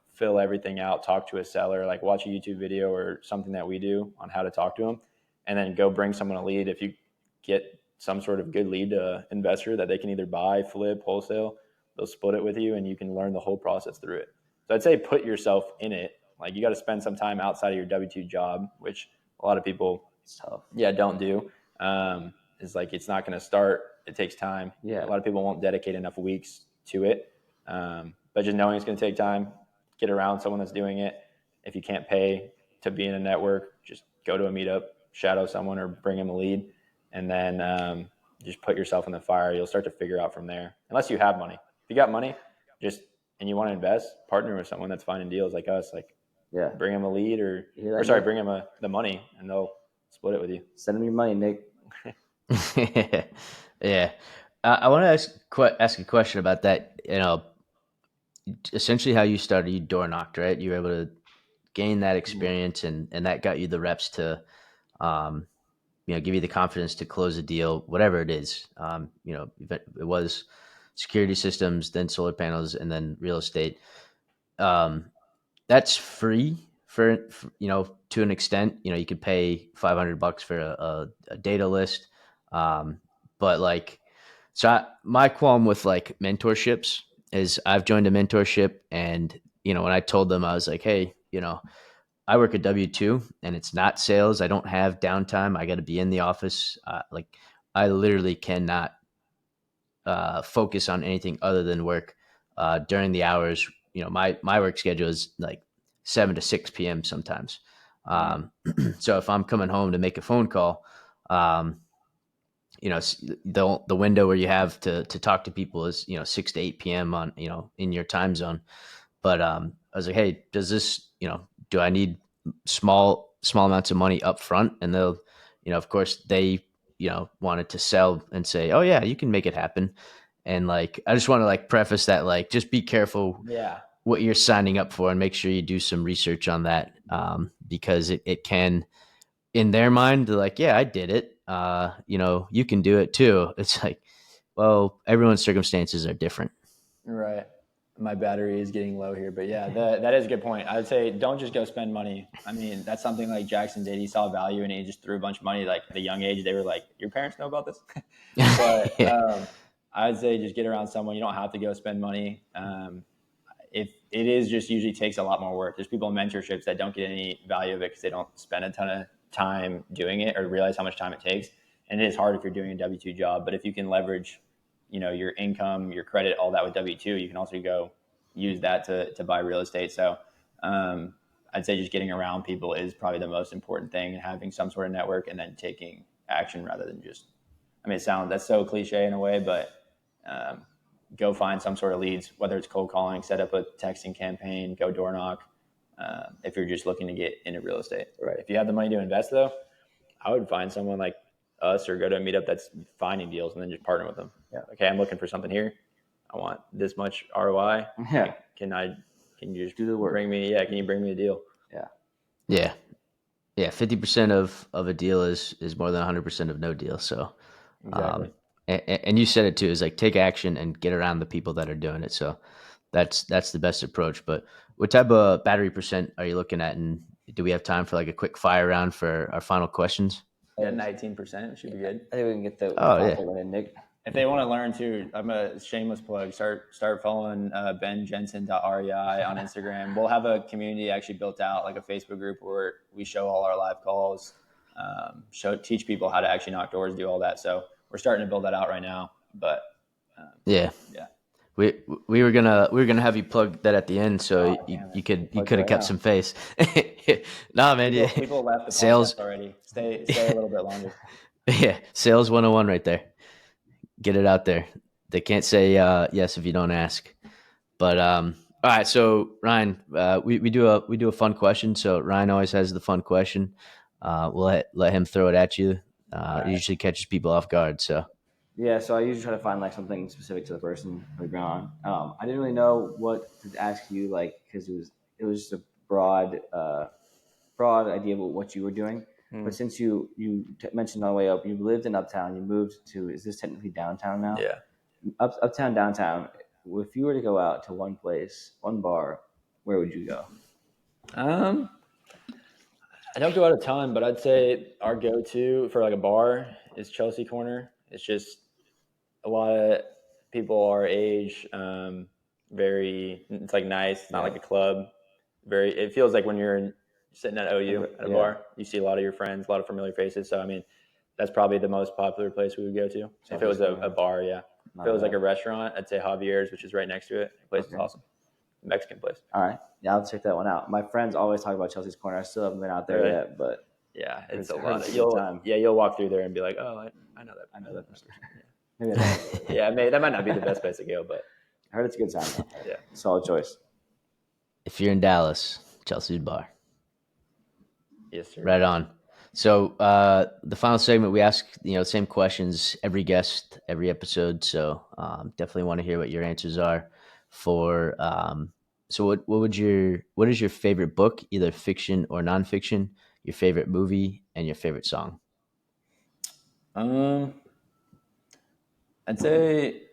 fill everything out, talk to a seller, like watch a YouTube video or something that we do on how to talk to them, and then go bring someone a lead. If you get some sort of good lead investor that they can either buy, flip, wholesale, they'll split it with you and you can learn the whole process through it. So I'd say put yourself in it. Like you got to spend some time outside of your W-2 job, which a lot of people don't do. Is like it's not going to start. It takes time. Yeah. A lot of people won't dedicate enough weeks to it. But just knowing it's going to take time, get around someone that's doing it. If you can't pay to be in a network, just go to a meetup, shadow someone or bring them a lead. And then just put yourself in the fire. You'll start to figure out from there. Unless you have money. If you got money, and you want to invest, partner with someone that's finding deals like us. Like, bring them a lead bring them the money, and they'll split it with you. Send them your money, Nick. Yeah, I want to ask a question about that. Essentially, how you started, you door knocked, right? You were able to gain that experience, and that got you the reps to give you the confidence to close a deal, whatever it is. It was security systems, then solar panels, and then real estate. That's free for to an extent. You could pay $500 for a data list. But like, my qualm with like mentorships is I've joined a mentorship, and when I told them, I was like, hey, I work at W-2 and it's not sales. I don't have downtime. I got to be in the office. Like I literally cannot focus on anything other than work during the hours. My work schedule is like 7 to 6 p.m. sometimes. So if I'm coming home to make a phone call, the window where you have to talk to people is 6 to 8 p.m. on in your time zone. But I was like, hey, does this do I need small amounts of money up front? And they'll of course they wanted to sell and say, oh yeah, you can make it happen. And like I just want to like preface that, like, just be careful what you're signing up for and make sure you do some research on that, because it can in their mind, they're like, yeah, I did it. You can do it too. It's like, well, everyone's circumstances are different. Right. My battery is getting low here, but yeah, that is a good point. I would say don't just go spend money. I mean, that's something like Jackson did. He saw value and he just threw a bunch of money. Like at a young age, they were like, "Your parents know about this," but Yeah. I'd say just get around someone. You don't have to go spend money. If it is just usually takes a lot more work. There's people in mentorships that don't get any value of it because they don't spend a ton of time doing it or realize how much time it takes. And it is hard if you're doing a W-2 job, but if you can leverage, your income, your credit, all that with W-2, you can also go use that to buy real estate. So I'd say just getting around people is probably the most important thing, and having some sort of network and then taking action rather than just, that's so cliche in a way, but go find some sort of leads, whether it's cold calling, set up a texting campaign, go door knock. If you're just looking to get into real estate, right? If you have the money to invest, though, I would find someone like us or go to a meetup that's finding deals and then just partner with them. Yeah. Okay, I'm looking for something here. I want this much ROI. Yeah. Can you just do the work? Can you bring me a deal? Yeah. Yeah. Yeah. 50% of a deal is more than 100% of no deal. So, Exactly. And you said it too, is like take action and get around the people that are doing it. So that's the best approach. But what type of battery percent are you looking at? And do we have time for like a quick fire round for our final questions? Yeah, 19% should be good. I think we can get the yeah. one in, Nick. If they want to learn too, I'm a shameless plug. Start following benjensen.rei on Instagram. We'll have a community actually built out, like a Facebook group where we show all our live calls, teach people how to actually knock doors, do all that. So we're starting to build that out right now. But yeah. We were gonna have you plug that at the end, so you could have kept some face. Nah, man. People left the sales podcast already. Stay a little bit longer. Yeah, sales 101 right there. Get it out there. They can't say yes if you don't ask. But all right, so Ryan, we do a fun question. So Ryan always has the fun question. We'll let him throw it at you. It usually catches people off guard. So yeah, so I usually try to find like something specific to the person we're going on. I didn't really know what to ask you, like, because it was just a broad idea about what you were doing. But since you mentioned on the way up, you lived in Uptown, you moved to, is this technically downtown now? Yeah. Uptown, downtown. If you were to go out to one place, one bar, where would you go? I don't go out a ton, but I'd say our go-to for like a bar is Chelsea Corner. It's just a lot of people our age, it's like nice. It's not like a club. It feels like when you're sitting at OU at a bar, you see a lot of your friends, a lot of familiar faces. So, that's probably the most popular place we would go to. If it was a bar, yeah. If it was like a restaurant, I'd say Javier's, which is right next to it. The place is awesome. Mexican place. All right. Yeah, I'll check that one out. My friends always talk about Chelsea's Corner. I still haven't been out there yet, but yeah, it's a lot. You'll walk through there and be like, oh, I know that. I know that person. Yeah. Maybe that might not be the best place to go, but I heard it's a good time. Yeah, solid choice. if you're in Dallas, Chelsea's bar. Yes, sir. Right on. So the final segment, we ask same questions every guest, every episode. So definitely want to hear what your answers are for. So what is your favorite book, either fiction or nonfiction? Your favorite movie and your favorite song? I'd say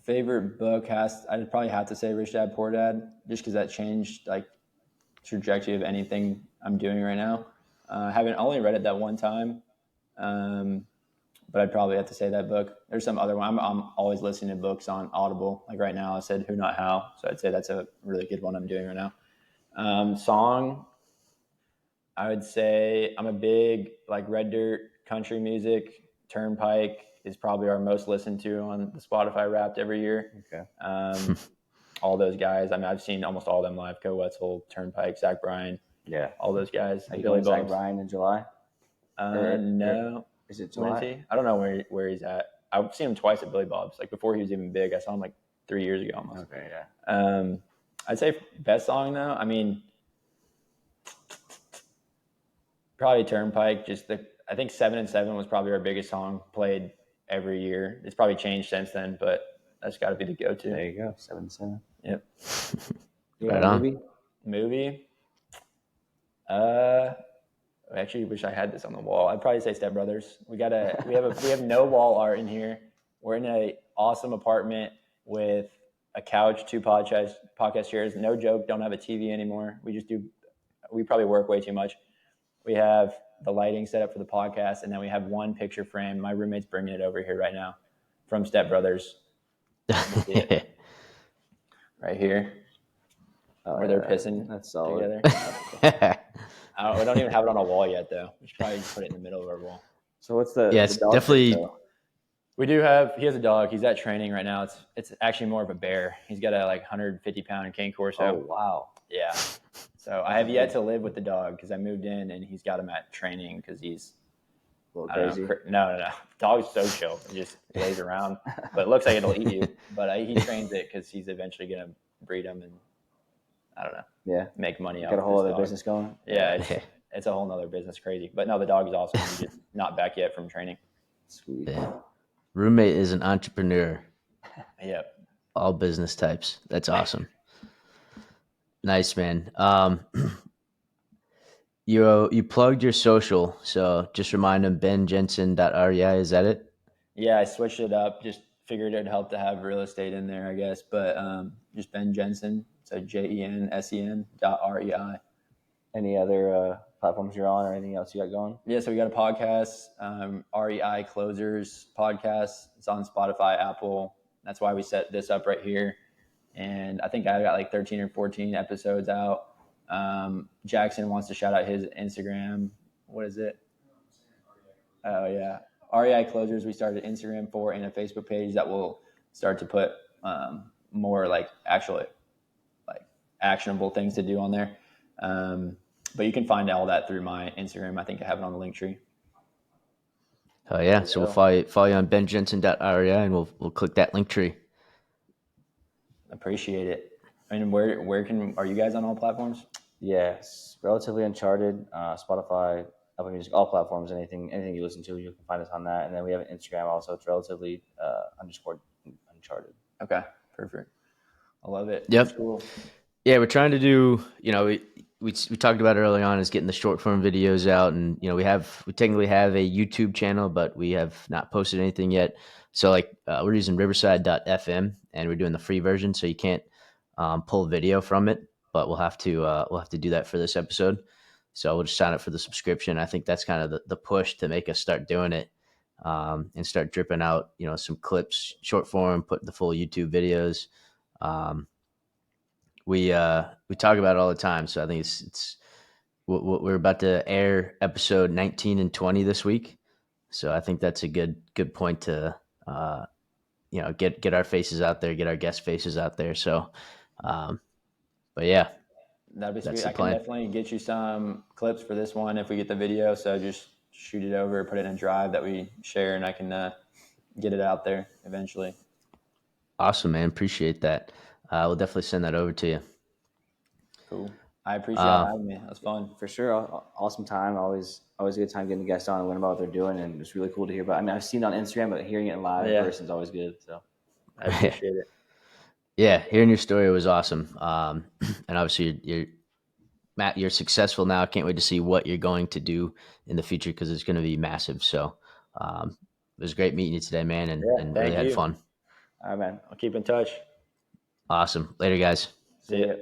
favorite book I'd probably have to say Rich Dad Poor Dad, just because that changed like trajectory of anything I'm doing right now. I haven't only read it that one time, but I'd probably have to say that book. There's some other one. I'm always listening to books on Audible. Like right now, I said Who Not How, so I'd say that's a really good one I'm doing right now. Song, I would say I'm a big like Red Dirt country music. Turnpike is probably our most listened to on the Spotify Wrapped every year. Okay. All those guys. I've seen almost all of them live. Go Wetzel, Turnpike, Zach Bryan. Yeah. All those guys. Are you going Zach Bryan in July? No. Is it July? When is he? I don't know where he's at. I've seen him twice at Billy Bob's. Like before he was even big. I saw him like 3 years ago almost. Okay, yeah. I'd say best song though. Probably Turnpike. I think 7 and 7 was probably our biggest song played every year. It's probably changed since then, but that's got to be the go-to. There you go, 7 and 7. Yep. Right on. Movie. I actually wish I had this on the wall. I'd probably say Step Brothers. We have no wall art in here. We're in an awesome apartment with a couch, 2 podcast chairs. No joke, don't have a TV anymore. We probably work way too much. We have the lighting set up for the podcast, and then we have 1 picture frame. My roommate's bringing it over here right now from Step Brothers. Right here. Where they're pissing together. We don't even have it on a wall yet, though. We should probably just put it in the middle of our wall. So what's the it's dog definitely. We do have. He has a dog. He's at training right now. It's actually more of a bear. He's got a 150-pound cane corso. Oh wow. Yeah. So I have yet to live with the dog because I moved in and he's got him at training because he's a little crazy. No. Dog's so chill. It just lays around, but it looks like it'll eat you. But he trains it because he's eventually gonna breed him and I don't know. Yeah. Make money out. Got a whole other business going. Yeah. It's a whole nother business. Crazy. But no, the dog is awesome. He's just not back yet from training. Sweet. Yeah. Roommate is an entrepreneur. Yep. All business types. That's awesome. Nice, man. You plugged your social, so just remind them benjensen.rei. Is that it? Yeah, I switched it up. Just figured it'd help to have real estate in there, I guess. But just Ben Jensen, so JENSEN.REI. Any other platforms you're on or anything else you got going? Yeah, so we got a podcast, REI Closers podcast. It's on Spotify, Apple. That's why we set this up right here. And I think I got 13 or 14 episodes out. Jackson wants to shout out his Instagram. What is it? Oh, yeah. REI Closers, we started an Instagram for and a Facebook page that will start to put more actual actionable things to do on there. But you can find all that through my Instagram. I think I have it on the link tree. Oh yeah. So we'll follow you on benjensen.rei and we'll click that link tree. Appreciate it. And where are you guys on all platforms? Yes. Relatively Uncharted, Spotify, Apple Music, all platforms, anything you listen to, you can find us on that. And then we have an Instagram also. It's relatively _Uncharted. Okay. Perfect. I love it. Yep. That's cool. Yeah, we're trying to do, we talked about early on is getting the short form videos out, and we technically have a YouTube channel, but we have not posted anything yet. So we're using riverside.fm and we're doing the free version, so you can't pull video from it, but we'll have to do that for this episode. So we'll just sign up for the subscription. I think that's kind of the push to make us start doing it and start dripping out, some clips, short form, put the full YouTube videos. We talk about it all the time, so I think it's we're about to air episode 19 and 20 this week, so I think that's a good point to get our faces out there, get our guest faces out there. So, but yeah, that'd be sweet. I can definitely get you some clips for this one if we get the video. So just shoot it over, put it in a drive that we share, and I can get it out there eventually. Awesome, man. Appreciate that. We'll definitely send that over to you. Cool. I appreciate having me. That was fun. For sure. Awesome time. Always a good time getting guests on and learn about what they're doing. And it's really cool to hear about. I mean, I've seen it on Instagram, but hearing it live in person is always good. So I appreciate it. Yeah. Hearing your story was awesome. And obviously Matt, you're successful now. I can't wait to see what you're going to do in the future, because it's going to be massive. So it was great meeting you today, man. And really had fun. All right, man. I'll keep in touch. Awesome. Later, guys. See ya.